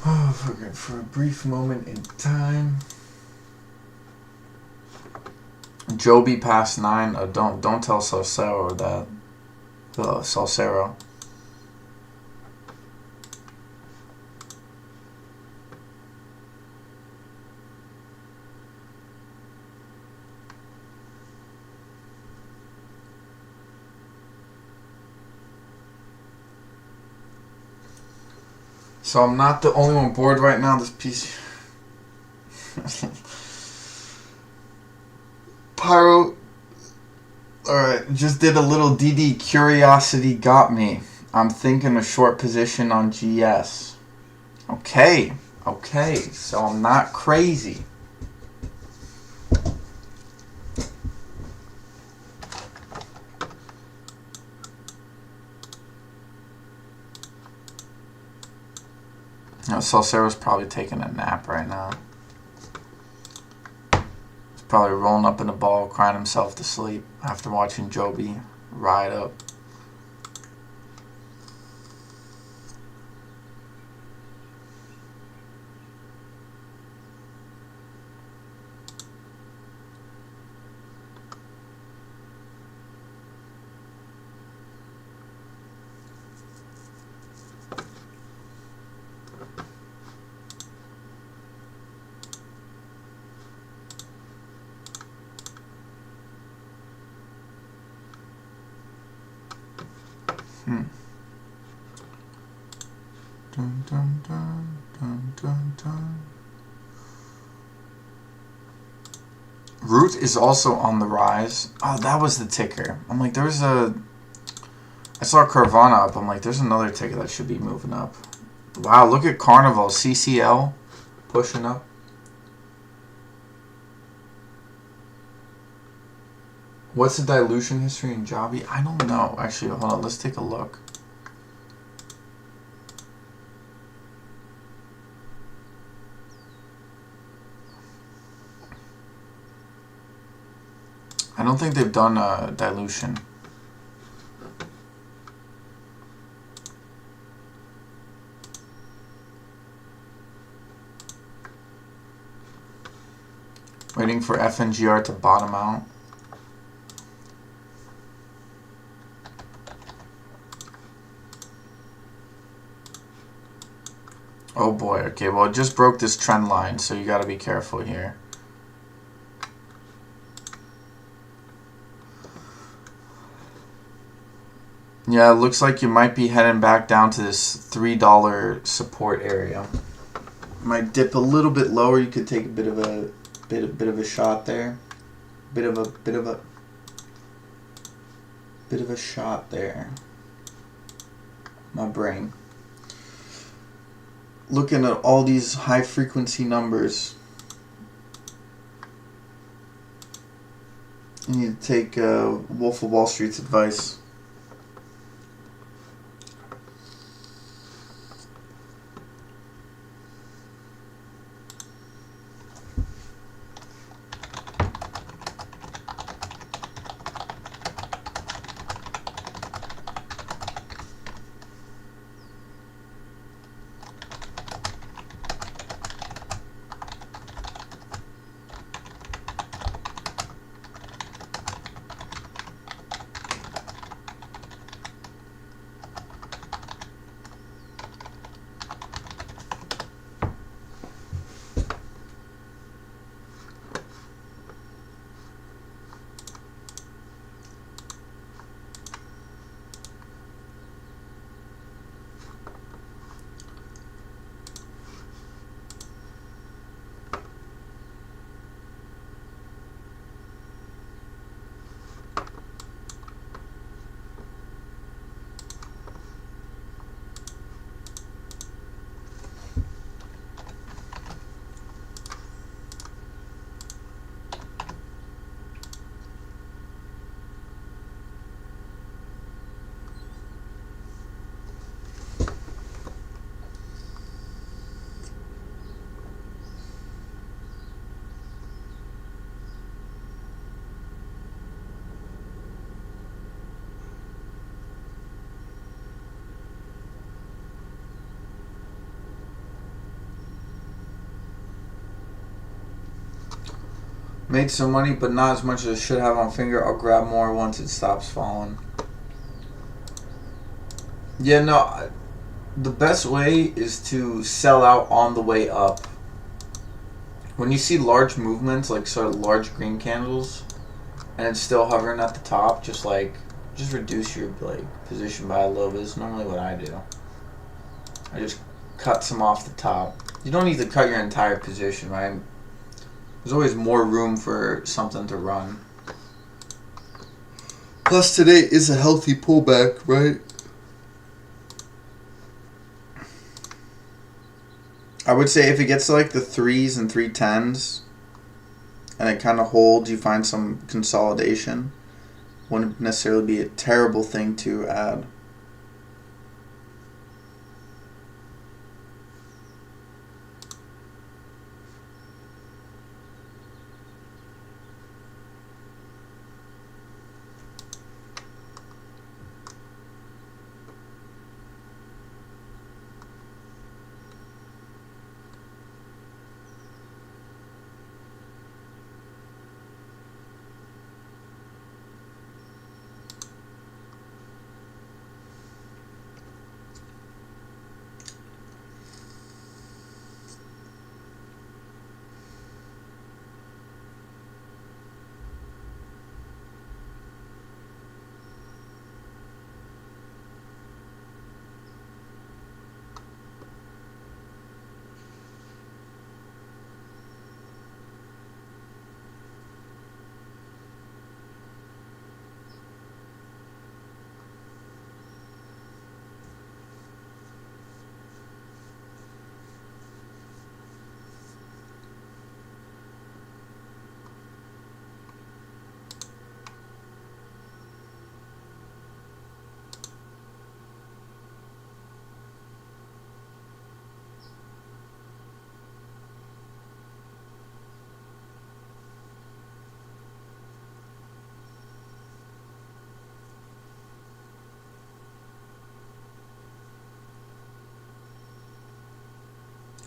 Oh, for a brief moment in time. Joby past 9. Don't tell Salcero that. Salcero. So I'm not the only one bored right now. This PC. Pyro. Alright, just did a little DD. Curiosity got me. I'm thinking a short position on GS. Okay. Okay. So I'm not crazy. Salcero's probably taking a nap right now. He's probably rolling up in the ball, crying himself to sleep after watching Joby ride up. Dun, dun, dun, dun, dun, dun. Root is also on the rise. Oh, that was the ticker. I'm like, there's a... I saw Carvana up. I'm like, there's another ticker that should be moving up. Wow, look at Carnival. CCL pushing up. What's the dilution history in Joby? I don't know. Actually, hold on. Let's take a look. I don't think they've done dilution. Waiting for FNGR to bottom out. Oh boy, okay, well it just broke this trend line, so you gotta be careful here. Yeah, it looks like you might be heading back down to this $3 support area. Might dip a little bit lower. You could take a bit of a shot there. Bit of a shot there. My brain. Looking at all these high frequency numbers. You need to take Wolf of Wall Street's advice. Made some money, but not as much as I should have on finger. I'll grab more once it stops falling. Yeah, no. The best way is to sell out on the way up. When you see large movements, like sort of large green candles, and it's still hovering at the top, just reduce your position by a little bit. It's normally what I do. I just cut some off the top. You don't need to cut your entire position, right? There's always more room for something to run. Plus today is a healthy pullback, right? I would say if it gets to like the 3s and 310s and it kind of holds, you find some consolidation, wouldn't necessarily be a terrible thing to add.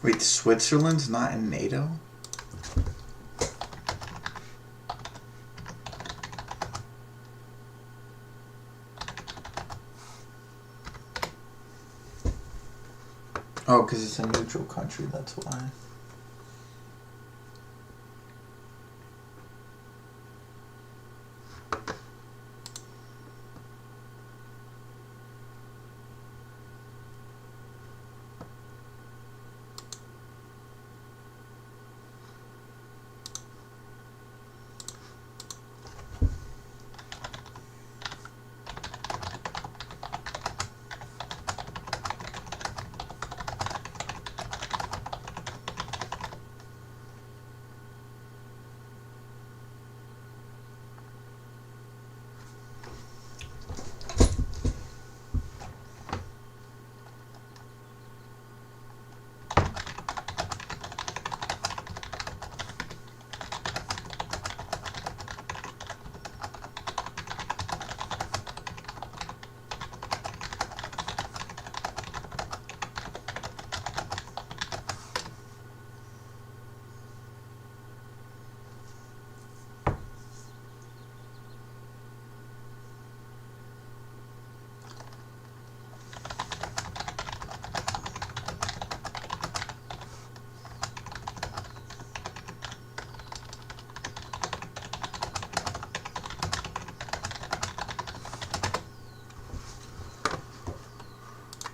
Wait, Switzerland's not in NATO? Oh, because it's a neutral country, that's why.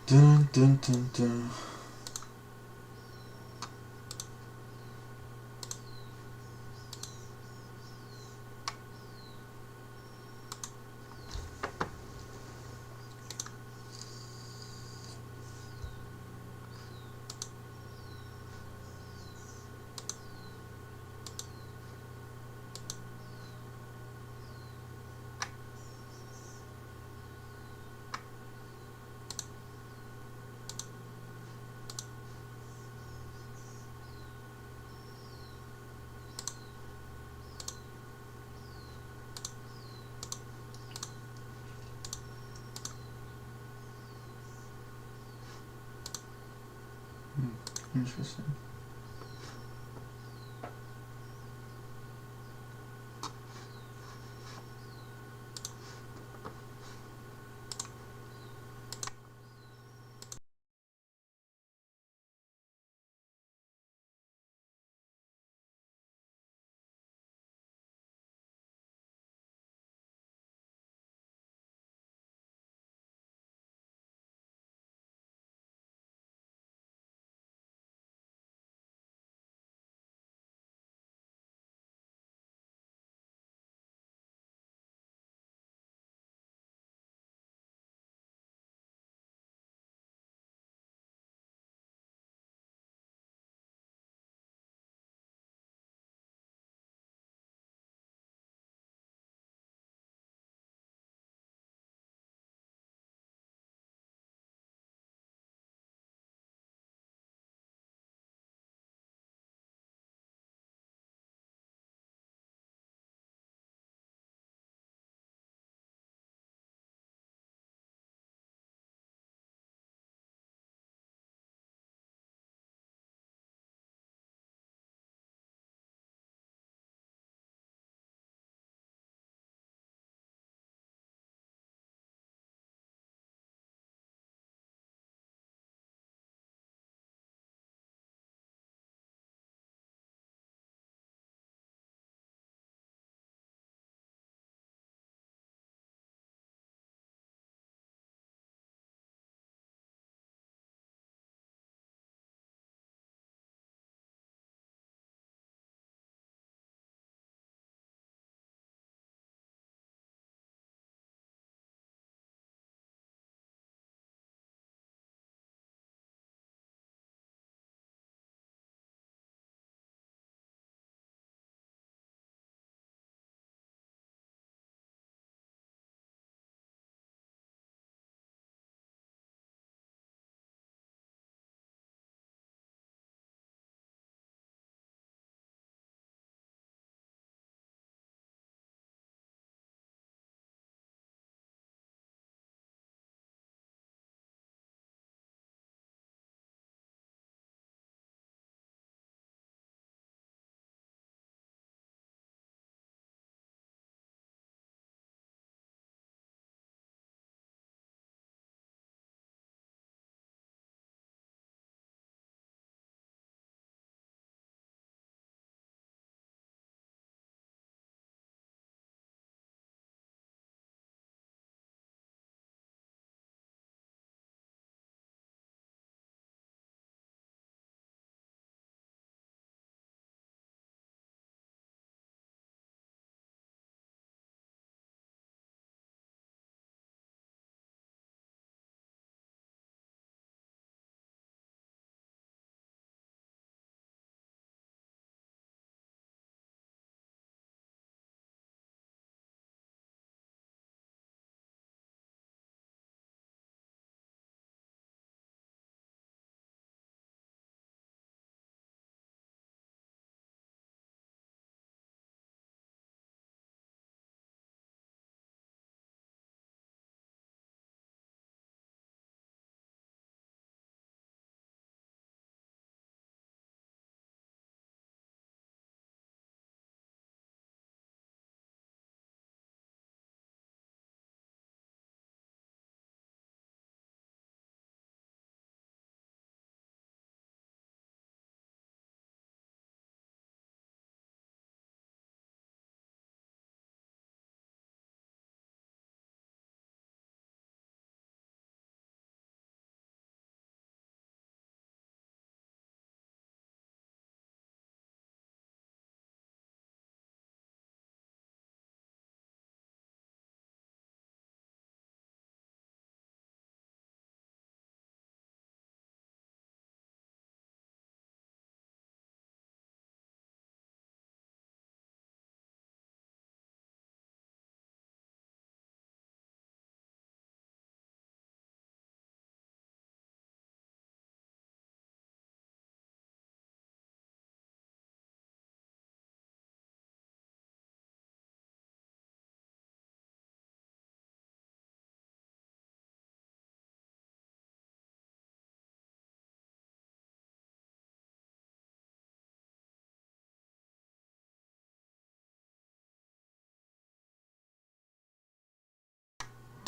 Dun, dun, dun, dun. Interesting.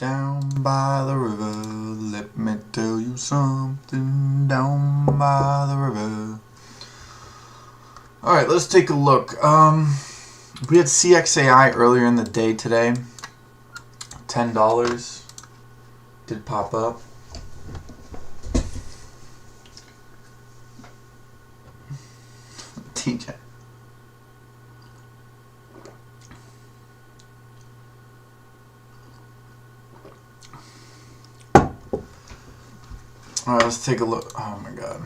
Down by the river, let me tell you something. Down by the river. Alright, let's take a look. We had CXAI earlier in the day today. $10 did pop up. TJ. Alright, let's take a look. Oh my god.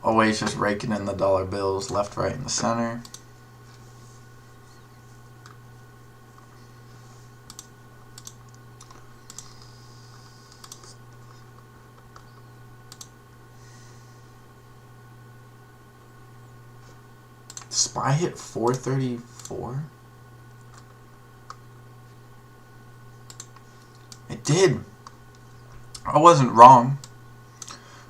Always just raking in the dollar bills left, right, and the center. SPY hit 434? It did. I wasn't wrong.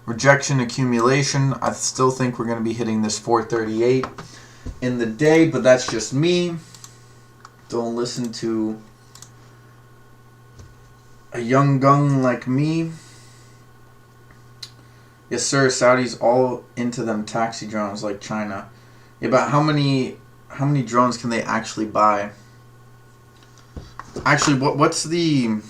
Rejection accumulation. I still think we're going to be hitting this 438 in the day, but that's just me. Don't listen to a young gun like me. Yes, sir. Saudis all into them taxi drones like China. Yeah, but how many drones can they actually buy? Actually, what's the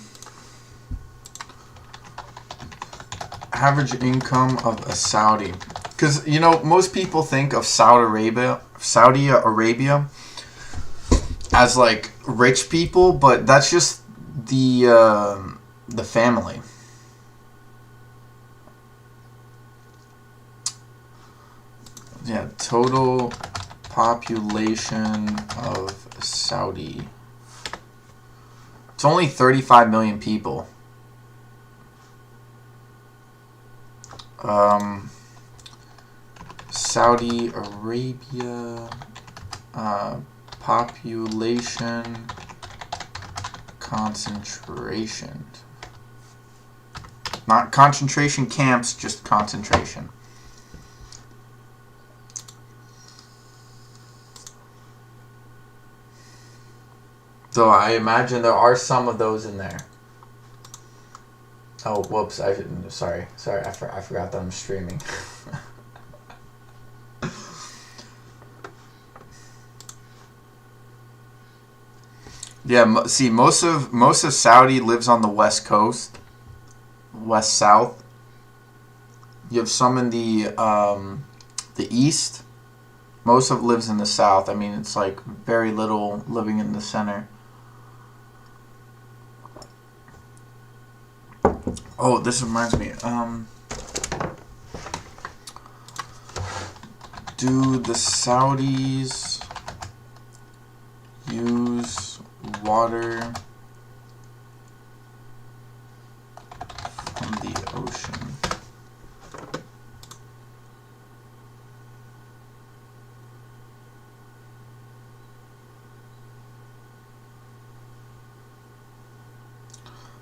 average income of a Saudi? Because, you know, most people think of Saudi Arabia as like rich people, but that's just the family. Yeah, total population of Saudi. It's only 35 million people. Saudi Arabia population concentration. Not concentration camps, just concentration. So I imagine there are some of those in there. Oh, whoops! Sorry. I forgot that I'm streaming. Yeah, see, most of Saudi lives on the west coast, west south. You have some in the east. Most of it lives in the south. I mean, it's like very little living in the center. Oh, this reminds me. Do the Saudis use water from the ocean?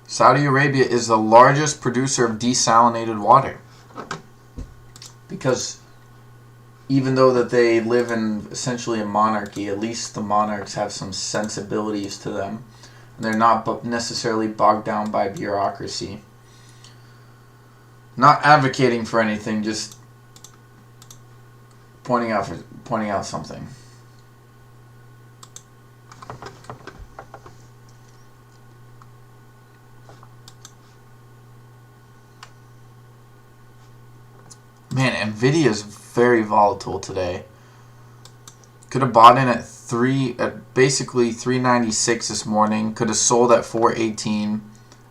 Saudi Arabia is the largest producer of desalinated water. Because even though that they live in essentially a monarchy, at least the monarchs have some sensibilities to them. And they're not necessarily bogged down by bureaucracy. Not advocating for anything, just pointing out something. Man, Nvidia is very volatile today. Could have bought in at basically 396 this morning. Could have sold at 418.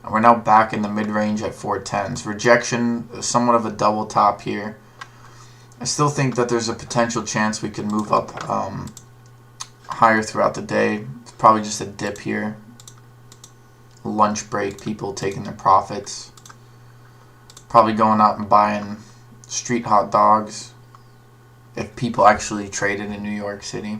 And we're now back in the mid-range at 410s. Rejection, somewhat of a double top here. I still think that there's a potential chance we could move up higher throughout the day. It's probably just a dip here. Lunch break, people taking their profits. Probably going out and buying street hot dogs if people actually traded in New York City.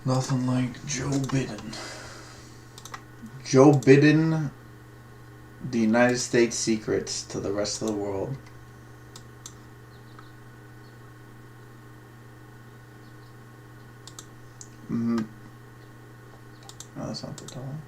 Nothing like Joe Biden. Joe Biden, the United States secrets to the rest of the world. No, that's not the dollar.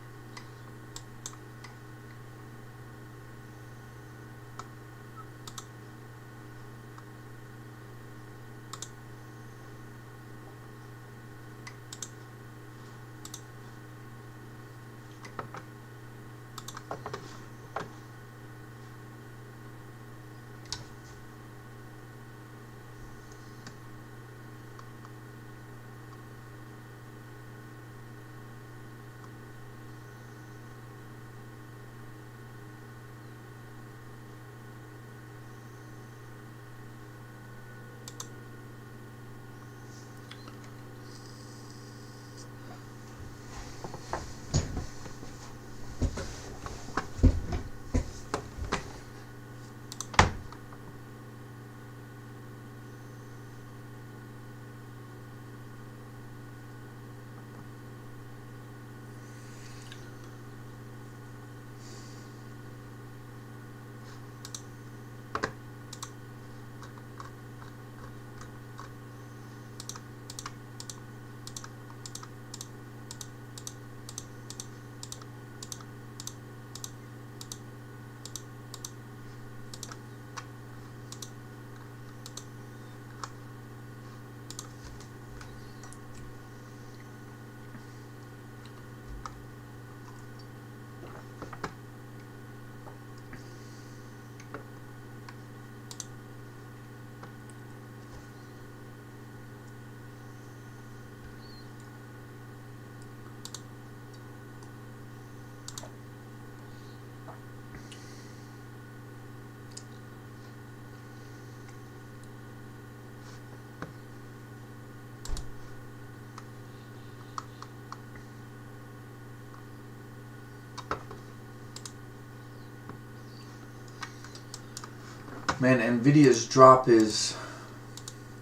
Man, Nvidia's drop is,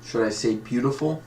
should I say, beautiful?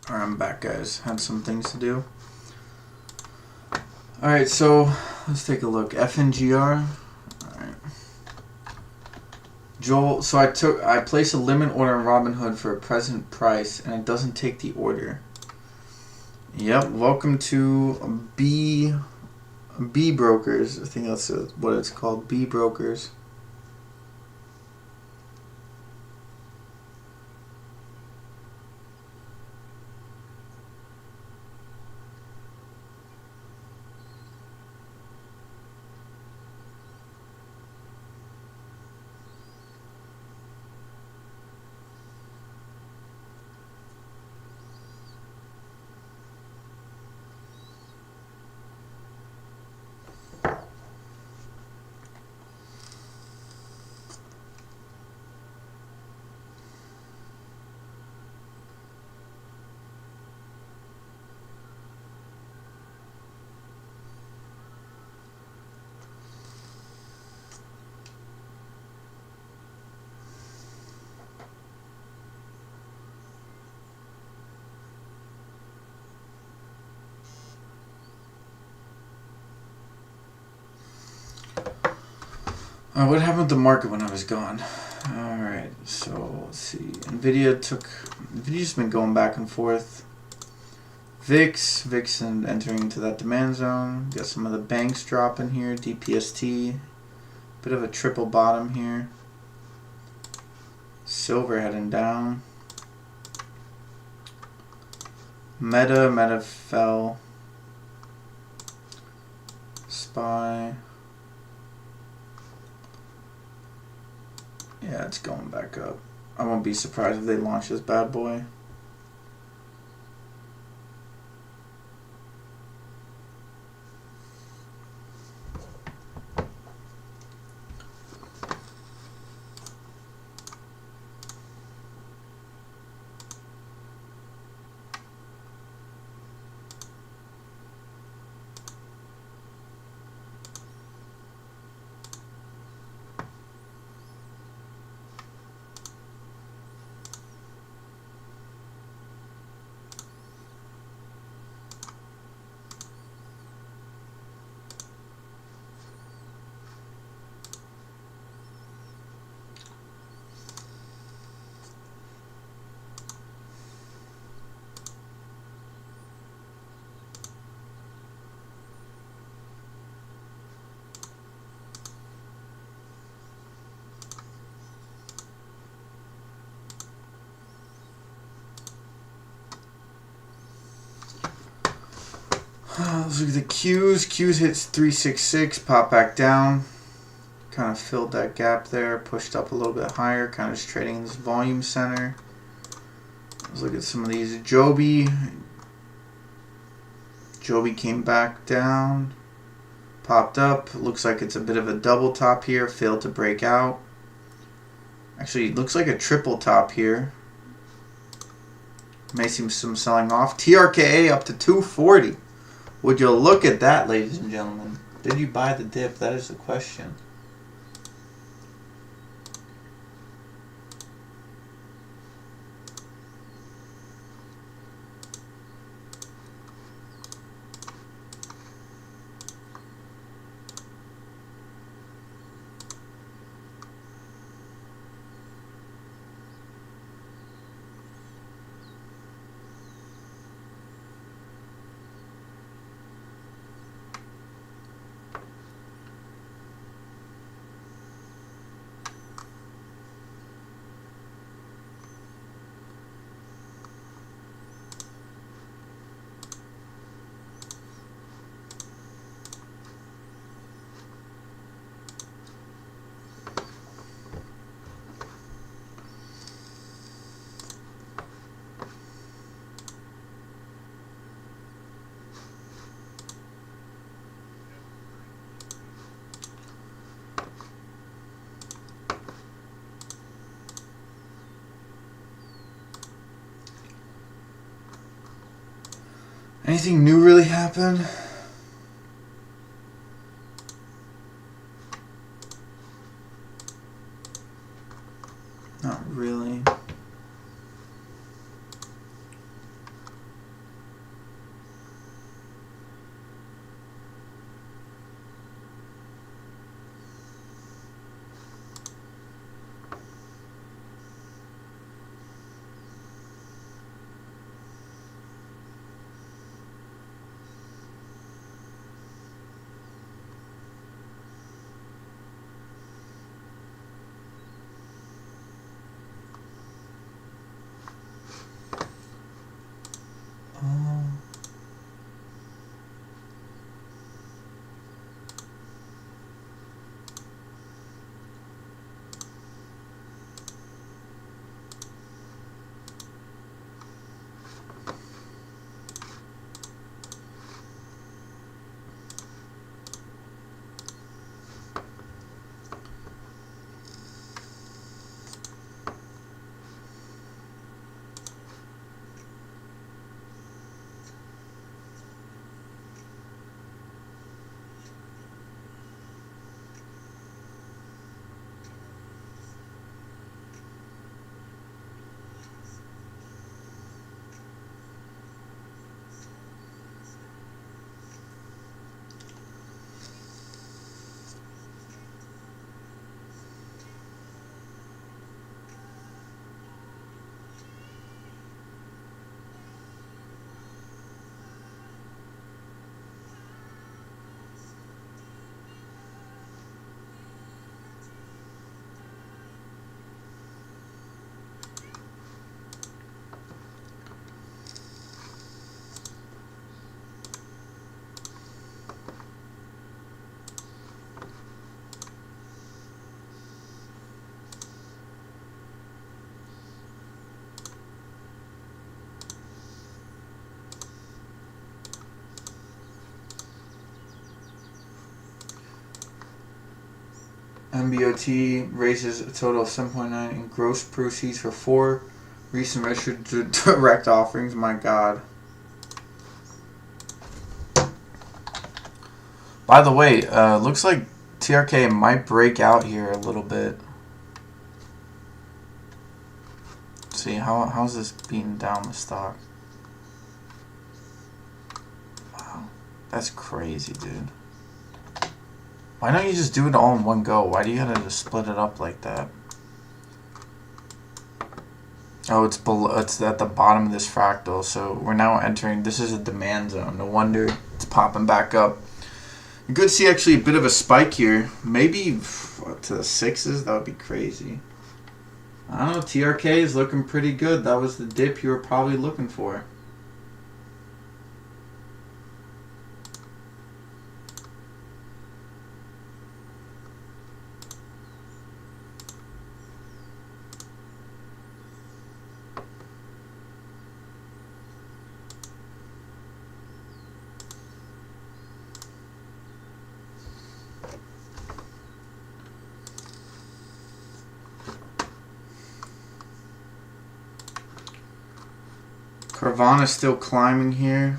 Alright, I'm back, guys. Had some things to do. Alright, so let's take a look. FNGR. Alright. Joel, so I placed a limit order on Robinhood for a present price and it doesn't take the order. Yep, welcome to B Brokers. I think that's what it's called, B Brokers. What happened with the market when I was gone? Alright, so let's see. Nvidia's been going back and forth. VIX and entering into that demand zone. Got some of the banks dropping here. DPST. Bit of a triple bottom here. Silver heading down. Meta fell. SPY. Yeah, it's going back up. I won't be surprised if they launch this bad boy. Let's look at the Qs. Qs hits 366, pop back down. Kind of filled that gap there, pushed up a little bit higher, kind of just trading in this volume center. Let's look at some of these. Joby came back down, popped up. Looks like it's a bit of a double top here, failed to break out. Actually, it looks like a triple top here. May see some selling off. TRKA up to 240. Would you look at that, ladies and gentlemen? Did you buy the dip? That is the question. Anything new really happen? Not really. MBOT raises a total of 7.9 in gross proceeds for 4 recent registered direct offerings. My God. By the way, looks like TRK might break out here a little bit. Let's see, how's this beating down the stock? Wow, that's crazy, dude. Why don't you just do it all in one go? Why do you gotta just split it up like that? Oh, it's below. It's at the bottom of this fractal. So we're now entering. This is a demand zone. No wonder it's popping back up. You could see actually a bit of a spike here. Maybe to the 6s. That would be crazy. I don't know. TRK is looking pretty good. That was the dip you were probably looking for. Carvana's still climbing here.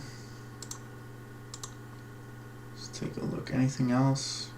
Let's take a look. Anything else?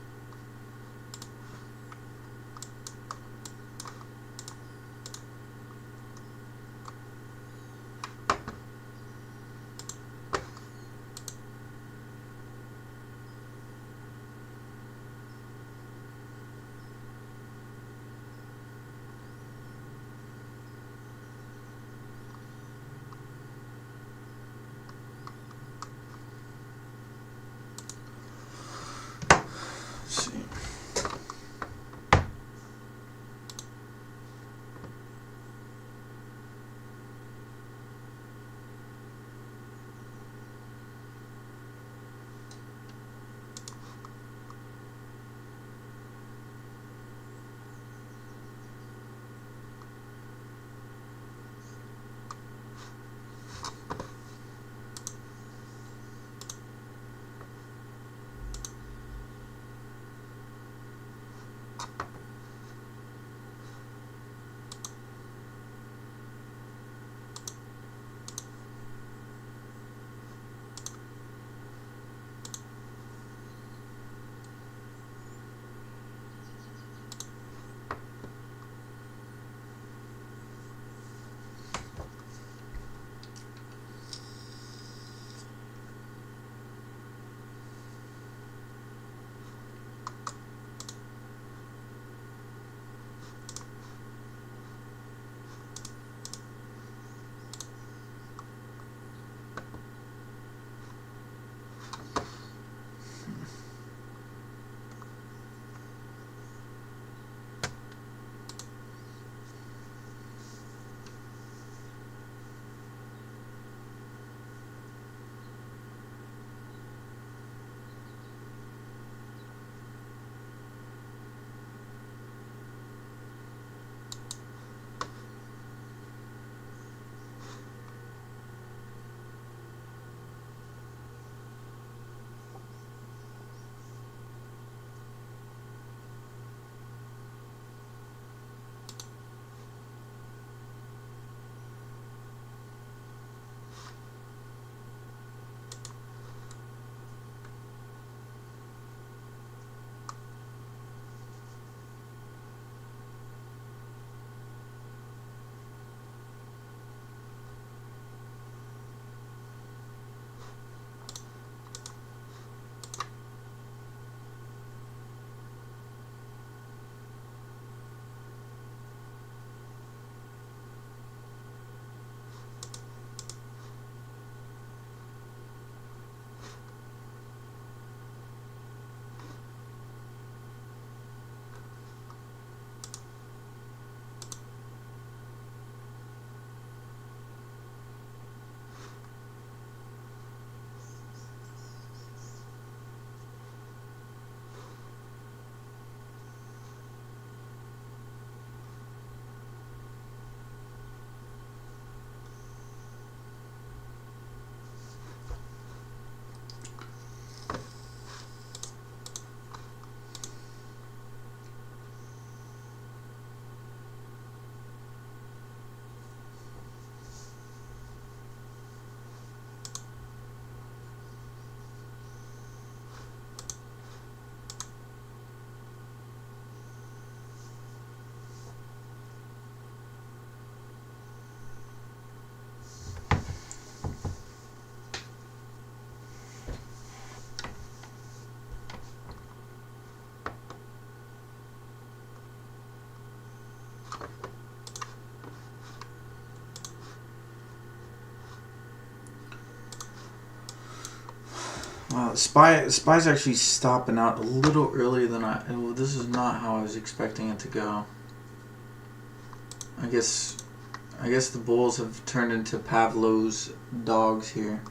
Spy's actually stopping out a little earlier than well, this is not how I was expecting it to go. I guess the bulls have turned into Pavlov's dogs here.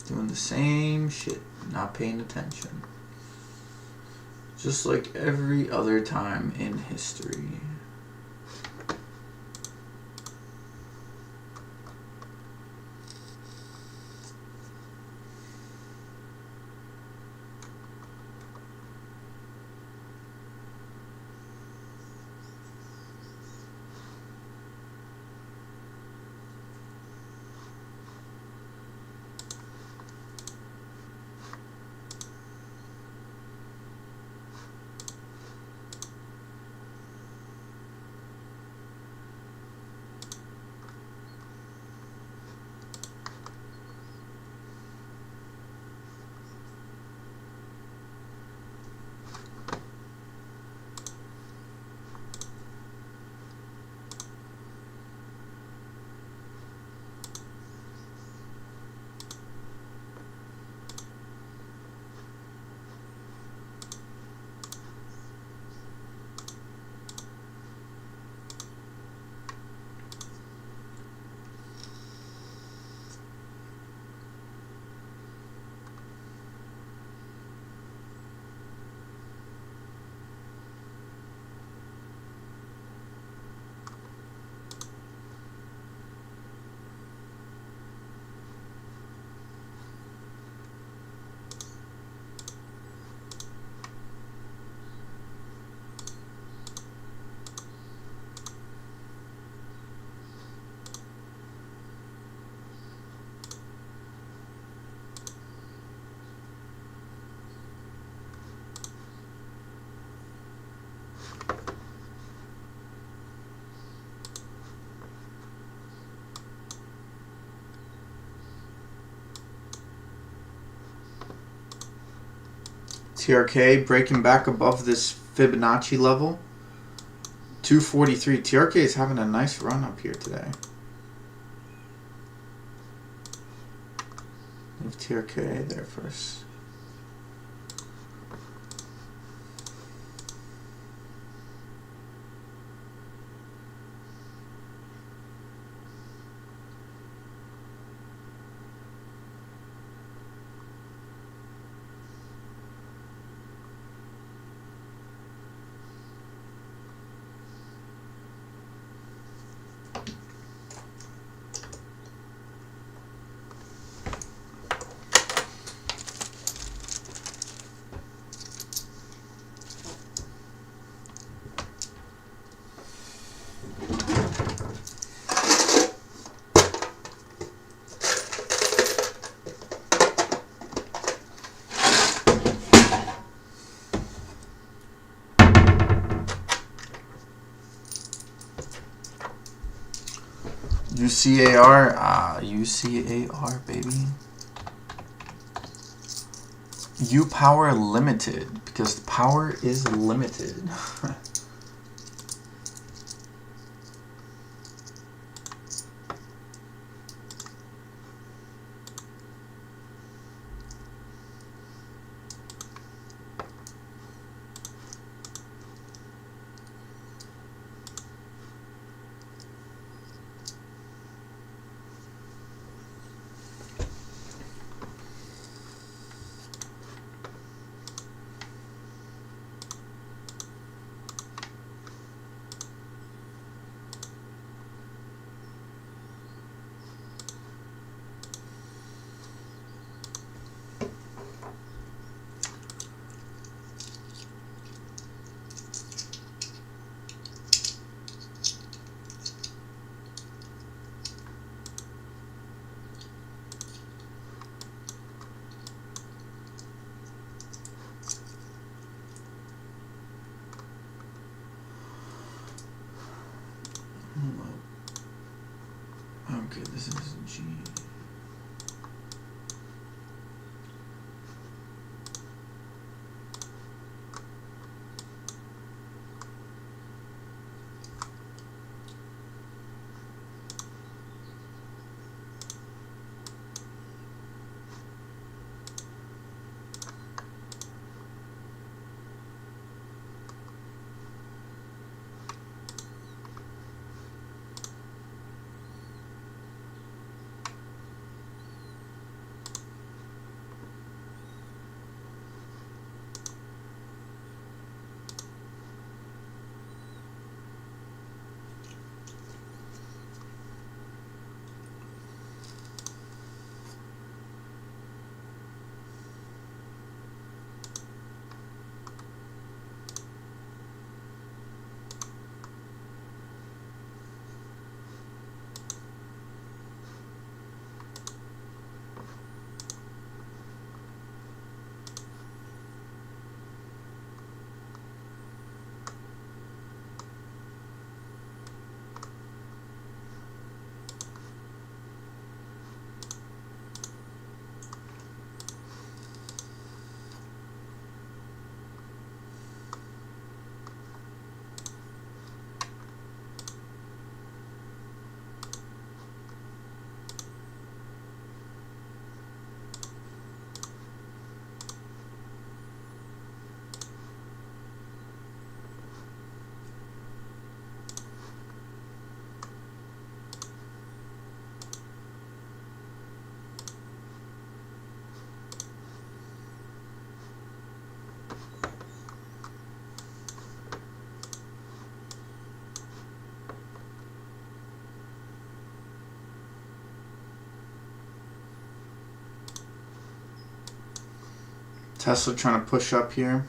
Doing the same shit, not paying attention. Just like every other time in history. TRK breaking back above this Fibonacci level. 243. TRK is having a nice run up here today. Leave TRK there first. UCAR, UCAR, baby. U power limited, because the power is limited. Okay, this is G. Tesla trying to push up here.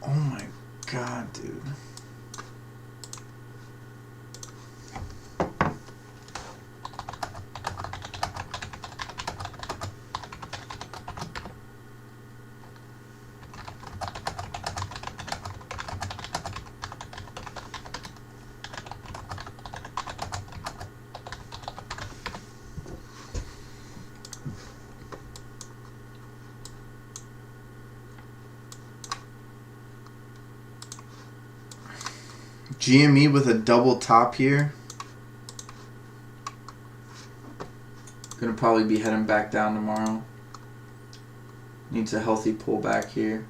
Oh my god, dude. GME with a double top here. Gonna probably be heading back down tomorrow. Needs a healthy pullback here.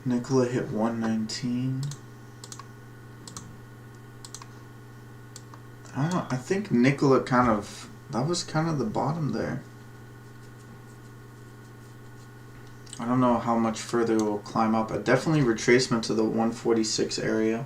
Nikola hit 119. I don't know. I think Nikola that was kind of the bottom there. I don't know how much further it will climb up. Definitely retracement to the 146 area.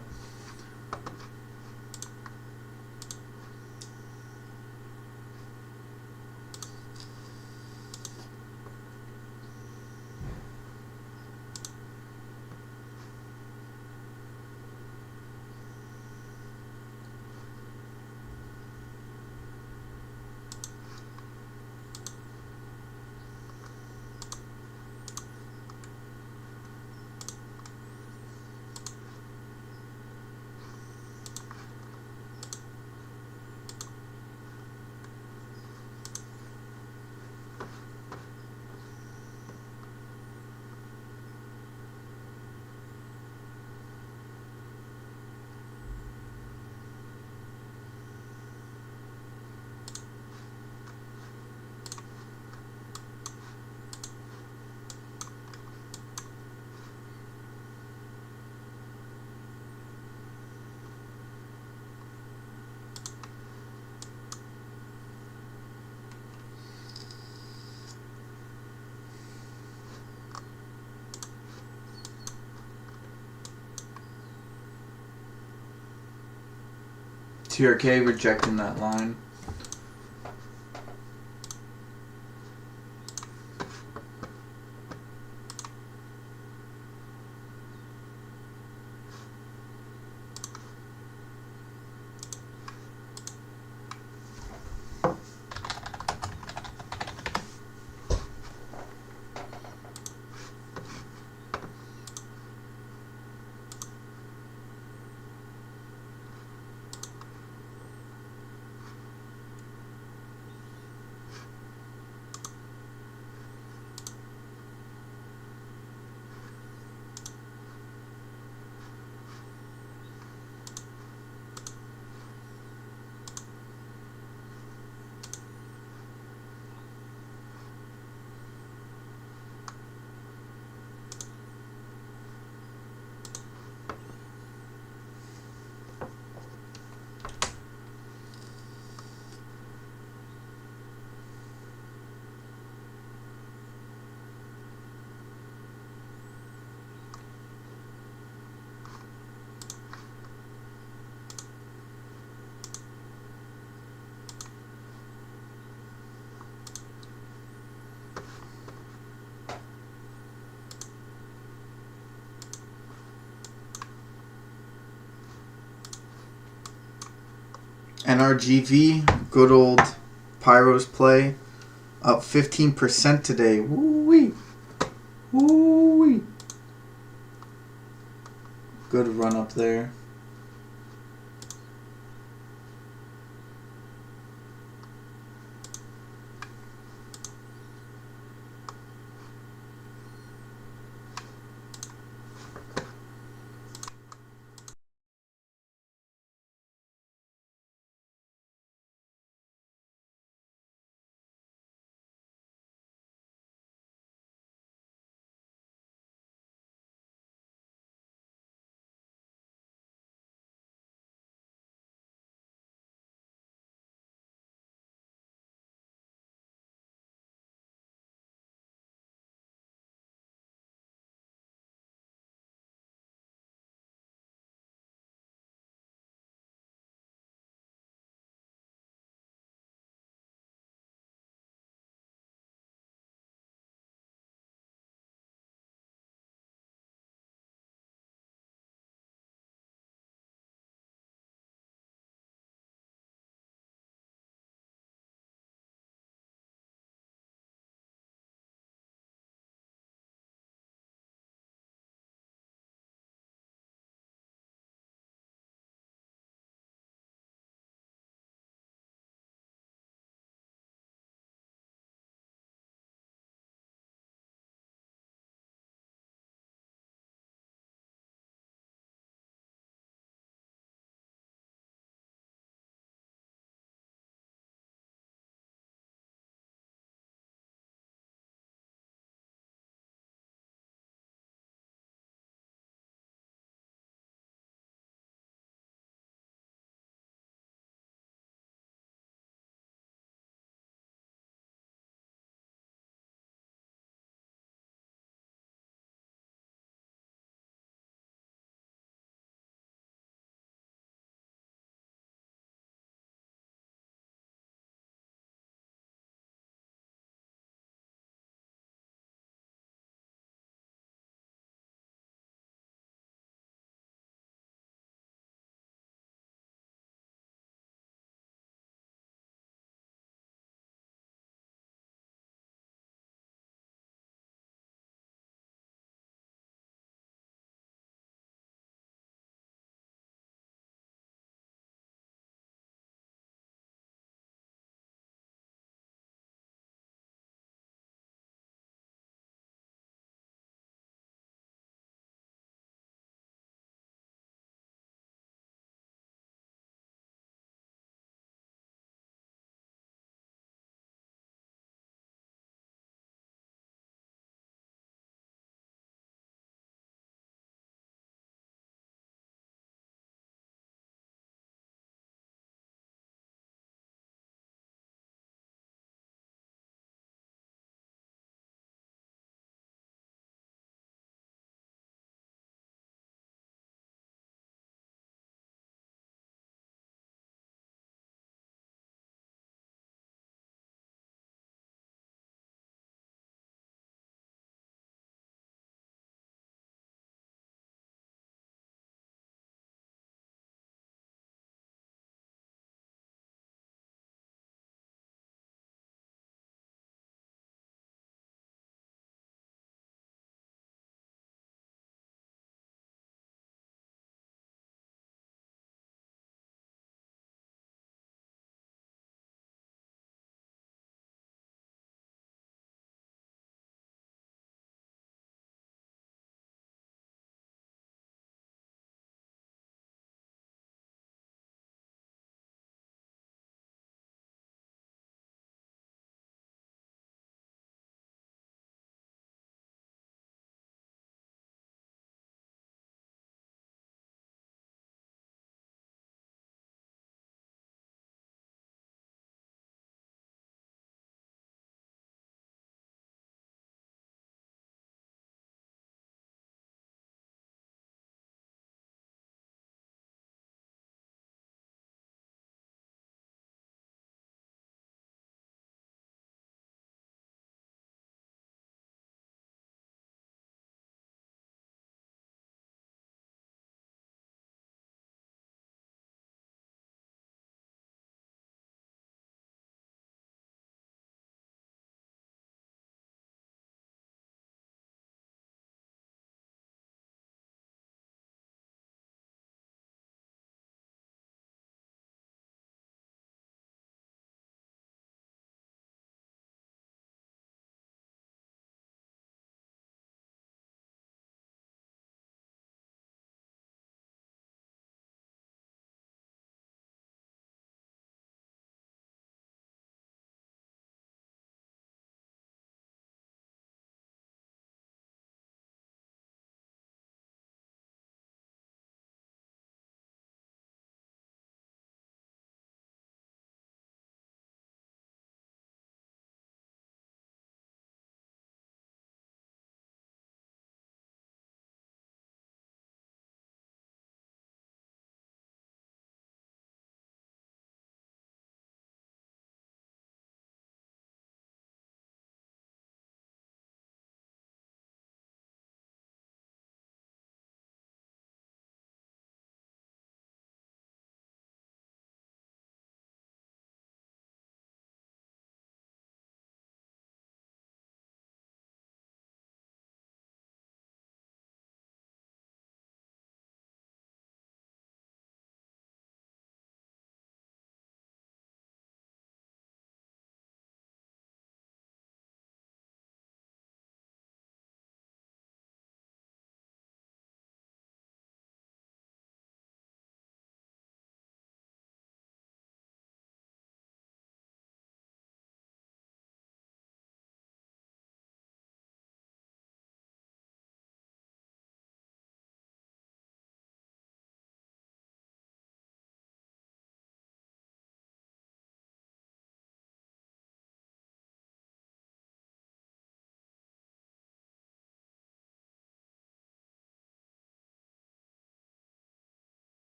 TRK rejecting that line. NRGV, good old Pyro's play, up 15% today. Woo-wee. Woo-wee. Good run up there.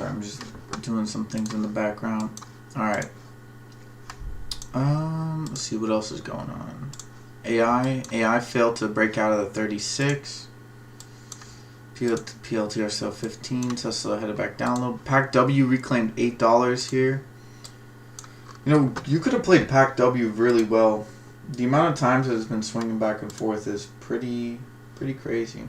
Sorry, I'm just doing some things in the background. Alright. Let's see what else is going on. AI failed to break out of the 36. PLTR still 15. Tesla headed back down a little. PAC-W reclaimed $8 here. You know, you could have played PAC-W really well. The amount of times it has been swinging back and forth is pretty crazy.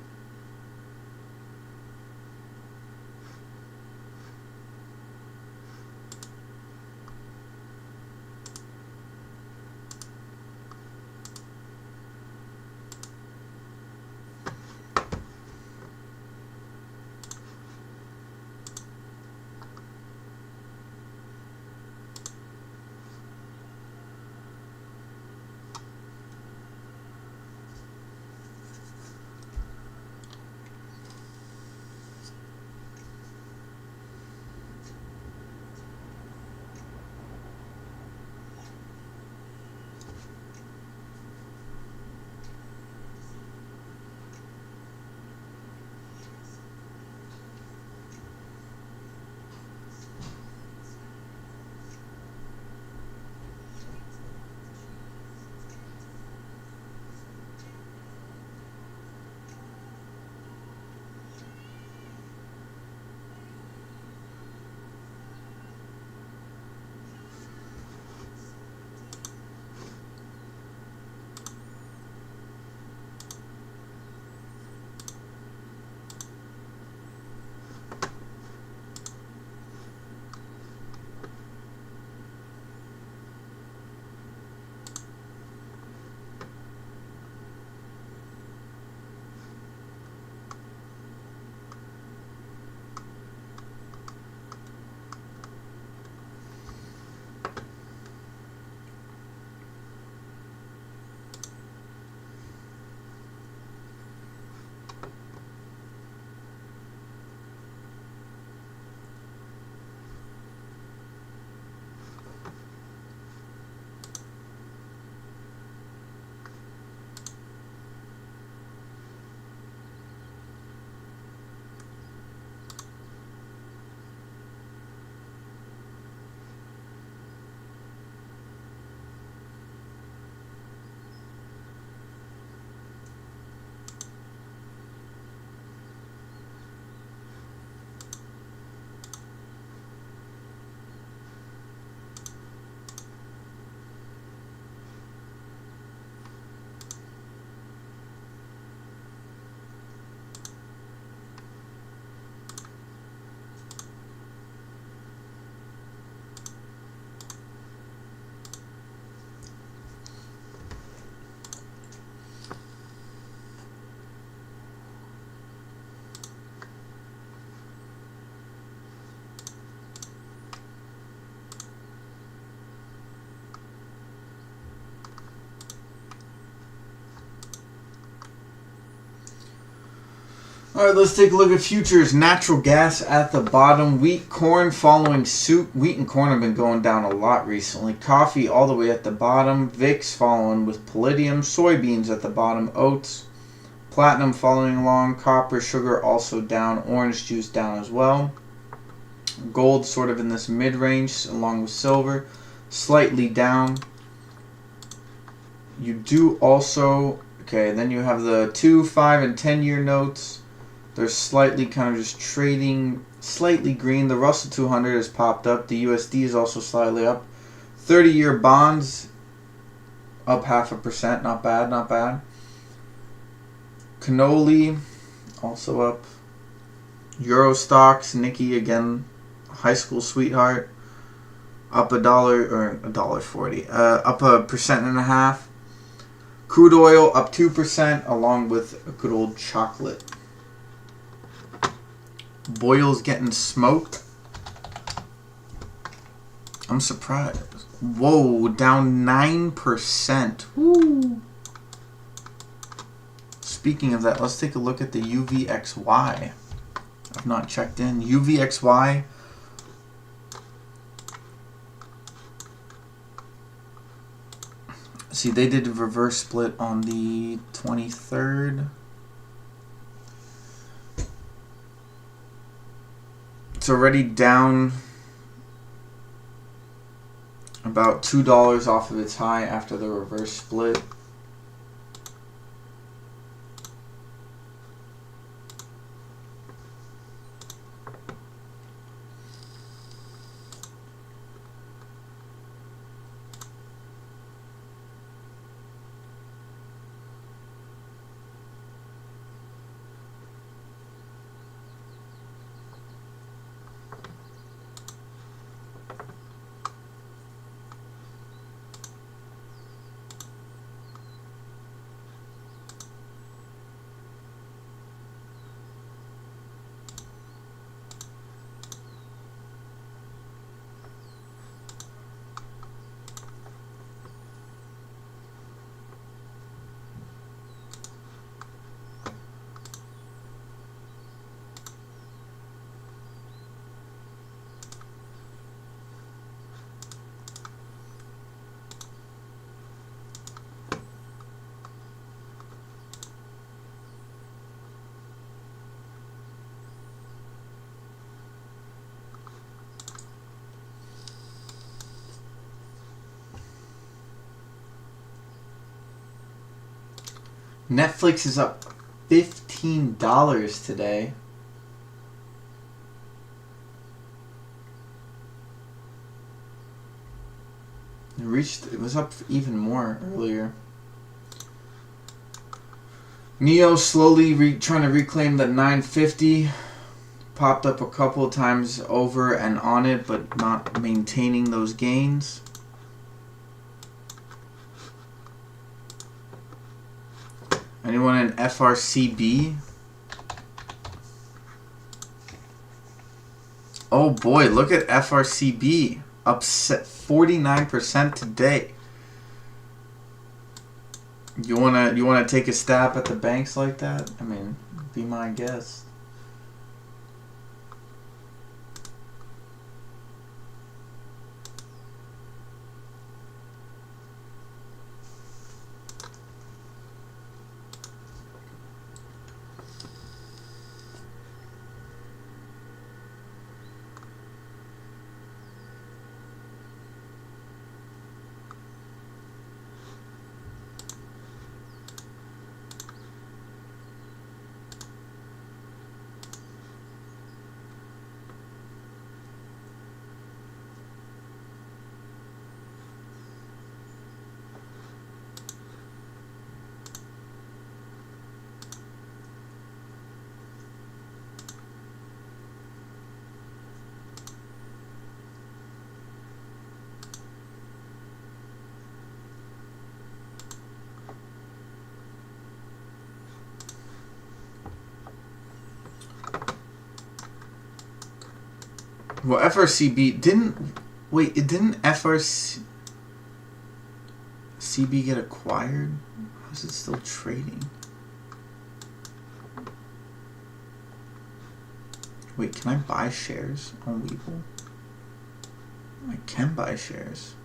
Alright, let's take a look at futures. Natural gas at the bottom. Wheat, corn following suit. Wheat and corn have been going down a lot recently. Coffee all the way at the bottom. VIX following with palladium. Soybeans at the bottom. Oats. Platinum following along. Copper, sugar also down. Orange juice down as well. Gold sort of in this mid-range along with silver. Slightly down. You do also... Okay, then you have the 2, 5, and 10-year notes. They're slightly kind of just trading slightly green. The Russell 200 has popped up. The USD is also slightly up. 30-year bonds up 0.5%. Not bad, not bad. Cannoli also up. Euro stocks, Nikki again, high school sweetheart, up $1 or $1.40. Up 1.5%. Crude oil up 2% along with a good old chocolate. Boyle's getting smoked. I'm surprised. Whoa, down 9%. Woo. Speaking of that, let's take a look at the UVXY. I've not checked in. UVXY. See, they did a reverse split on the 23rd. It's already down about $2 off of its high after the reverse split. Netflix is up $15 today. It was up even more earlier. Neo slowly trying to reclaim the 950. Popped up a couple of times over and on it, but not maintaining those gains. Anyone in FRCB? Oh boy, look at FRCB. Up 49% today. You wanna take a stab at the banks like that? I mean, be my guest. Well, FRCB didn't... Wait, didn't FRCB get acquired? How is it still trading? Wait, can I buy shares on Webull? I can buy shares.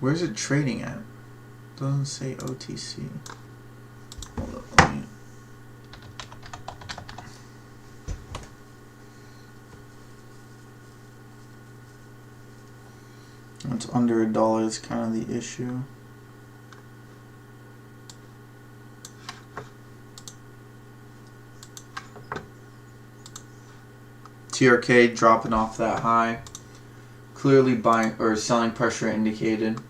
Where's it trading at? Doesn't say OTC. Hold up, let me... It's under $1 is kind of the issue. TRK dropping off that high. Clearly buying or selling pressure indicated.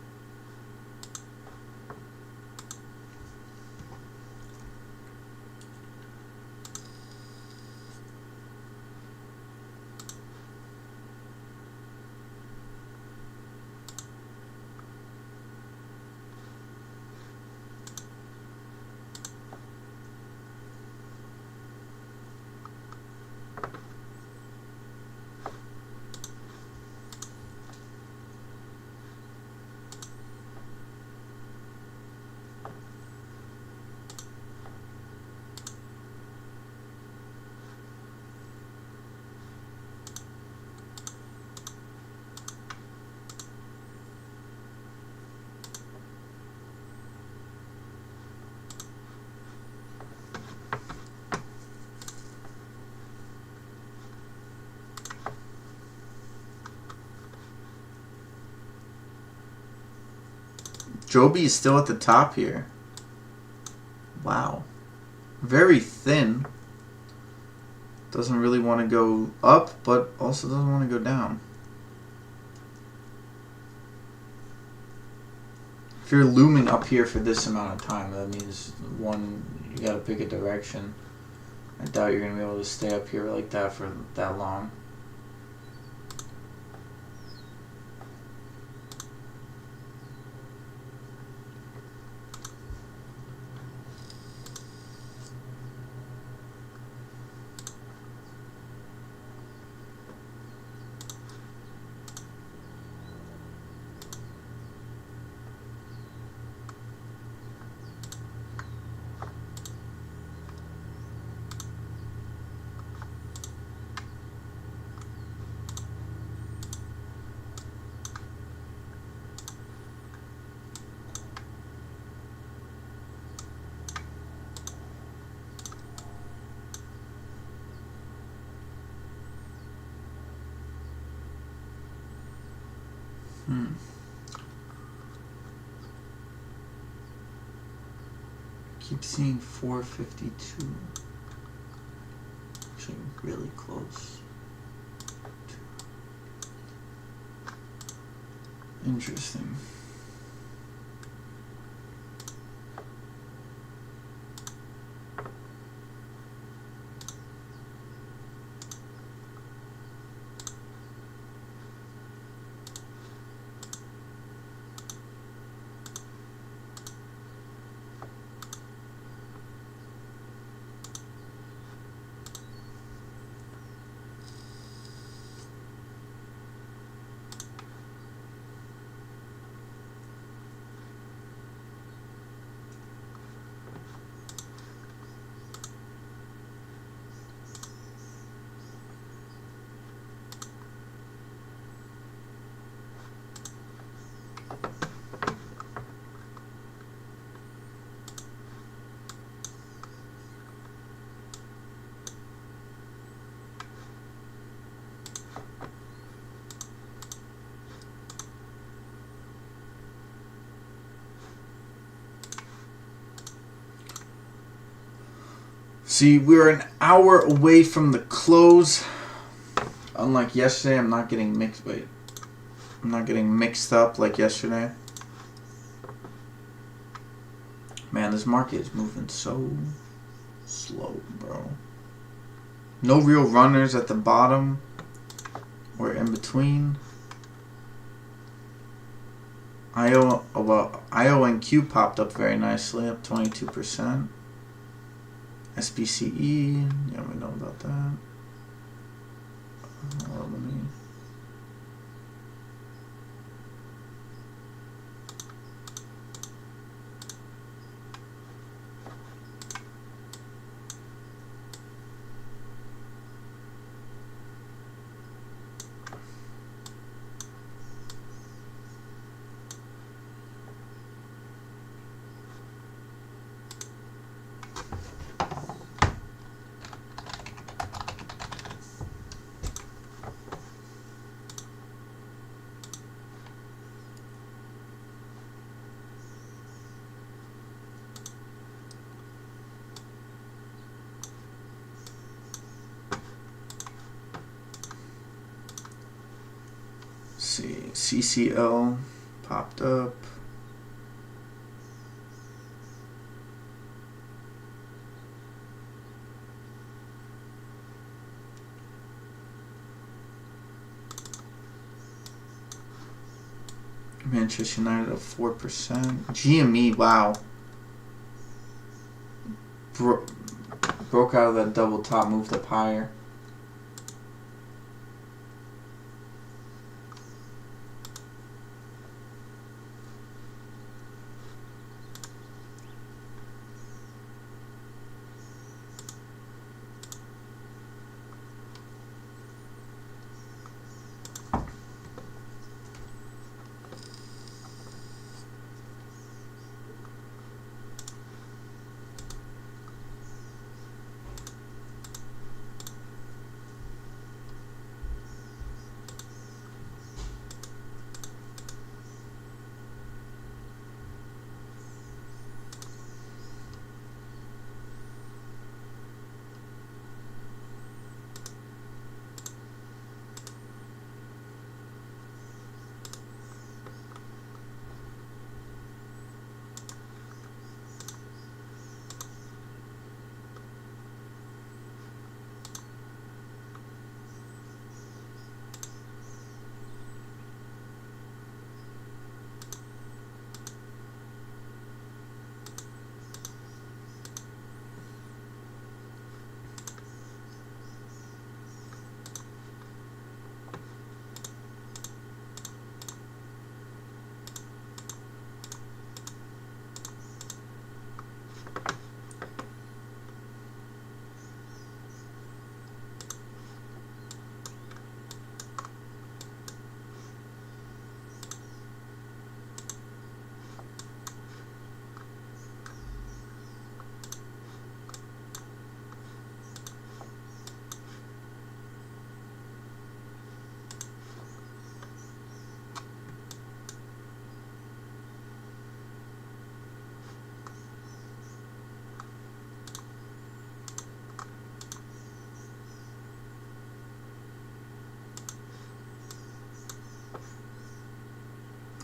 Joby is still at the top here. Wow. Very thin. Doesn't really want to go up, but also doesn't want to go down. If you're looming up here for this amount of time, that means, one, you got to pick a direction. I doubt you're going to be able to stay up here like that for that long. Keep seeing 452. Actually, really close. Interesting. See, we're an hour away from the close. Unlike yesterday, I'm not getting mixed. Wait, I'm not getting mixed up like yesterday. Man, this market is moving so slow, bro. No real runners at the bottom or in between. IO and Q popped up very nicely, up 22%. SPCE, yeah, we know about that. Let me. See, CCL popped up. Manchester United of 4%. GME, wow. Broke out of that double top, moved up higher.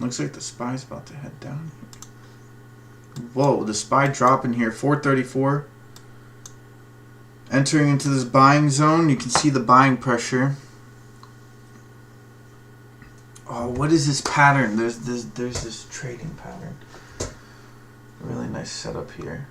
Looks like the SPY's about to head down here. Whoa, the SPY dropping here, 434. Entering into this buying zone, you can see the buying pressure. Oh, what is this pattern? There's this trading pattern. Really nice setup here.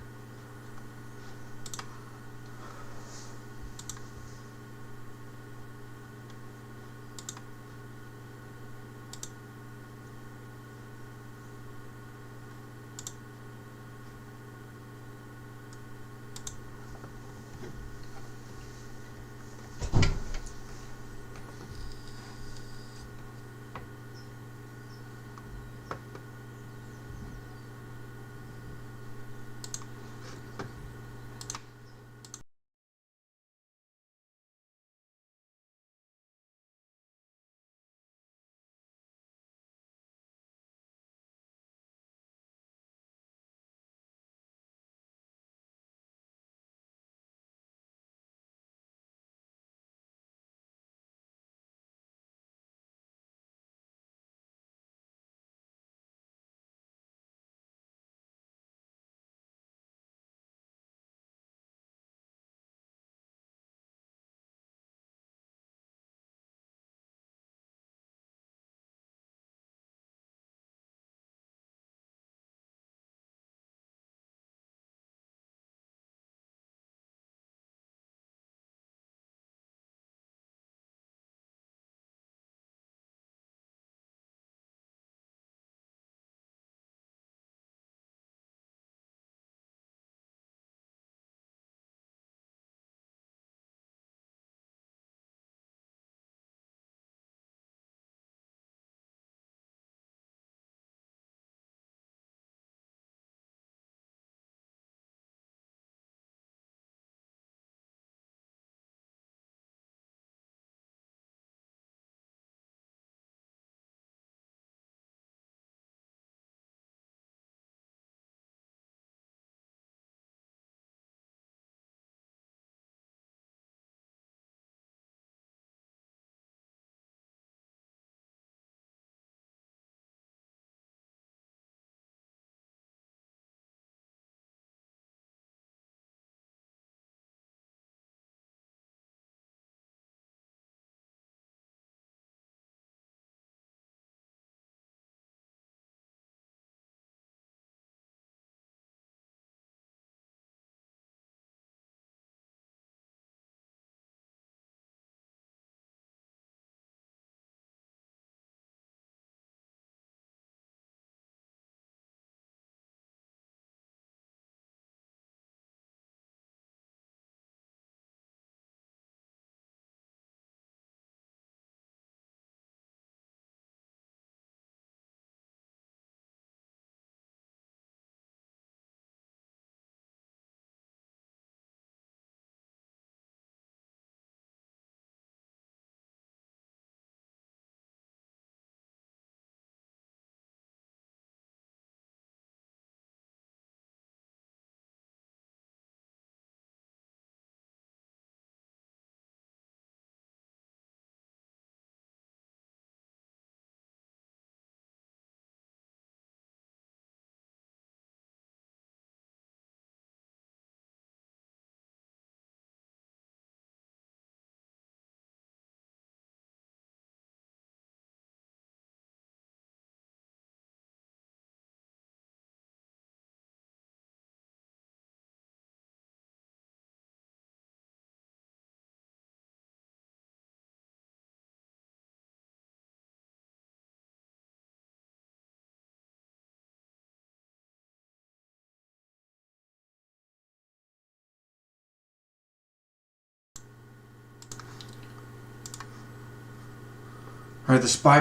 All right, the SPY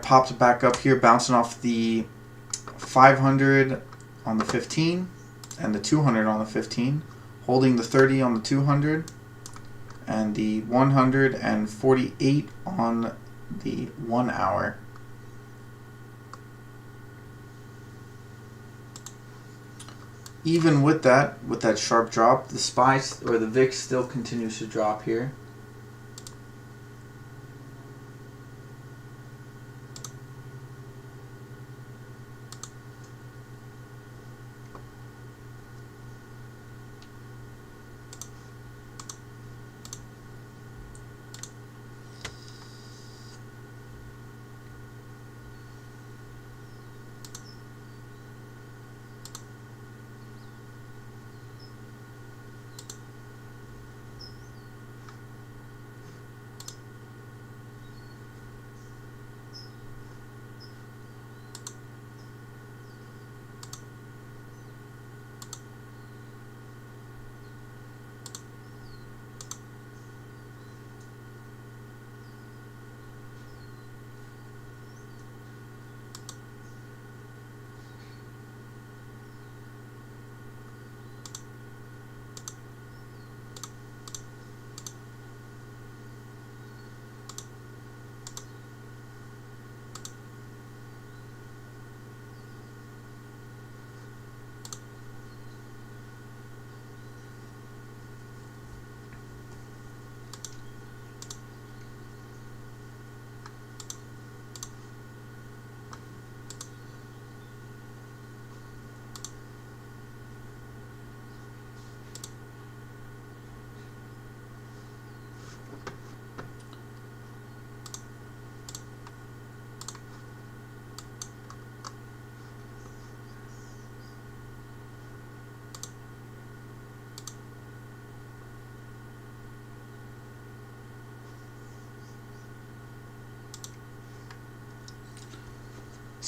popped back up here, bouncing off the 500 on the 15 and the 200 on the 15, holding the 30 on the 200 and the 148 on the 1 hour. Even with that sharp drop, the SPY or the VIX still continues to drop here.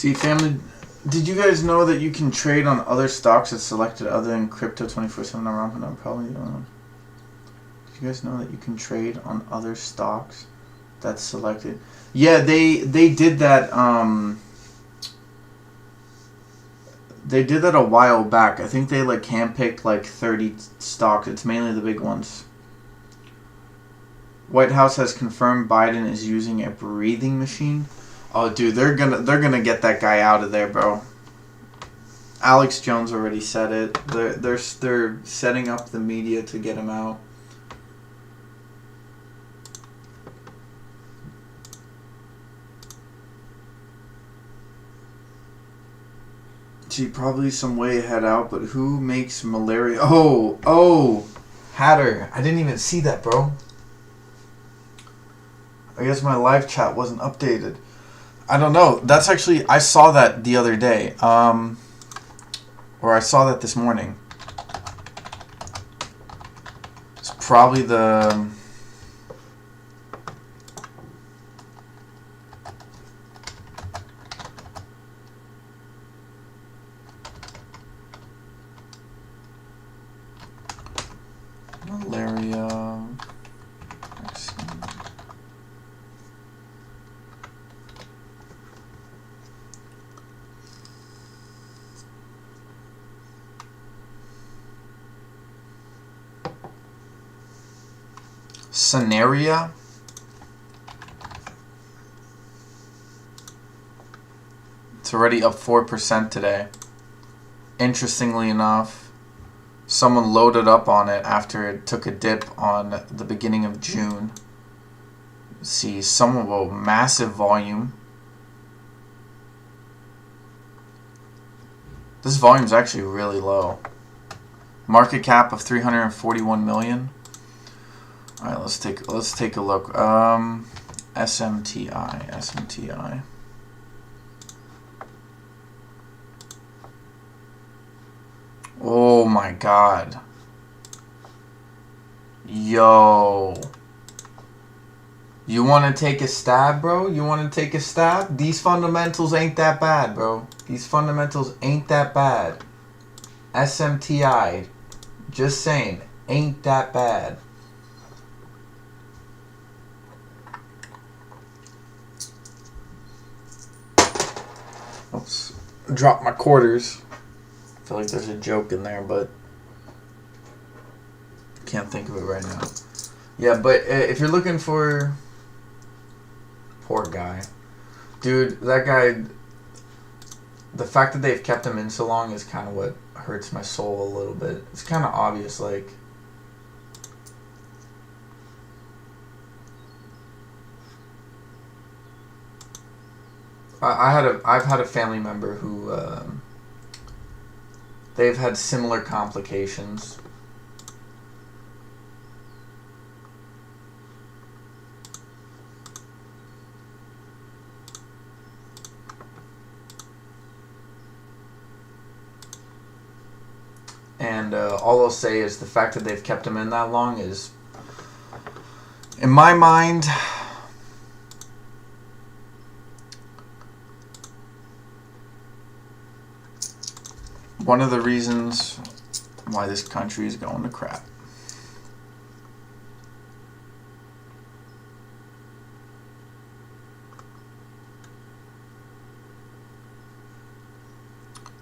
See, family, did you guys know that you can trade on other stocks that's selected other than crypto 24/7 around? No, probably don't. Did you guys know that you can trade on other stocks that's selected? Yeah, they did that. They did that a while back. I think they like handpicked like 30 stocks. It's mainly the big ones. White House has confirmed Biden is using a breathing machine. Oh, dude, they're gonna get that guy out of there, bro. Alex Jones already said it. They're setting up the media to get him out. Gee, probably some way ahead out, but who makes malaria? Oh, Hatter. I didn't even see that, bro. I guess my live chat wasn't updated. I don't know. That's actually, I saw that the other day. Or I saw that this morning. It's probably the... malaria... Scenario. It's already up 4% today. Interestingly enough, someone loaded up on it after it took a dip on the beginning of June. See, some of a massive volume. This volume is actually really low. Market cap of 341 million. All right, let's take a look. SMTI. Oh my God. Yo. You want to take a stab, bro? You want to take a stab? These fundamentals ain't that bad, bro. These fundamentals ain't that bad. SMTI. Just saying, ain't that bad. Oops. Drop my quarters. I feel like there's a joke in there, but can't think of it right now. Yeah, but if you're looking for... Poor guy. Dude, that guy... The fact that they've kept him in so long is kind of what hurts my soul a little bit. It's kind of obvious, like... I've had a family member who they've had similar complications. And all I'll say is the fact that they've kept him in that long is, in my mind, one of the reasons why this country is going to crap.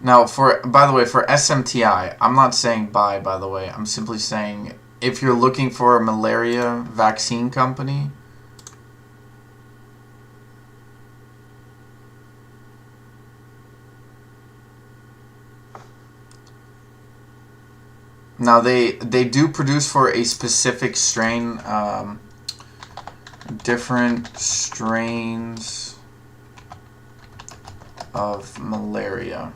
Now, by the way, for SMTI, I'm not saying buy, by the way. I'm simply saying if you're looking for a malaria vaccine company, now they do produce for a specific strain, different strains of malaria.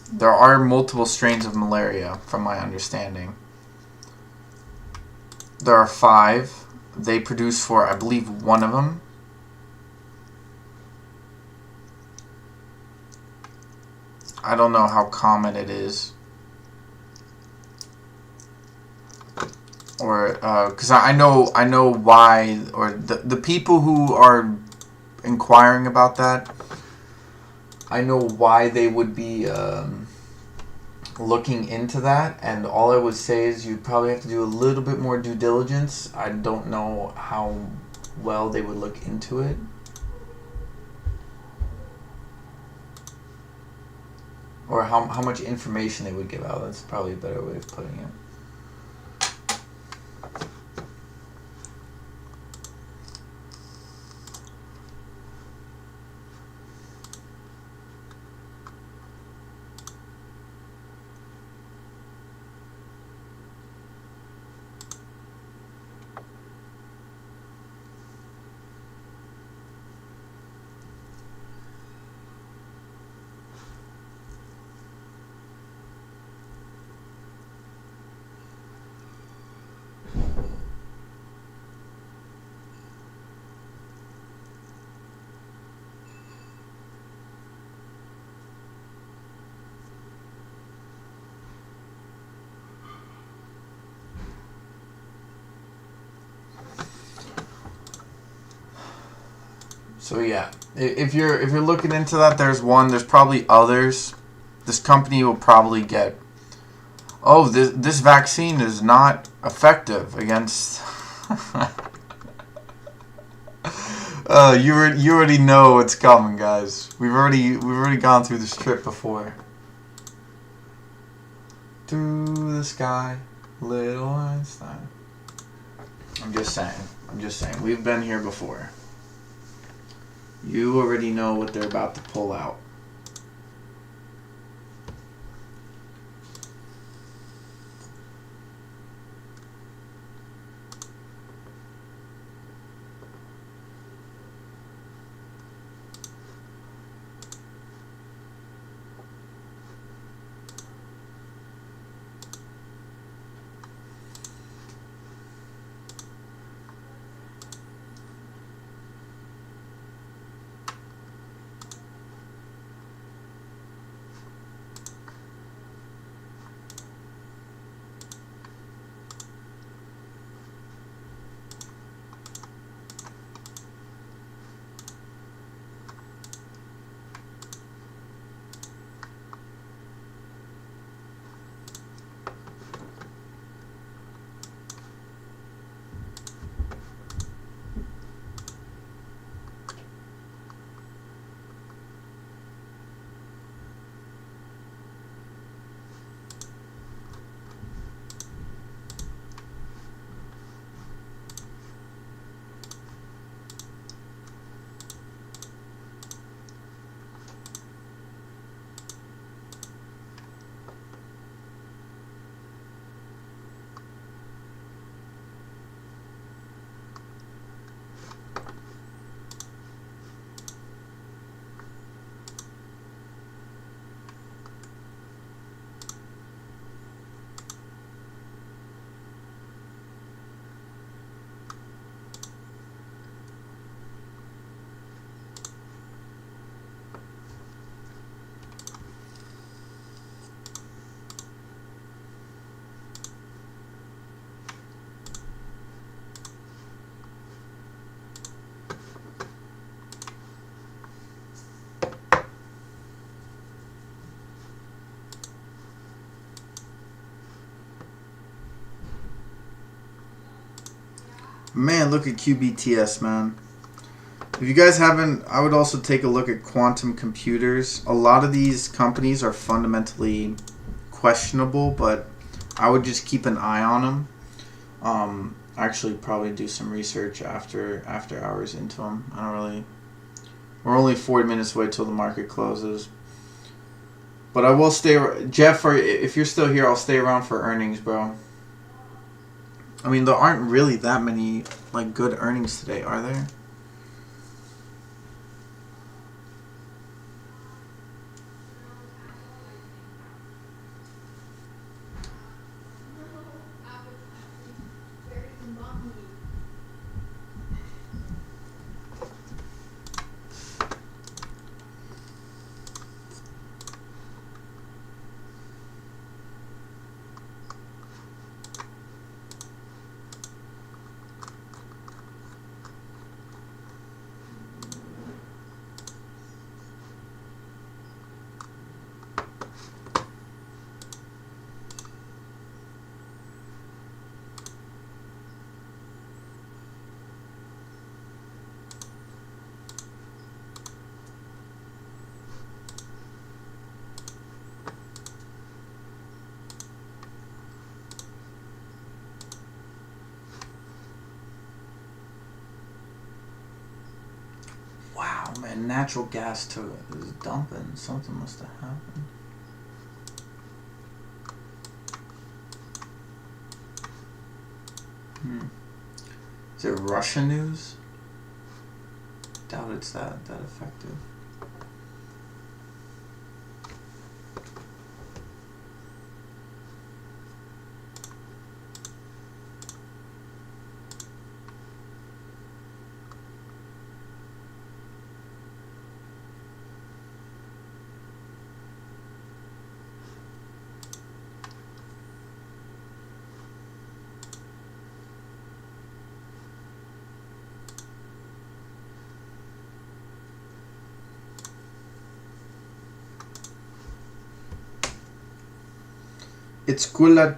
There are multiple strains of malaria, from my understanding. There are 5. They produce for, I believe, one of them. I don't know how common it is. Or, because I know why, or the people who are inquiring about that, I know why they would be looking into that, and all I would say is you'd probably have to do a little bit more due diligence. I don't know how well they would look into it. Or how much information they would give out. That's probably a better way of putting it. So yeah, if you're looking into that, there's one. There's probably others. This company will probably get. Oh, this vaccine is not effective against. You already know what's coming, guys. We've already gone through this trip before. Through the sky, little Einstein. I'm just saying. We've been here before. You already know what they're about to pull out. Man, look at QBTS, man. If you guys haven't, I would also take a look at quantum computers. A lot of these companies are fundamentally questionable, but I would just keep an eye on them. Actually, probably do some research after hours into them. I don't really. We're only 40 minutes away till the market closes. But I will stay. Jeff, if you're still here, I'll stay around for earnings, bro. I mean, there aren't really that many like good earnings today, are there? And natural gas is dumping. Something must have happened. Is it Russian news? Doubt it's that effective. It's Cola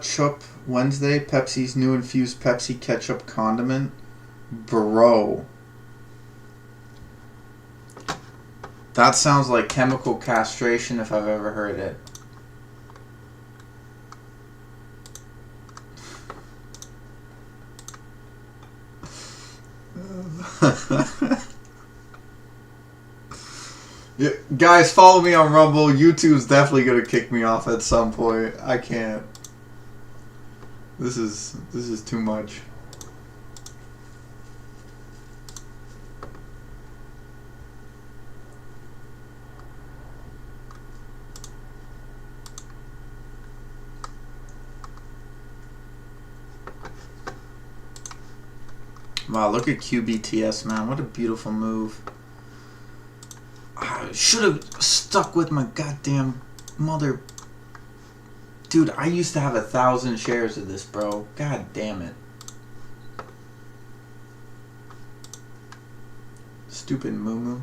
Chup Wednesday, Pepsi's new infused Pepsi ketchup condiment. Bro. That sounds like chemical castration if I've ever heard it. Yeah, guys, follow me on Rumble. YouTube's definitely gonna kick me off at some point. I can't. This is too much. Wow, look at QBTS, man. What a beautiful move. I should have stuck with my goddamn mother. Dude, I used to have 1,000 shares of this, bro. God damn it. Stupid moo-moo.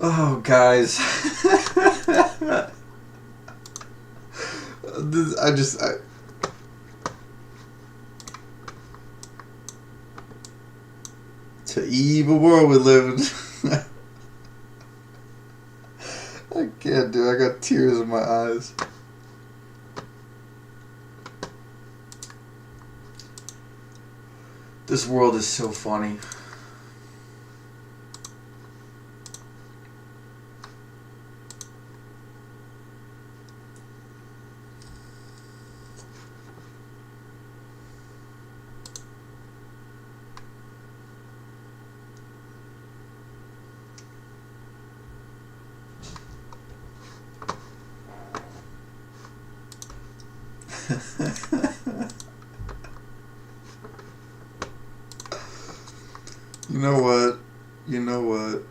Oh, guys. It's an evil world we live in. I can't do it. I got tears in my eyes. This world is so funny. You know what? You know what?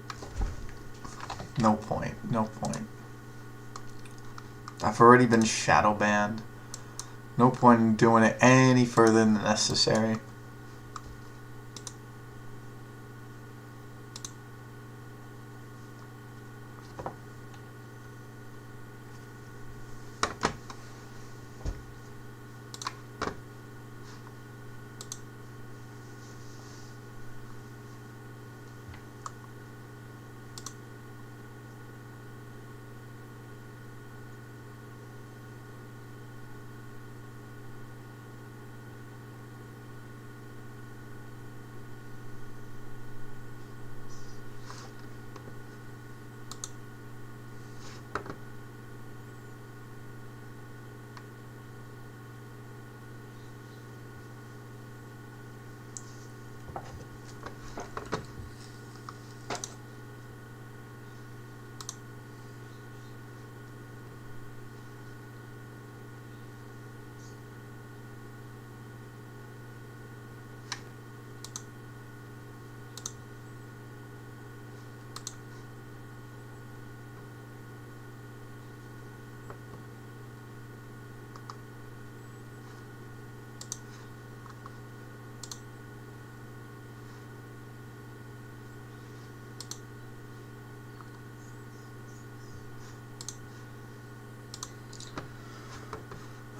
No point. No point. I've already been shadow banned. No point in doing it any further than necessary.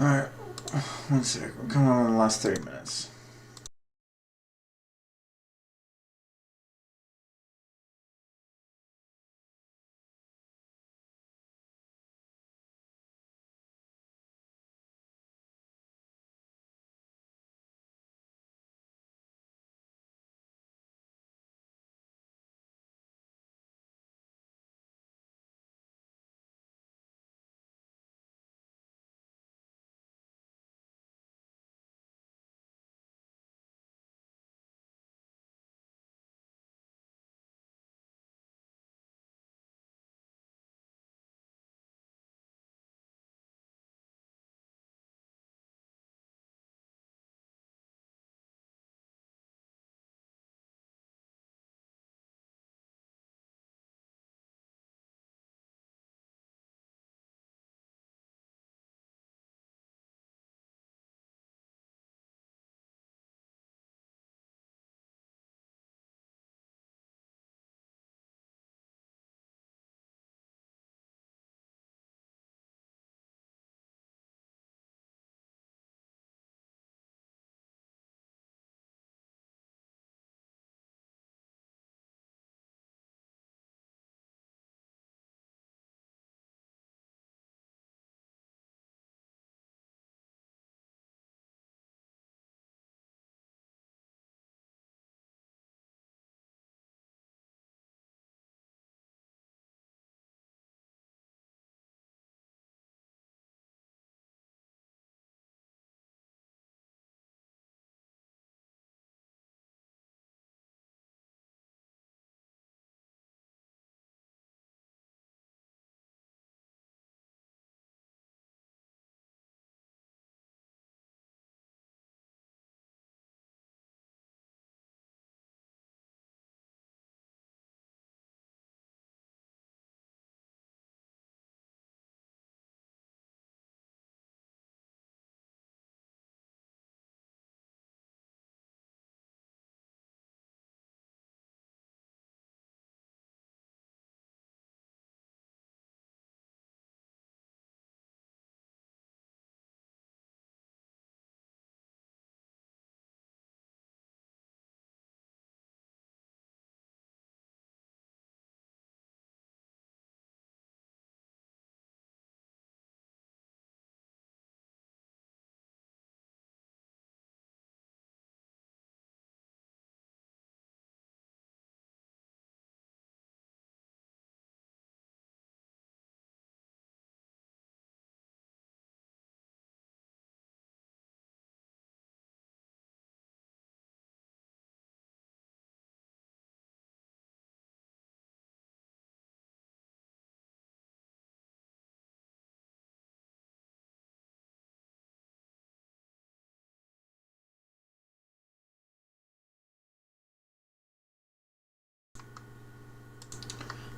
Alright, one sec. We're coming on in the last 30 minutes.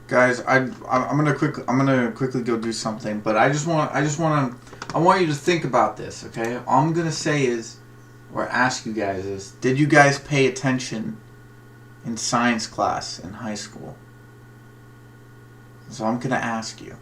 Guys, I'm gonna quickly go do something, but I want you to think about this, okay? All I'm gonna say is, or ask you guys is, did you guys pay attention in science class in high school? So I'm gonna ask you.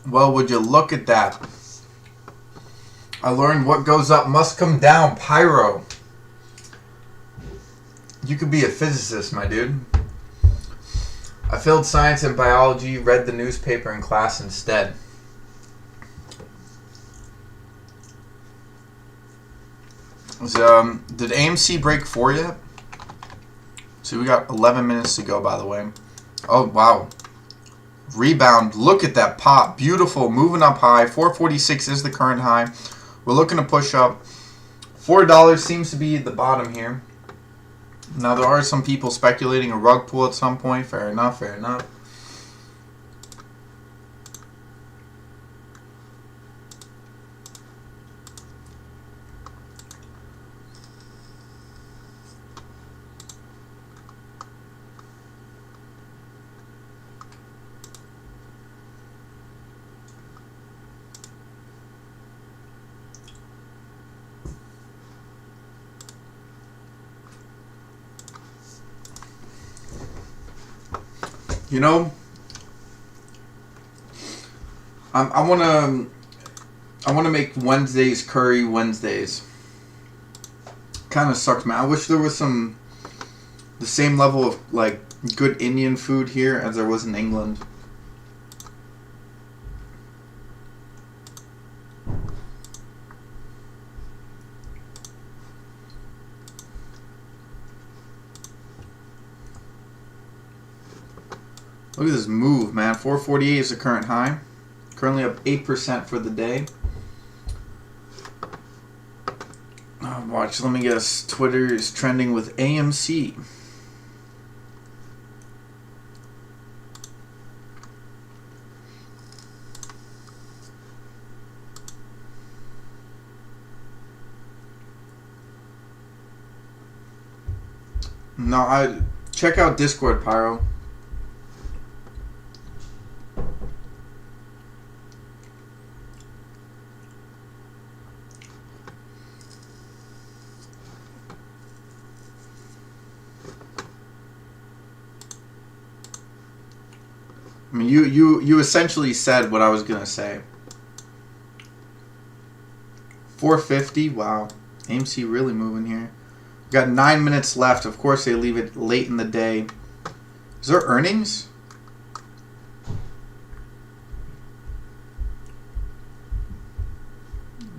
Well, would you look at that? I learned what goes up must come down. Pyro. You could be a physicist, my dude. I failed science and biology, read the newspaper in class instead. Did AMC break 4 yet? So we got 11 minutes to go, by the way. Oh, wow. Rebound. Look at that pop. Beautiful. Moving up high. 446 is the current high. We're looking to push up. $4 seems to be the bottom here. Now, there are some people speculating a rug pull at some point. Fair enough, fair enough. You know, I wanna make Wednesdays curry Wednesdays. Kind of sucks, man. I wish there was the same level of like good Indian food here as there was in England. Look at this move, man. 448 is the current high. Currently up 8% for the day. Watch, let me guess. Twitter is trending with AMC. No, check out Discord, Pyro. I mean, you essentially said what I was gonna say. 450. Wow, AMC really moving here. Got 9 minutes left. Of course, they leave it late in the day. Is there earnings?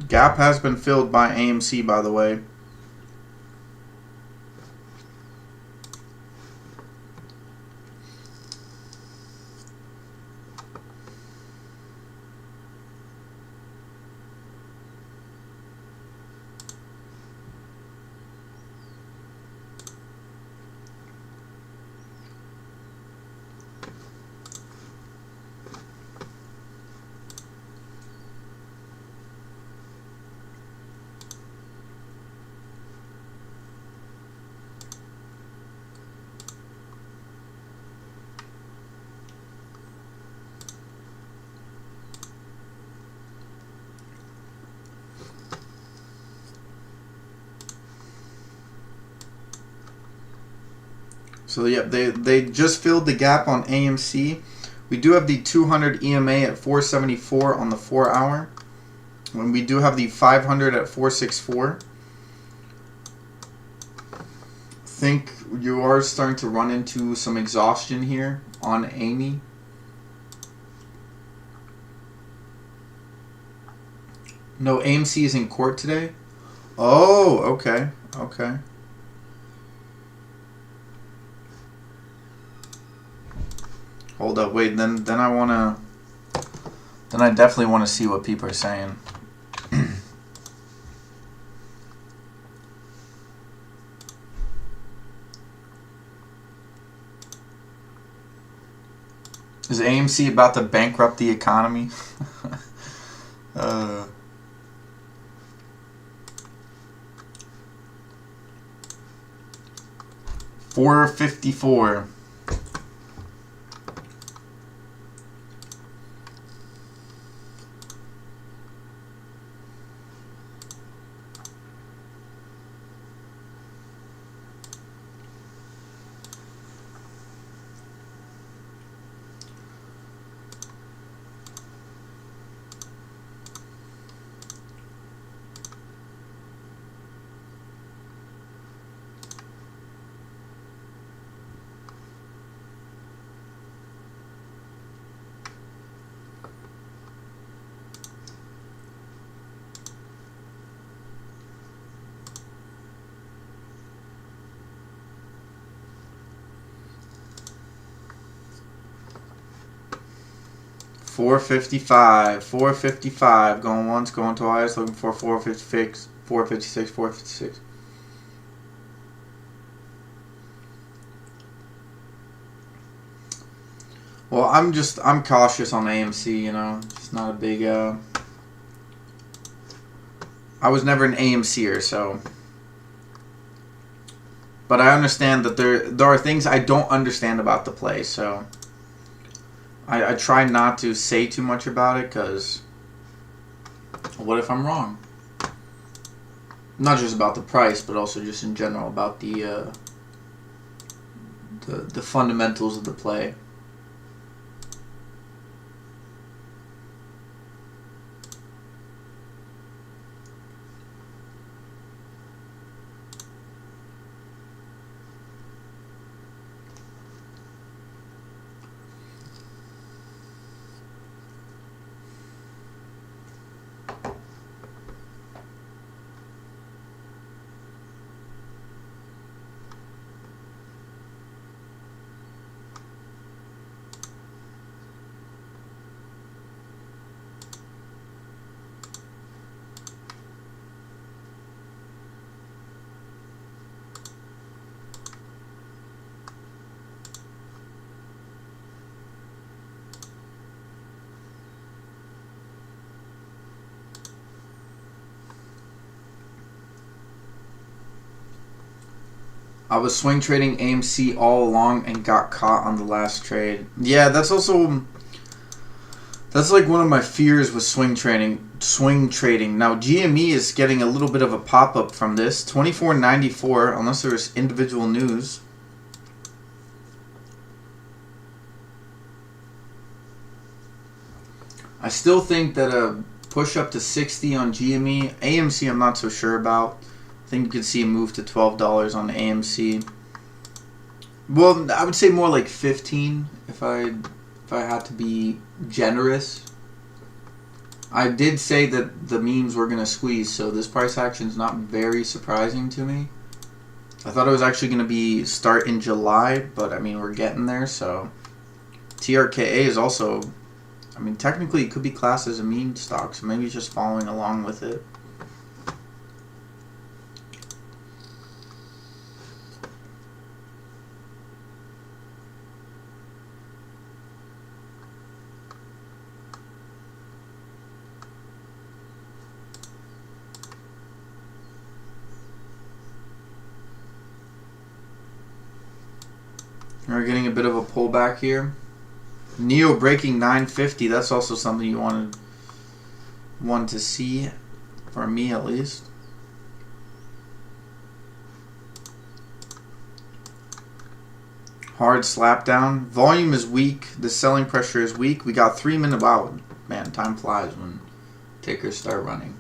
Gap has been filled by AMC, by the way. So yeah, they just filled the gap on AMC. We do have the 200 EMA at 474 on the 4 hour. When we do have the 500 at 464. Think you are starting to run into some exhaustion here on AMI. No, AMC is in court today. Oh, okay, okay. Hold up, wait. Then I definitely wanna see what people are saying. Is AMC about to bankrupt the economy? 454. 455, 455, going once, going twice, looking for 456, 456, 456. Well, I'm cautious on AMC, you know. It's not a big, I was never an AMCer, so. But I understand that there are things I don't understand about the play, so. I try not to say too much about it, because what if I'm wrong? Not just about the price, but also just in general about the fundamentals of the play. I was swing trading AMC all along and got caught on the last trade. Yeah, that's like one of my fears with swing trading. Now GME is getting a little bit of a pop up from this. 24.94 unless there's individual news. I still think that a push up to 60 on GME. AMC I'm not so sure about. I think you could see a move to $12 on AMC. Well, I would say more like 15 if I had to be generous. I did say that the memes were going to squeeze, so this price action is not very surprising to me. I thought it was actually going to start in July, but I mean we're getting there. So TRKA is also, I mean technically it could be classed as a meme stock, so maybe it's just following along with it. We're getting a bit of a pullback here. Neo breaking 950. That's also something you wanted to see, for me at least. Hard slap down. Volume is weak. The selling pressure is weak. We got 3 minutes. Wow, man, time flies when tickers start running.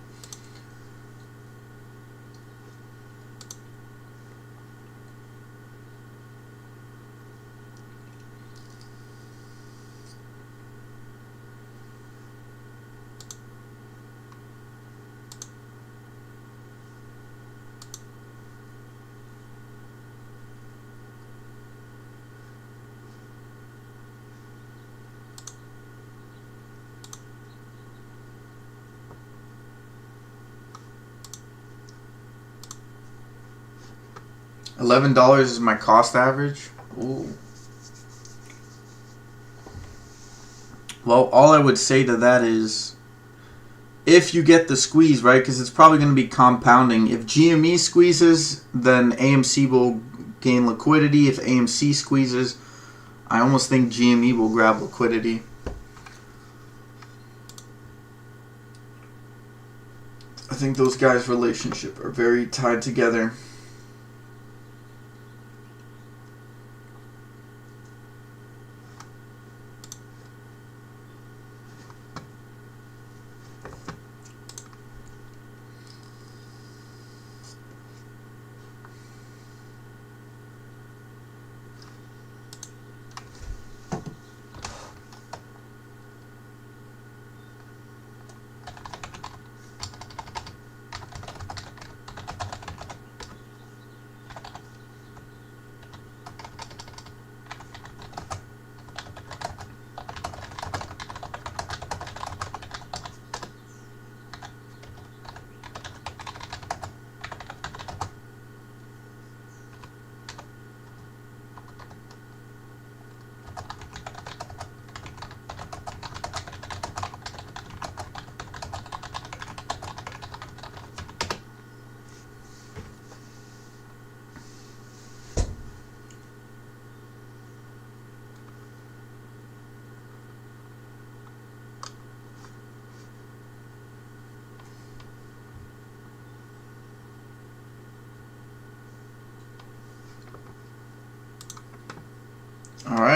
$11 is my cost average. Ooh. Well, all I would say to that is, if you get the squeeze, right, because it's probably going to be compounding. If GME squeezes, then AMC will gain liquidity. If AMC squeezes, I almost think GME will grab liquidity. I think those guys' relationship are very tied together.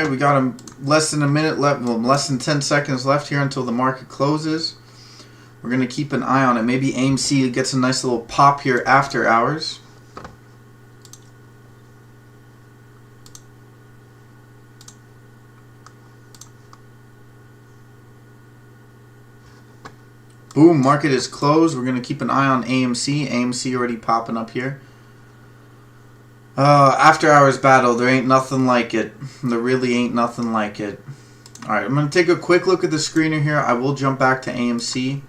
right, we got less than a minute left, well, less than 10 seconds left here until the market closes. We're going to keep an eye on it. Maybe AMC gets a nice little pop here after hours. Boom, market is closed. We're going to keep an eye on AMC. AMC already popping up here. After hours battle, there ain't nothing like it. There really ain't nothing like it. Alright, I'm going to take a quick look at the screener here. I will jump back to AMC.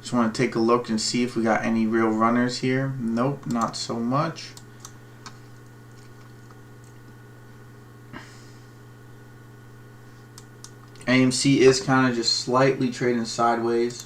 Just want to take a look and see if we got any real runners here. Nope, not so much. AMC is kind of just slightly trading sideways.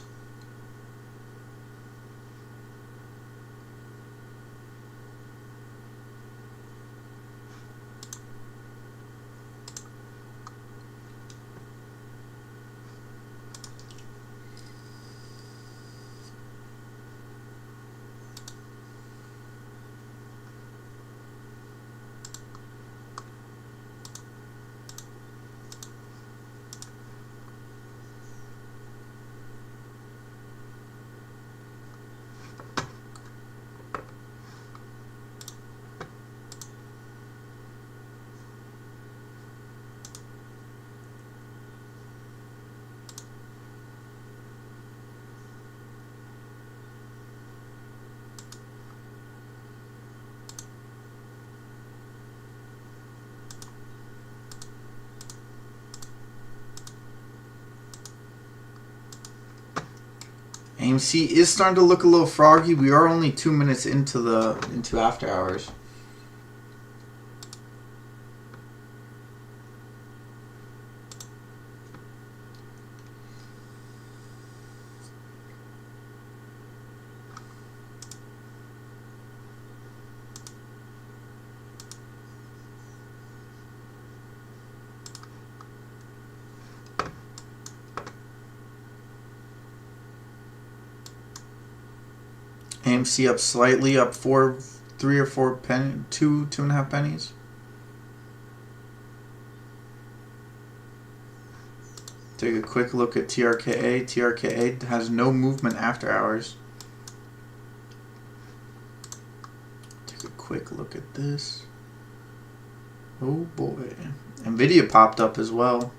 AMC is starting to look a little froggy. We are only 2 minutes into after hours. AMC up slightly, up 3 or 4 pennies, 2.5 pennies. Take a quick look at TRKA. TRKA has no movement after hours. Take a quick look at this. Oh boy. Nvidia popped up as well.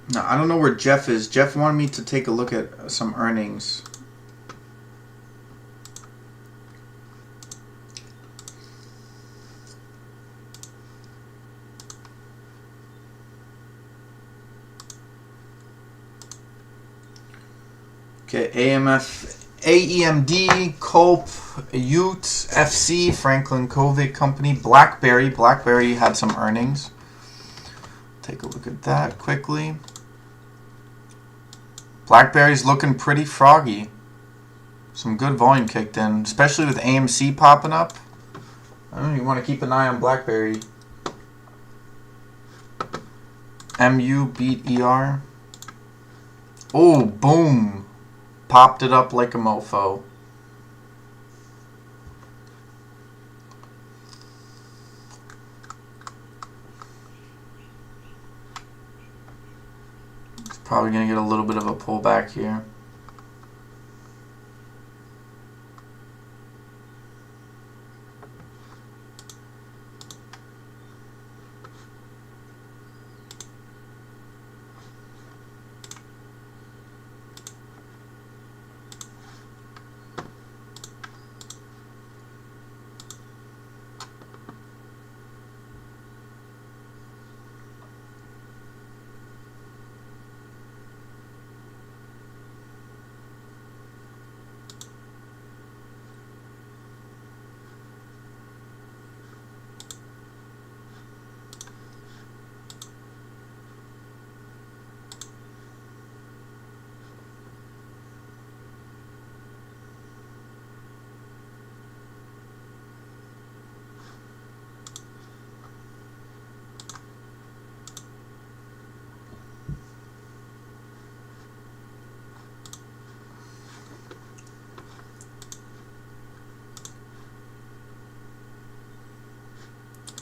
Now, I don't know where Jeff is. Jeff wanted me to take a look at some earnings. Okay, AEMD, Culp, Ute, FC, Franklin Covey Company, BlackBerry. BlackBerry had some earnings. take a look at that quickly. BlackBerry's looking pretty froggy. Some good volume kicked in, especially with AMC popping up. I don't know, you want to keep an eye on BlackBerry. MU beat ER. Oh, boom. Popped it up like a mofo. It's probably going to get a little bit of a pullback here.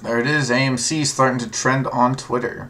There it is, AMC starting to trend on Twitter.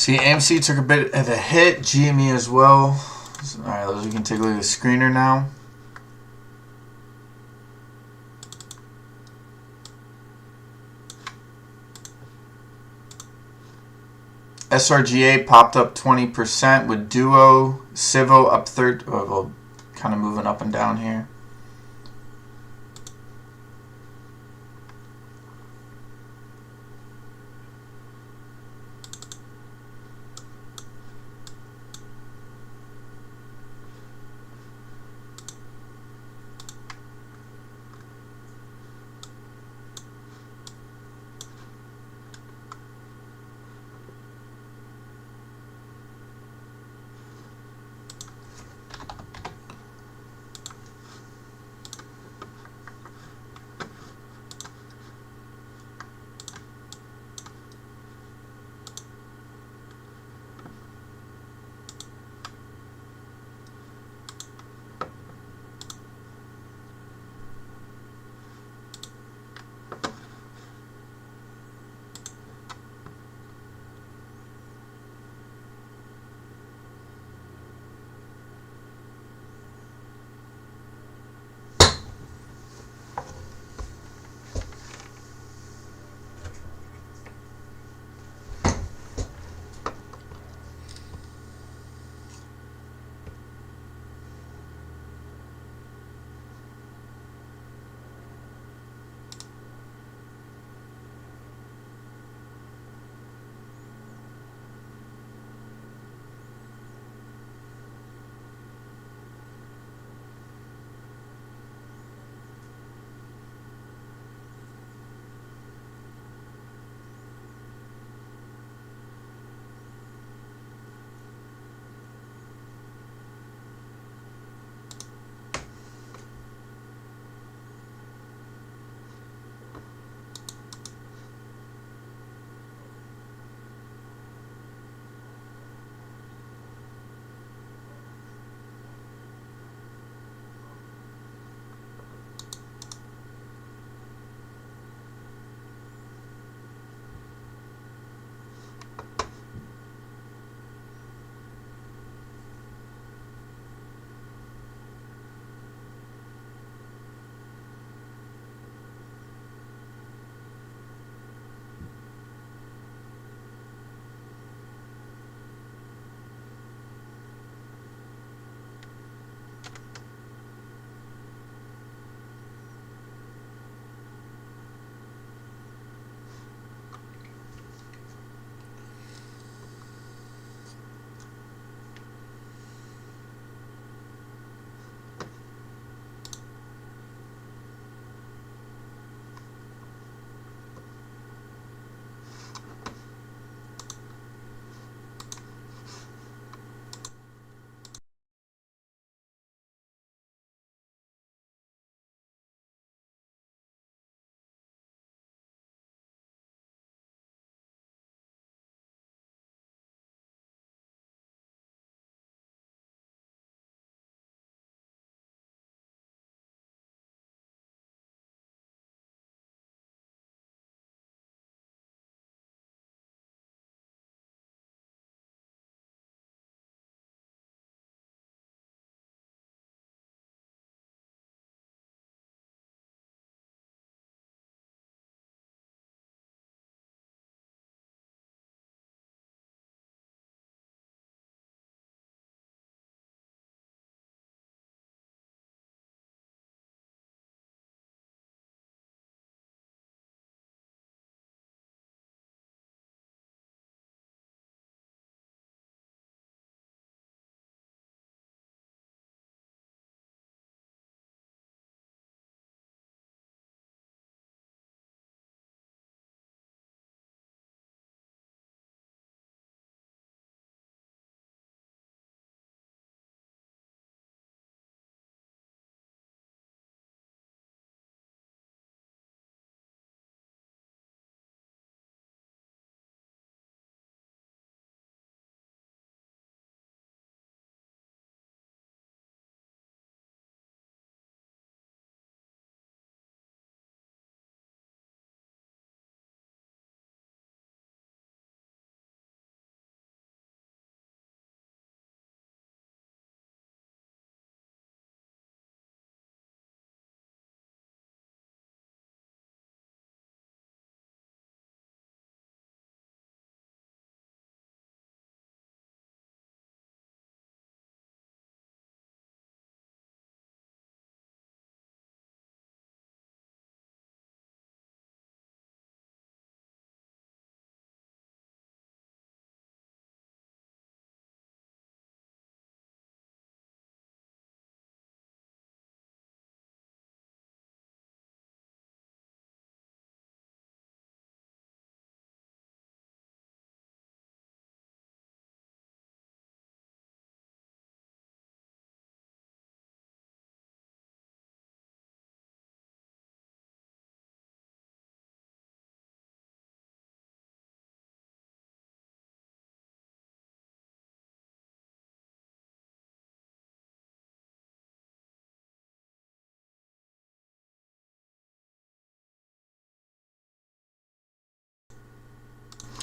See, AMC took a bit of a hit. GME as well. All right, we can take a look at the screener now. SRGA popped up 20% with Duo. Civo up well, kind of moving up and down here.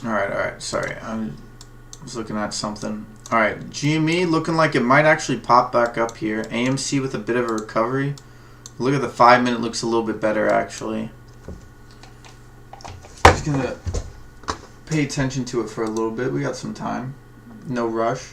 All right. Sorry, I was looking at something. All right, GME looking like it might actually pop back up here. AMC with a bit of a recovery. Look at the 5-minute, looks a little bit better actually. Just gonna pay attention to it for a little bit. We got some time. No rush.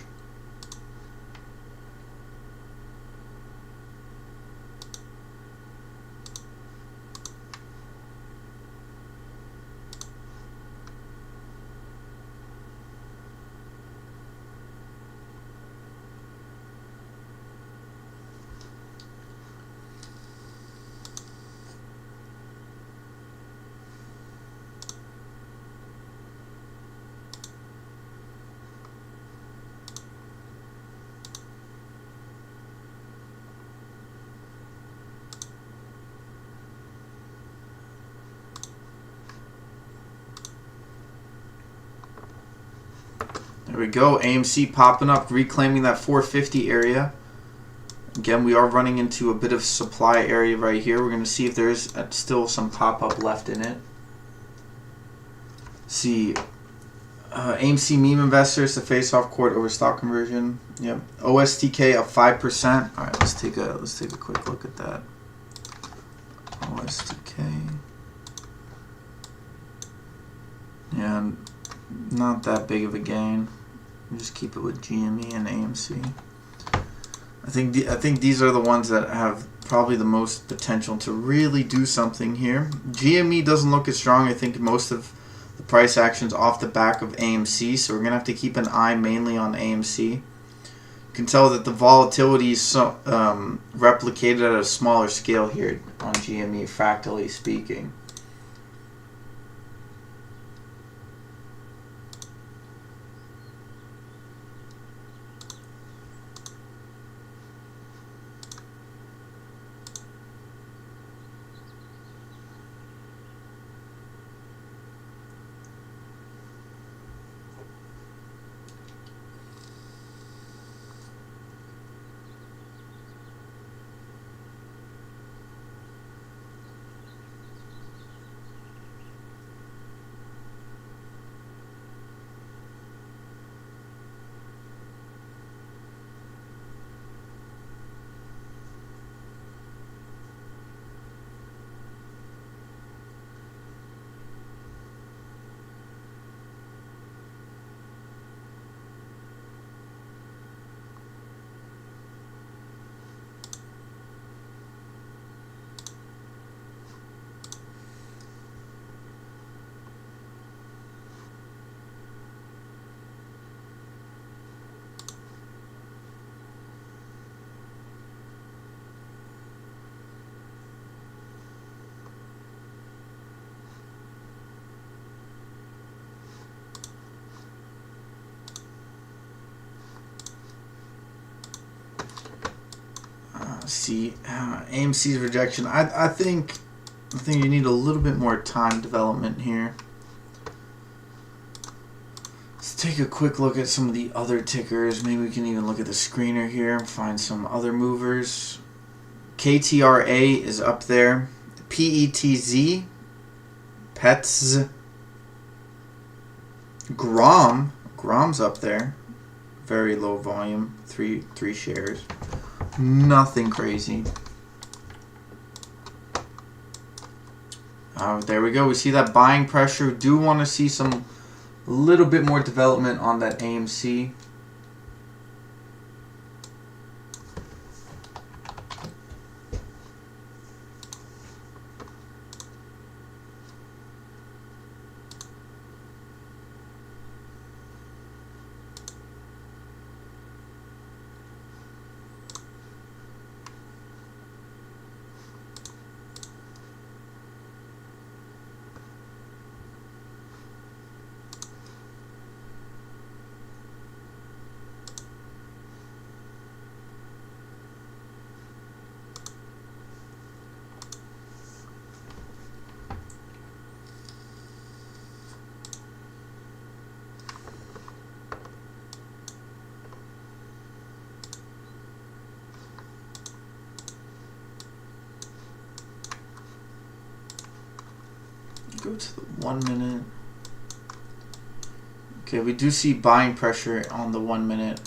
There we go. AMC popping up, reclaiming that 450 area. Again, we are running into a bit of supply area right here. We're going to see if there's still some pop-up left in it. See, AMC meme investors, the face-off court over stock conversion. Yep. OSTK up 5%. All right, let's take a quick look at that. OSTK. Yeah, not that big of a gain. Just keep it with GME and AMC. I think these are the ones that have probably the most potential to really do something here. GME doesn't look as strong. I think most of the price action's off the back of AMC, so we're gonna have to keep an eye mainly on AMC. You can tell that the volatility is replicated at a smaller scale here on GME, fractally speaking. See AMC's rejection. I think you need a little bit more time development here. Let's take a quick look at some of the other tickers. Maybe we can even look at the screener here and find some other movers. KTRA is up there. PETZ, PETZ, Grom's up there. Very low volume, three shares. Nothing crazy. There we go. We see that buying pressure. Do want to see some little bit more development on that AMC. Go to the 1 minute. Okay, we do see buying pressure on the 1 minute.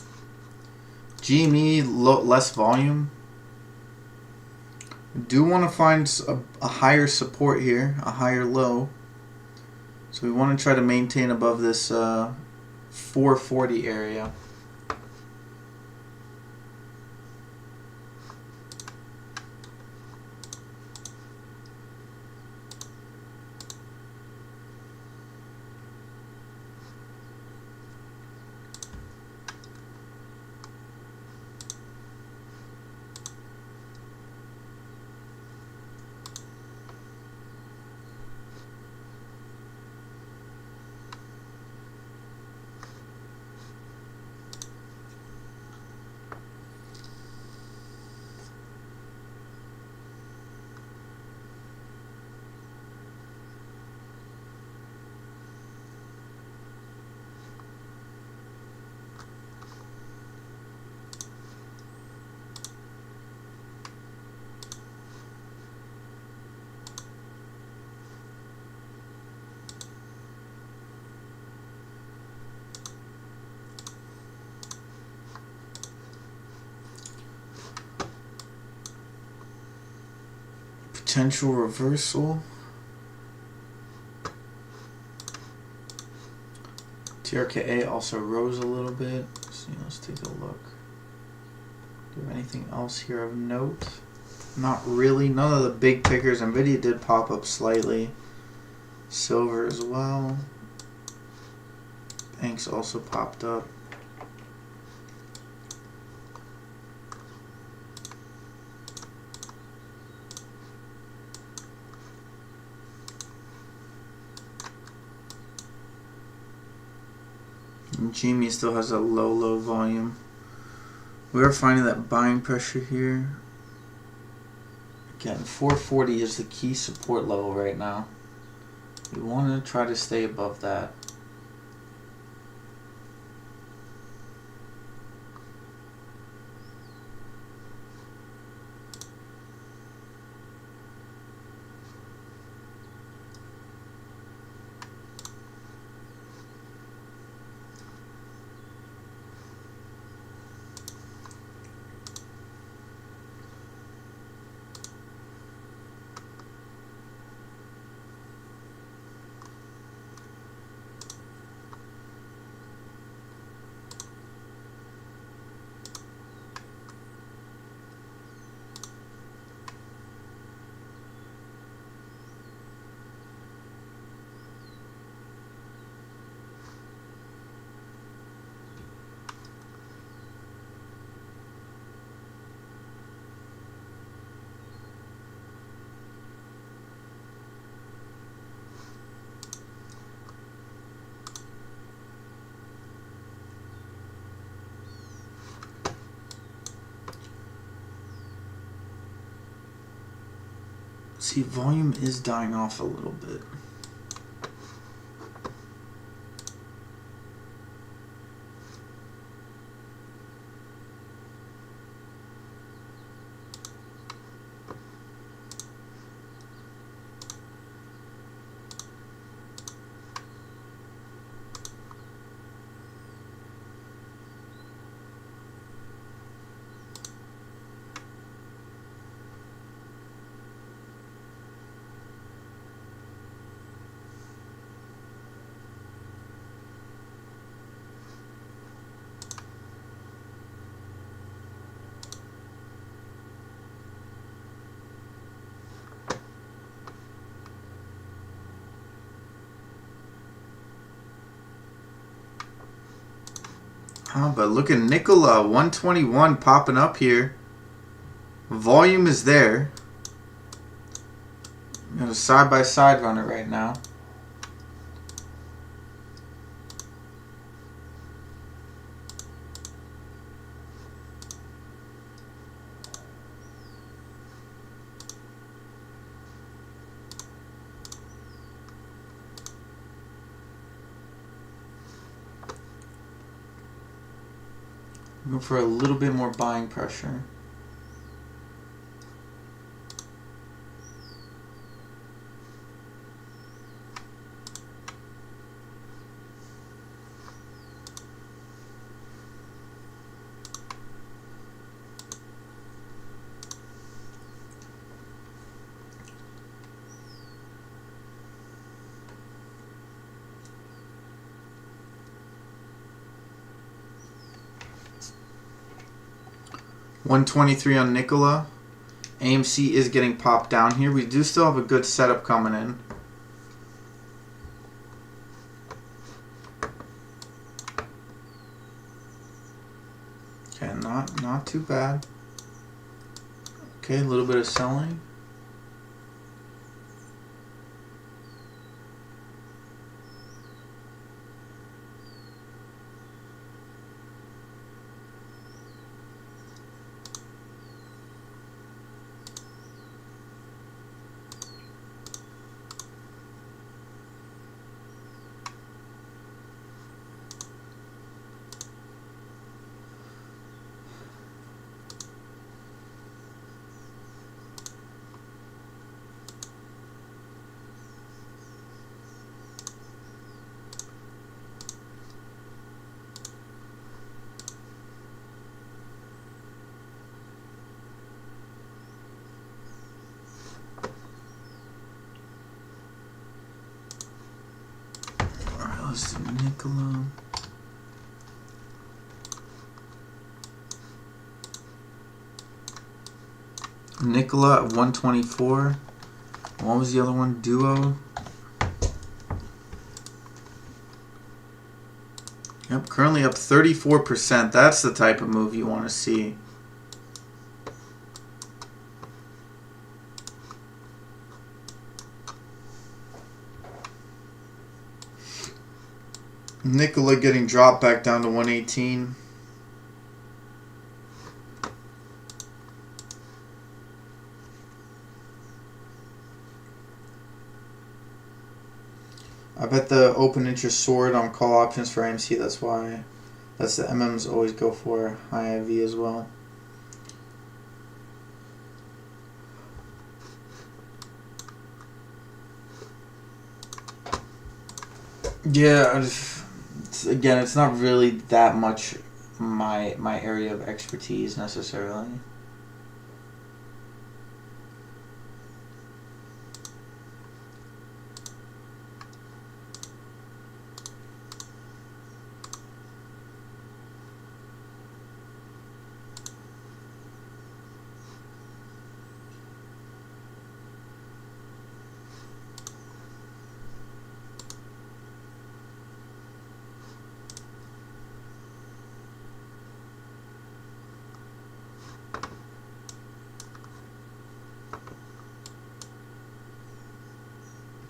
GME, less volume. Do want to find a higher support here, a higher low. So we want to try to maintain above this 440 area. Potential reversal. TRKA also rose a little bit. So let's take a look. Do we have anything else here of note? Not really. None of the big pickers. Nvidia did pop up slightly. Silver as well. Banks also popped up. And GME still has a low volume. We are finding that buying pressure here. Again, 440 is the key support level right now. We want to try to stay above that. See, volume is dying off a little bit. Oh, but look at Nikola, 121 popping up here. Volume is there. I'm going to side-by-side run it right now. Looking for a little bit more buying pressure. 123 on Nikola. AMC is getting popped down here. We do still have a good setup coming in. Okay, not too bad. Okay, a little bit of selling. Let's do Nikola. Nikola at 124. What was the other one? Duo. Yep, currently up 34%. That's the type of move you want to see. Nikola getting dropped back down to 118. I bet the open interest soared on call options for AMC. That's why. That's the MMs always go for high IV as well. Yeah, again, it's not really that much my area of expertise necessarily.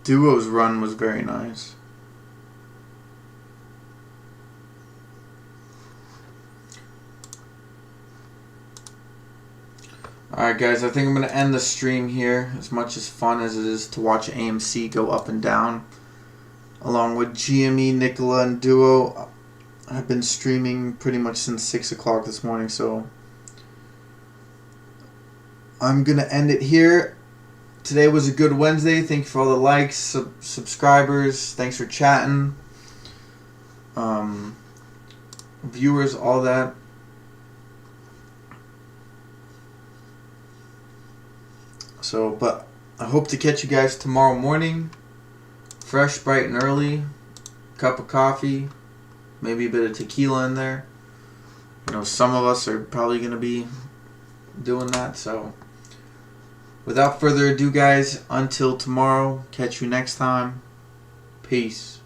Duo's run was very nice. Alright guys, I think I'm going to end the stream here. As much as fun as it is to watch AMC go up and down, along with GME, Nikola, and Duo, I've been streaming pretty much since 6 o'clock this morning, so I'm going to end it here. Today was a good Wednesday. Thank you for all the likes, subscribers. Thanks for chatting. Viewers, all that. So, but I hope to catch you guys tomorrow morning. Fresh, bright, and early. Cup of coffee. Maybe a bit of tequila in there. You know, some of us are probably going to be doing that, so... Without further ado, guys, until tomorrow, catch you next time. Peace.